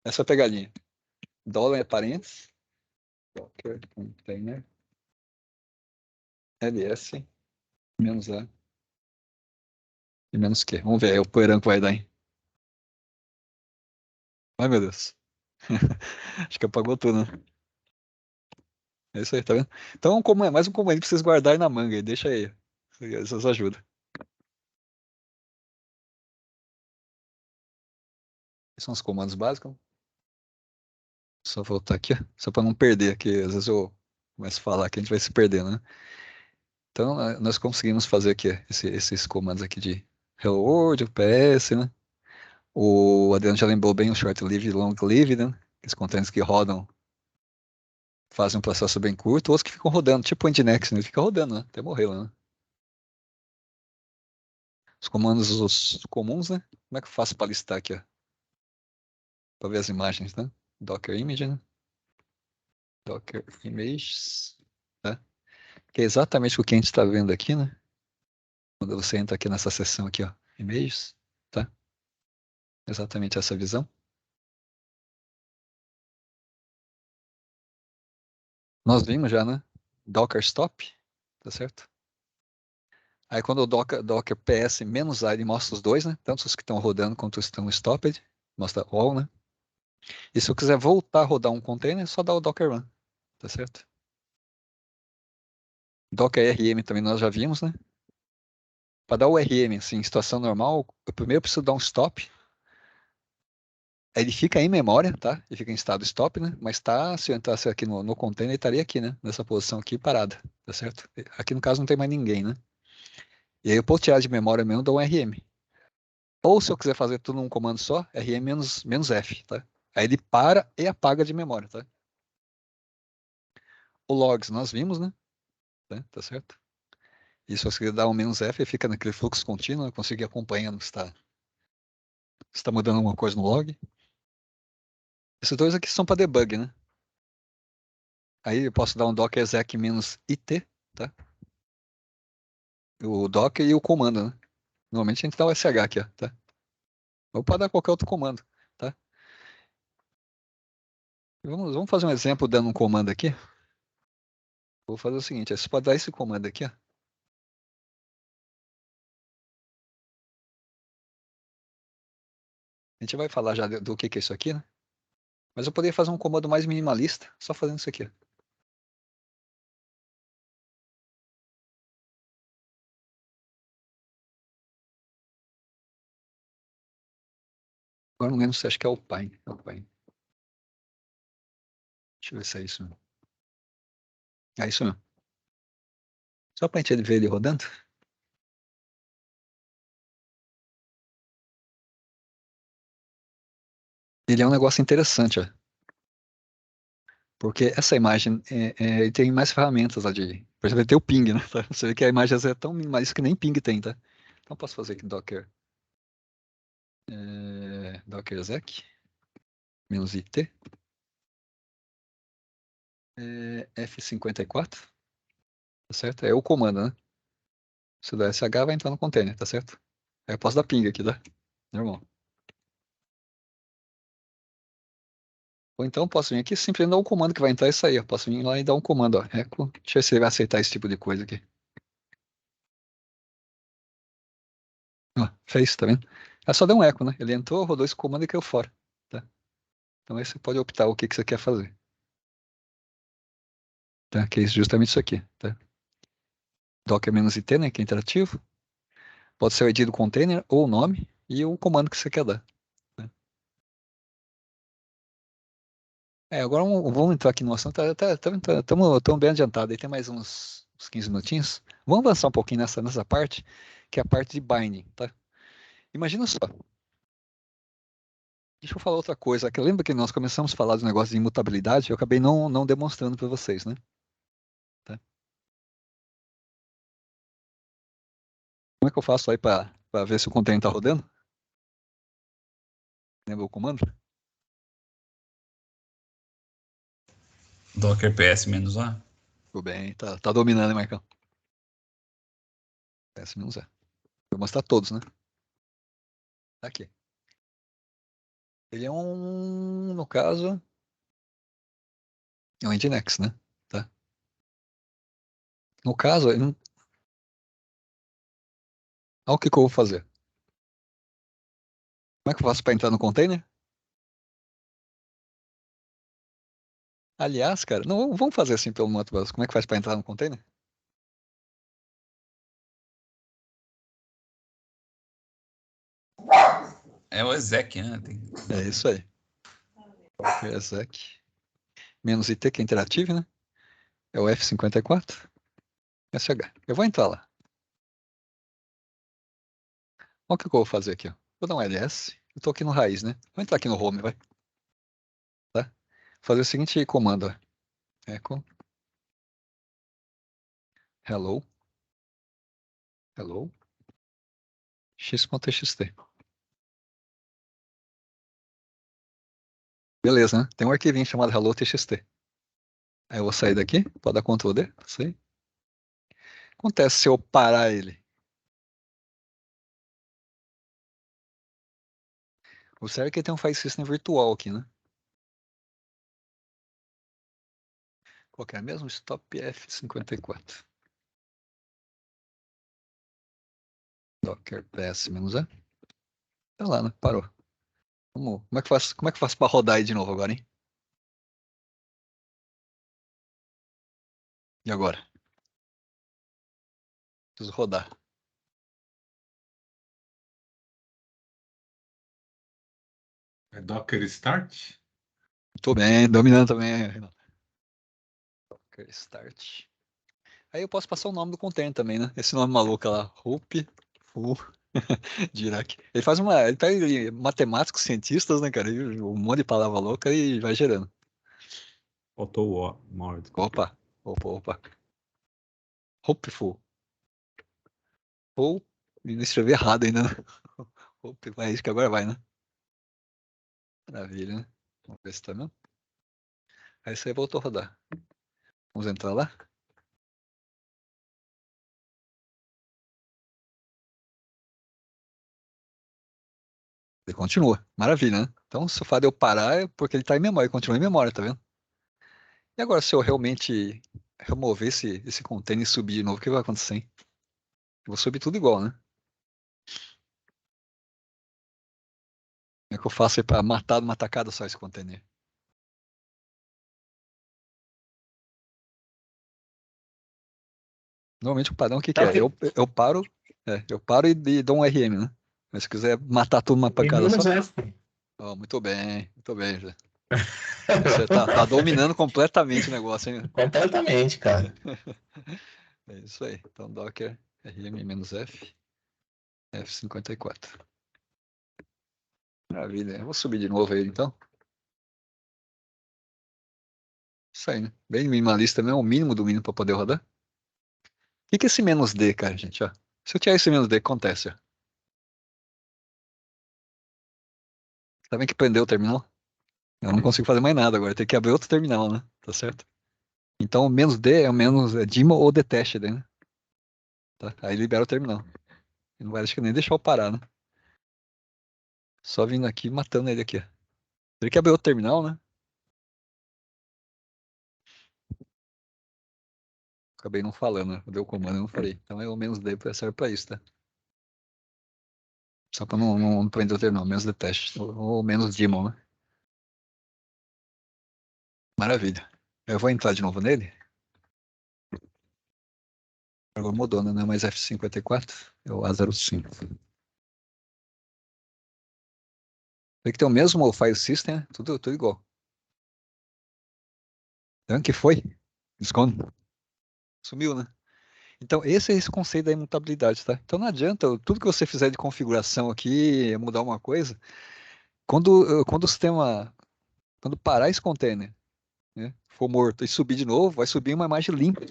Essa pegadinha. Dollar é parênteses. Docker container ls-a e "-q". Vamos ver aí o poeirão que vai dar, hein? Ai, meu Deus. Acho que apagou tudo, né? É isso aí, tá vendo? Então, como é mais um comando pra vocês guardarem na manga aí, deixa aí. Isso ajuda. Esses são os comandos básicos. Só voltar aqui, ó, só para não perder aqui. Às vezes eu começo a falar que a gente vai se perder, né? Então, nós conseguimos fazer aqui esses comandos aqui de Hello World, o PS, né? O Adriano já lembrou bem o short lived e long lived, né? Esses containers que rodam, fazem um processo bem curto, outros que ficam rodando, tipo o Nginx, né? Ele fica rodando, né? Até morrer lá, né? Os comandos os comuns, né? Como é que eu faço para listar aqui, ó? Para ver as imagens, né? Docker image, né? Docker images, tá? Que é exatamente o que a gente está vendo aqui, né? Quando você entra aqui nessa seção aqui, ó, images, tá? Exatamente essa visão. Nós vimos já, né? Docker stop, tá certo? Aí quando o Docker ps-a, ele mostra os dois, né? Tanto os que estão rodando quanto os que estão stopped. Mostra all, né? E se eu quiser voltar a rodar um container, é só dar o Docker run, tá certo? Docker rm também nós já vimos, né? Para dar o rm, assim, em situação normal, eu primeiro preciso dar um stop. Aí ele fica em memória, tá? Ele fica em estado stop, né? Mas tá, se eu entrasse aqui no container, ele estaria aqui, né? Nessa posição aqui, parada, tá certo? Aqui no caso não tem mais ninguém, né? E aí eu posso tirar de memória mesmo, dou um RM. Ou se eu quiser fazer tudo num comando só, RM-F, tá? Aí ele para e apaga de memória, tá? O logs nós vimos, né? Tá certo? E se você dar um "-f", ele fica naquele fluxo contínuo, eu consigo ir acompanhando se está mudando alguma coisa no log. Esses dois aqui são para debug, né? Aí eu posso dar um docker exec-it, tá? O docker e o comando, né? Normalmente a gente dá o sh aqui, ó, tá? Ou pode dar qualquer outro comando, tá? Vamos fazer um exemplo dando um comando aqui. Vou fazer o seguinte, você pode dar esse comando aqui, ó. A gente vai falar já do que é isso aqui, né? Mas eu poderia fazer um comando mais minimalista, só fazendo isso aqui, ó. Agora não lembro se acho que é o Pine. É o Pine. Deixa eu ver se é isso mesmo. É isso mesmo. Só pra gente ver ele rodando. Ele é um negócio interessante, ó. Porque essa imagem ele tem mais ferramentas lá de. Por exemplo, ele tem o ping, né? Tá? Você vê que a imagem às vezes é tão minimalista que nem ping tem, tá? Então eu posso fazer aqui Docker. Docker exec. -it. F54. Tá certo? É o comando, né? Se eu der sh, vai entrar no container, tá certo? Aí eu posso dar ping aqui, tá? Normal. Ou então eu posso vir aqui e simplesmente dar um comando que vai entrar e sair. Eu posso vir lá e dar um comando, ó. Echo. Deixa eu ver se ele vai aceitar esse tipo de coisa aqui. Ó, fez, tá vendo? É só dar um eco, né? Ele entrou, rodou esse comando e caiu fora. Tá? Então aí você pode optar o que você quer fazer. Tá? Que é justamente isso aqui. Tá? Docker-it, né? Que é interativo. Pode ser o ID do container ou o nome e o comando que você quer dar. Né? Agora vamos entrar aqui no assunto. Estamos bem adiantados. Aí tem mais uns 15 minutinhos. Vamos avançar um pouquinho nessa parte, que é a parte de binding. Tá? Imagina só. Deixa eu falar outra coisa. Lembra que nós começamos a falar do negócio de imutabilidade? Eu acabei não demonstrando para vocês, né? Tá? Como é que eu faço aí para ver se o container está rodando? Lembra o comando? Docker PS-A. Tudo bem, tá dominando, hein, Marcão? PS-A. Vou mostrar todos, né? Tá aqui. Ele é no caso, é um Nginx, né? Tá? No caso, olha o que eu vou fazer. Como é que eu faço para entrar no container? Aliás, cara, não, vamos fazer assim pelo modo básico. Como é que faz para entrar no container? É o exec, né? É isso aí. Exec. -it, que é interativo, né? É o F54. SH. Eu vou entrar lá. Olha o que eu vou fazer aqui, ó. Vou dar um ls. Eu tô aqui no raiz, né? Vou entrar aqui no home, vai. Tá? Fazer o seguinte comando, ó. Echo. Hello. Hello. x.txt. Beleza, né? Tem um arquivinho chamado hello.txt. Aí eu vou sair daqui, pode dar Ctrl D, sei. Acontece se eu parar ele. Observe que tem um file system virtual aqui, né? Qual que é mesmo? Stop F54. Docker PS-A. Tá lá, né? Parou. Como é que faço para rodar aí de novo agora, hein? E agora? Preciso rodar. É Docker Start? Tô bem, dominando também, Renato. Docker start. Aí eu posso passar o nome do container também, né? Esse nome maluco lá, Hope Full Dirac. Ele pega matemáticos, cientistas, né, cara? E um monte de palavra louca e vai gerando. Faltou o Mauro, desculpa. Opa. Hopeful. Ou, não escrevi errado ainda, né? Hope, é isso que agora vai, né? Maravilha, né? Vamos ver se tá mesmo. Aí isso aí voltou a rodar. Vamos entrar lá? Ele continua. Maravilha, né? Então, se o fato de eu parar é porque ele tá em memória, ele continua em memória, tá vendo? E agora, se eu realmente remover esse container e subir de novo, o que vai acontecer, hein? Eu vou subir tudo igual, né? Como é que eu faço aí pra matar numa tacada só esse container? Normalmente o padrão, o que que Tá é? ok. Eu paro e dou um RM, né? Mas se quiser matar tudo numa Tem pancada só, menos F. ó, muito bem, já. Você tá dominando completamente o negócio, hein? Completamente, cara. É isso aí. Então, Docker RM-F, F54. Maravilha. Eu vou subir de novo ele, então. Isso aí, né? Bem minimalista, né? O mínimo do mínimo para poder rodar. O que é esse "-d", cara, gente? Ó. Se eu tirar esse "-d", o que acontece? Ó. Tá vendo que prendeu o terminal? Eu não consigo fazer mais nada agora. Tem que abrir outro terminal, né? Tá certo? Então, o "-d" é o menos Dima ou detached, né? Tá? Aí libera o terminal. E não vai acho que nem deixar eu parar, né? Só vindo aqui matando ele aqui. Ó. Teria que abrir outro terminal, né? Acabei não falando, né? Deu o comando, eu não falei. Então é o "-d" serve pra isso, tá? Só pra não prender o terminal, menos detached. Ou menos Dima, né? Maravilha. Eu vou entrar de novo nele. Agora mudou, né? Não é mais F54, é o A05. Tem que ter o mesmo file system, né? Tudo igual. Então, que foi? Esconde. Sumiu, né? Então, esse é esse conceito da imutabilidade, tá? Então, não adianta, tudo que você fizer de configuração aqui, mudar uma coisa, quando o sistema, quando parar esse container, né, for morto e subir de novo, vai subir uma imagem limpa.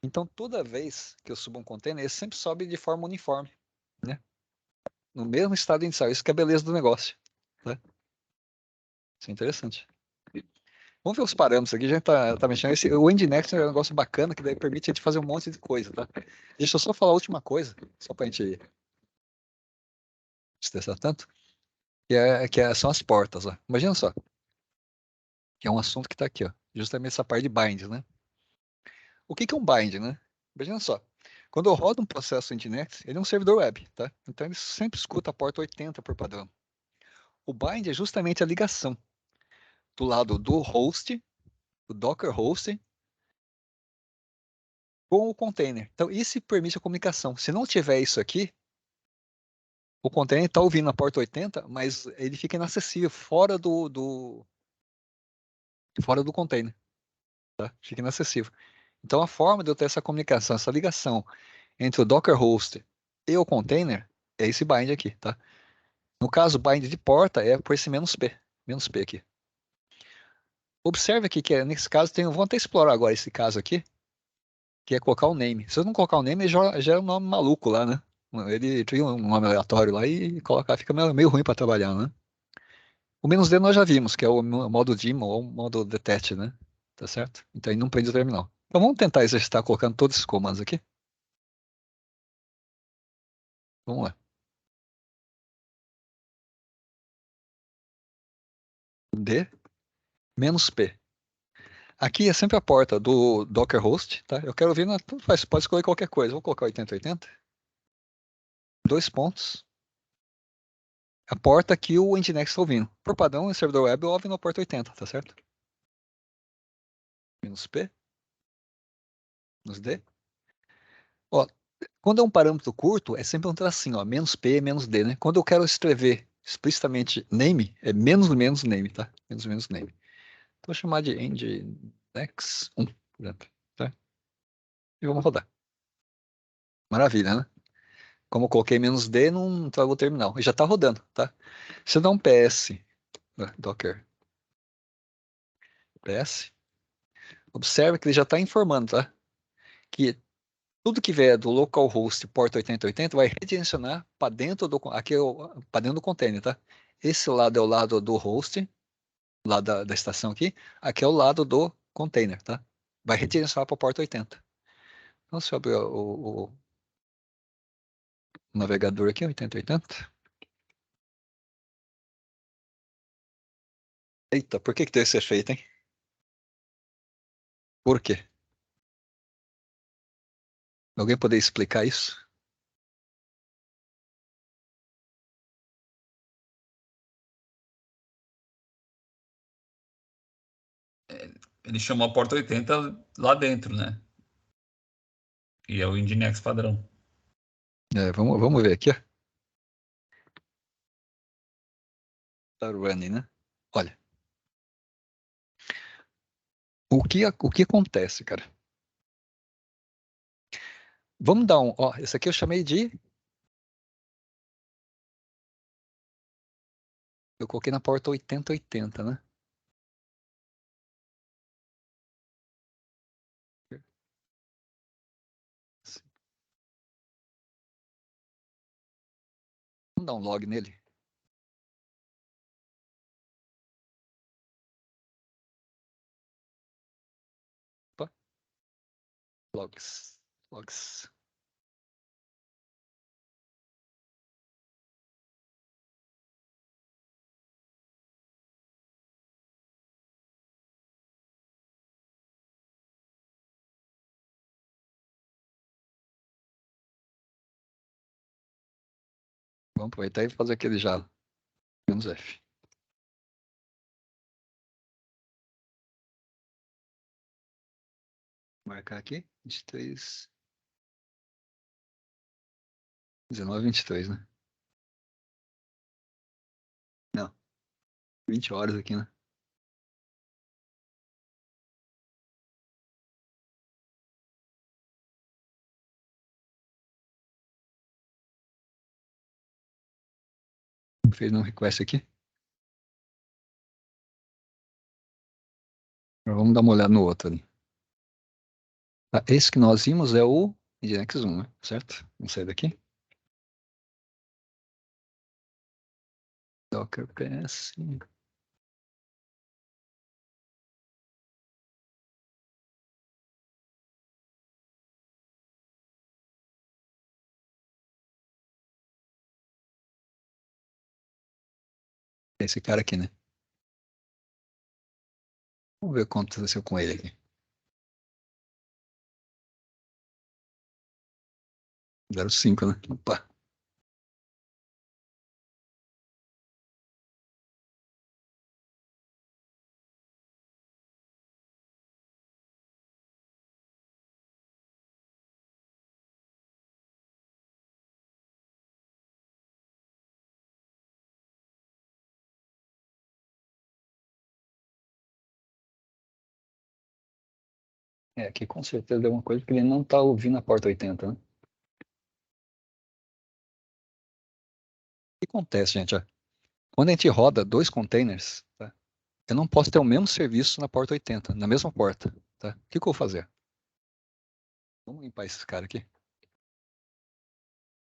Então, toda vez que eu subo um container, ele sempre sobe de forma uniforme, né? No mesmo estado inicial. Isso que é a beleza do negócio, tá? Isso é interessante. Vamos ver os parâmetros aqui, a gente tá mexendo. O Nginx é um negócio bacana que daí permite a gente fazer um monte de coisa, tá? Deixa eu só falar a última coisa, só pra gente estressar tanto, são as portas, ó. Imagina só, que é um assunto que tá aqui, ó. Justamente essa parte de bind, né? O que que é um bind, né? Imagina só, quando eu rodo um processo Nginx, ele é um servidor web, tá? Então ele sempre escuta a porta 80 por padrão. O bind é justamente a ligação do lado do host, do Docker host, com o container. Então, isso permite a comunicação. Se não tiver isso aqui, o container está ouvindo a porta 80, mas ele fica inacessível fora do container, tá? Fica inacessível. Então, a forma de eu ter essa comunicação, essa ligação entre o Docker host e o container é esse bind aqui, tá? No caso, o bind de porta é por esse menos P aqui. Observe aqui que nesse caso vamos até explorar agora esse caso aqui, que é colocar o name. Se eu não colocar o name, ele já é um nome maluco lá, né? Ele cria um nome aleatório lá e colocar, fica meio ruim para trabalhar, né? O menos D nós já vimos, que é o modo dim ou o modo detect, né? Tá certo? Então ele não prende o terminal. Então vamos tentar exercitar colocando todos esses comandos aqui. Vamos lá. D menos P. Aqui é sempre a porta do Docker host, tá? Eu quero ver, tudo faz, pode escolher qualquer coisa. Vou colocar 8080. Dois pontos. A porta que o Nginx está ouvindo. Por padrão, o servidor web ouve na porta 80, tá certo? Menos P, menos D. Ó, quando é um parâmetro curto, é sempre um tracinho, ó, menos P, menos D, né? Quando eu quero escrever explicitamente name, é menos name, tá? Menos name. Então, vou chamar de nginx 1, por exemplo, tá? E vamos rodar. Maravilha, né? Como eu coloquei menos D, não travou o terminal. E já está rodando, tá? Se eu dar um PS, Docker PS, observa que ele já está informando, tá? Que tudo que vier do localhost porta 8080 vai redirecionar para dentro para dentro do container, tá? Esse lado é o lado do host, lá da estação aqui é o lado do container, tá? Vai redirecionar para a porta 80. Então, se eu abrir o navegador aqui, 8080. Eita, por que deve ser feito, hein? Por quê? Alguém poder explicar isso? Ele chamou a porta 80 lá dentro, né? E é o Nginx padrão. Vamos ver aqui, ó. Tá running, né? Olha. O que acontece, cara? Vamos dar um. Ó, esse aqui eu chamei de. Eu coloquei na porta 8080, né? Vamos dar um log nele. Opa. Logs. Logs. Vamos aproveitar e fazer aquele já. Menos F. marcar aqui. 23. 19, 23, né? Não. 20 horas aqui, né? Não fez nenhum request aqui? Agora vamos dar uma olhada no outro ali. Ah, esse que nós vimos é o Nginx 1, né? Certo? Vamos sair daqui. Docker PS. Esse cara aqui, né? Vamos ver o que aconteceu com ele aqui. 0,5, né? Opa. É, aqui com certeza deu uma coisa que ele não tá ouvindo a porta 80, né? O que acontece, gente? Ó? Quando a gente roda dois containers, tá? Eu não posso ter o mesmo serviço na porta 80, na mesma porta, tá? O que eu vou fazer? Vamos limpar esses caras aqui.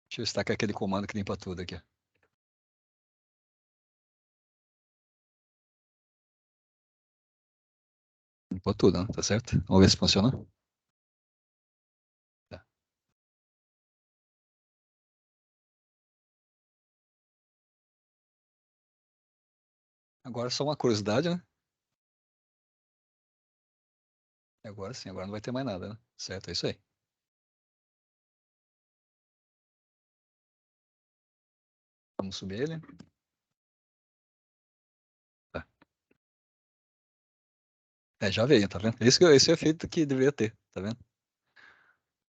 Deixa eu destacar aquele comando que limpa tudo aqui. Limpou tudo, né? Tá certo? Vamos ver se funciona. Tá. Agora só uma curiosidade, né? Agora sim, agora não vai ter mais nada, né? Certo, é isso aí. Vamos subir ele. Tá. É, já veio, tá vendo? Esse é o efeito que deveria ter, tá vendo?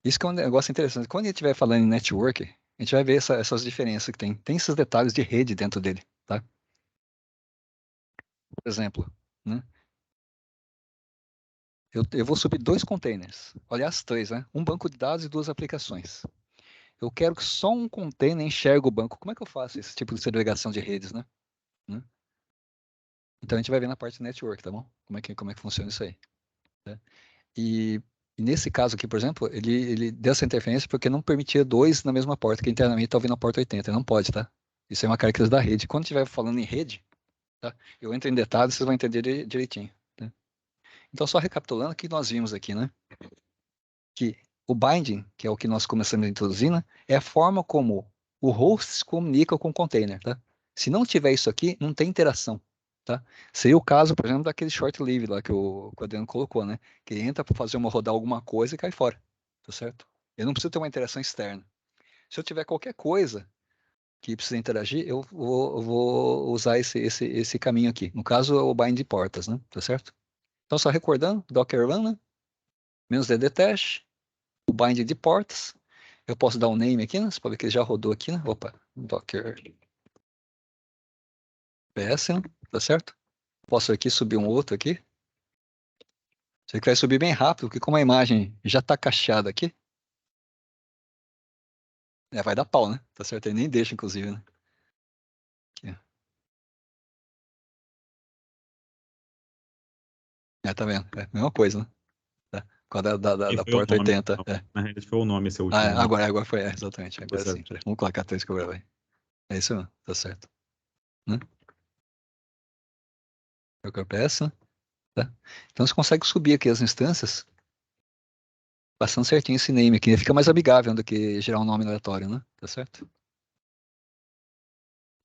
Isso que é um negócio interessante. Quando a gente estiver falando em network, a gente vai ver essas diferenças que tem. Tem esses detalhes de rede dentro dele, tá? Por exemplo, né? Eu vou subir dois containers. Aliás, três, né? Um banco de dados e duas aplicações. Eu quero que só um container enxergue o banco. Como é que eu faço esse tipo de segregação de redes, né? Então a gente vai ver na parte de network, tá bom? Como é que funciona isso aí, né? E, e nesse caso aqui, por exemplo, ele deu essa interferência porque não permitia dois na mesma porta, que internamente está ouvindo a porta 80. Não pode, tá? Isso é uma característica da rede. Quando estiver falando em rede, tá? Eu entro em detalhes, vocês vão entender direitinho, né? Então, só recapitulando o que nós vimos aqui, né? Que o binding, que é o que nós começamos a introduzir, né? É a forma como o host se comunica com o container, tá? Se não tiver isso aqui, não tem interação, tá? Seria o caso, por exemplo, daquele short livre lá que o Adriano colocou, né? Que entra para fazer rodar alguma coisa e cai fora, tá certo? Eu não preciso ter uma interação externa. Se eu tiver qualquer coisa que precisa interagir, eu vou usar esse caminho aqui. No caso, é o bind de portas, né? Tá certo? Então, só recordando, docker run, né? Menos ddtest, o bind de portas. Eu posso dar um name aqui, né? Você pode ver que ele já rodou aqui, né? Opa, docker ps, né? Tá certo? Posso aqui subir um outro aqui. Você que vai subir bem rápido, porque como a imagem já está cacheada aqui, vai dar pau, né? Tá certo? Ele nem deixa, inclusive, né? Aqui. Tá vendo? É a mesma coisa, né? Tá. Com a E da foi o porta nome. 80. É. Na realidade, foi o nome esse Ah, último, né? agora foi, exatamente. Tá Agora sim. certo. Vamos colocar 3 que eu gravei. É isso mesmo, tá certo. Né? É o que eu peço, né? Tá? Então você consegue subir aqui as instâncias passando certinho esse name aqui. Fica mais amigável do que gerar um nome aleatório, né? Tá certo?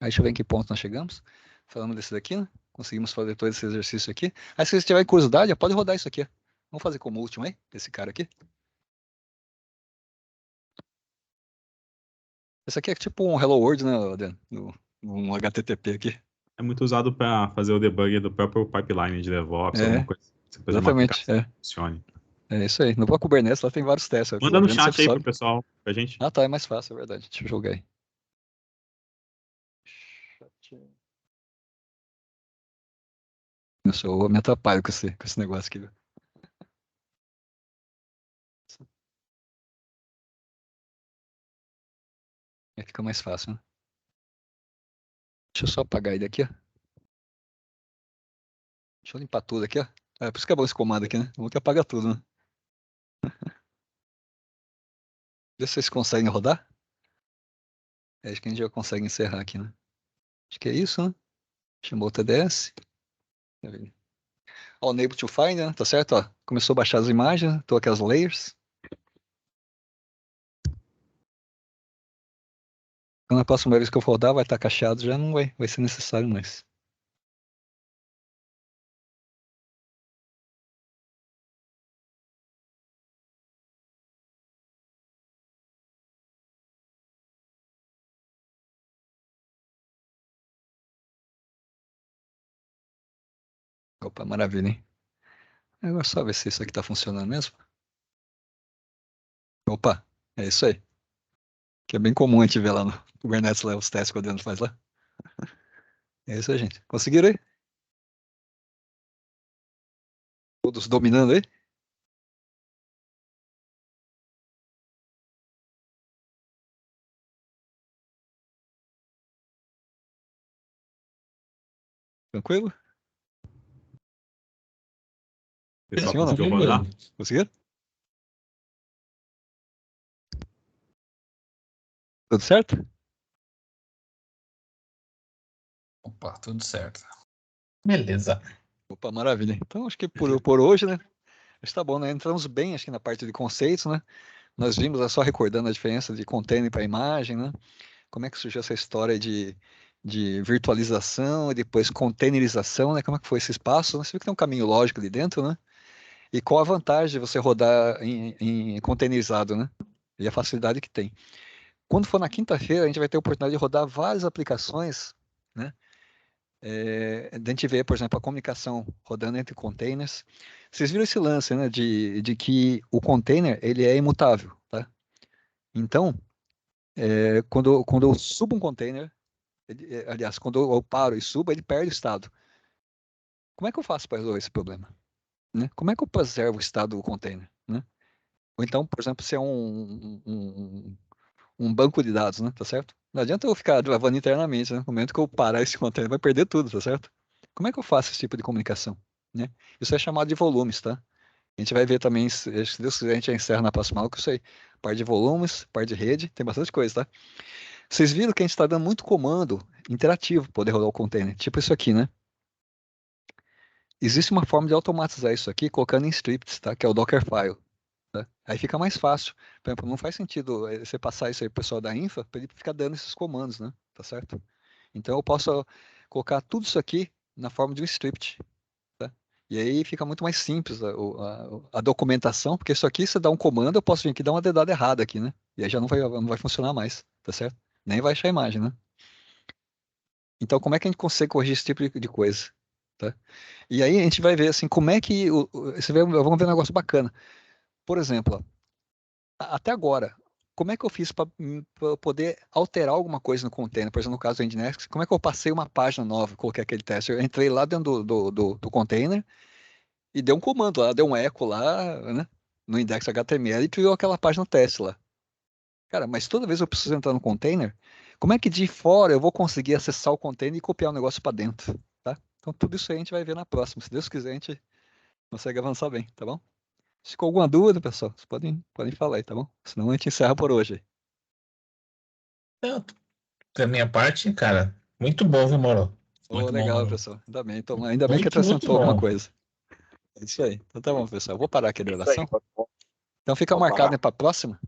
Aí deixa eu ver em que ponto nós chegamos. Falamos desse daqui, né? Conseguimos fazer todo esse exercício aqui. Aí se você tiver curiosidade, pode rodar isso aqui. Vamos fazer como último aí, esse cara aqui. Esse aqui é tipo um Hello World, né, Adriano? Um HTTP aqui. É muito usado para fazer o debug do próprio pipeline de DevOps, alguma É, coisa. Você fazer uma exatamente. aplicação É. que funcione. É isso aí. No Kubernetes lá tem vários testes. Manda no O Adriano chat sempre aí sobe. pro pessoal, pra gente. Ah, tá, é mais fácil, é verdade. Deixa eu jogar aí. Nossa, eu me atrapalho com esse negócio aqui, viu? Aí fica mais fácil, né? Deixa eu só apagar ele aqui, ó. Deixa eu limpar tudo aqui, ó. É por isso que é bom esse comando aqui, né? Bom que apaga tudo, né? Vê se vocês conseguem rodar. Acho que a gente já consegue encerrar aqui, né? Acho que é isso, né? Chamou o TDS. Ó, Enable to Find, né? Tá certo? Ó, começou a baixar as imagens, tô aqui as layers. Então, na próxima vez que eu for rodar, vai estar cacheado, já não vai ser necessário mais. Opa, maravilha, hein? Agora só ver se isso aqui tá funcionando mesmo. Opa, é isso aí. Que é bem comum a gente ver lá no Kubernetes, lá, os testes que o Adriano faz lá. É isso aí, gente. Conseguiram aí? Todos dominando aí? Tranquilo? O pessoal Sim ou não? conseguiu rodar? Conseguiram? Tudo certo? Opa, tudo certo. Beleza. Opa, maravilha. Então, acho que por hoje, né? Acho que tá bom, né? Entramos bem, acho que na parte de conceitos, né? Nós vimos, só recordando a diferença de container para imagem, né? Como é que surgiu essa história de virtualização e depois containerização, né? Como é que foi esse espaço? Você viu que tem um caminho lógico ali dentro, né? E qual a vantagem de você rodar em containerizado, né? E a facilidade que tem. Quando for na quinta-feira, a gente vai ter a oportunidade de rodar várias aplicações, né? A gente vê, por exemplo, a comunicação rodando entre containers. Vocês viram esse lance, né? De que o container, ele é imutável, tá? Então, quando eu subo um container, aliás, quando eu paro e subo, ele perde o estado. Como é que eu faço para resolver esse problema? Né? Como é que eu preservo o estado do container? Né? Ou então, por exemplo, se é um banco de dados, né? Tá certo? Não adianta eu ficar gravando internamente, né? No momento que eu parar esse container, vai perder tudo, tá certo? Como é que eu faço esse tipo de comunicação? Né? Isso é chamado de volumes, tá? A gente vai ver também, se Deus quiser, a gente já encerra na próxima aula com isso aí. Parte de volumes, parte de rede, tem bastante coisa, tá? Vocês viram que a gente está dando muito comando interativo para poder rodar o container, tipo isso aqui, né? Existe uma forma de automatizar isso aqui colocando em scripts, tá? Que é o Dockerfile. Tá? Aí fica mais fácil. Por exemplo, não faz sentido você passar isso aí pro pessoal da infra para ele ficar dando esses comandos, né? Tá certo? Então eu posso colocar tudo isso aqui na forma de um script, tá? E aí fica muito mais simples a documentação, porque isso aqui você dá um comando, eu posso vir aqui e dar uma dedada errada aqui, né? E aí já não vai funcionar mais, tá certo? Nem vai achar a imagem, né? Então como é que a gente consegue corrigir esse tipo de coisa? Tá? E aí a gente vai ver assim, como é que vamos ver um negócio bacana. Por exemplo, ó, até agora, como é que eu fiz para poder alterar alguma coisa no container? Por exemplo, no caso do Nginx, como é que eu passei uma página nova, coloquei aquele teste? Eu entrei lá dentro do container e dei um comando lá, dei um echo lá, né, no index HTML e criou aquela página teste lá. Cara, mas toda vez eu preciso entrar no container, como é que de fora eu vou conseguir acessar o container e copiar o negócio para dentro, tá? Então tudo isso aí a gente vai ver na próxima. Se Deus quiser, a gente consegue avançar bem, tá bom? Se ficou alguma dúvida, pessoal, vocês podem falar aí, tá bom? Senão a gente encerra por hoje. Então, da minha parte, cara, muito bom, viu, Moro? Oh, Muito bom, legal, mano. pessoal. Ainda bem. Então, ainda bem que Muito acrescentou alguma bom. coisa. É isso aí. Então tá bom, pessoal. Eu vou parar aqui a Isso aí, gravação. Então fica pode marcado, parar. né, para a próxima.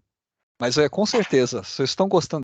Mas com certeza, se vocês estão gostando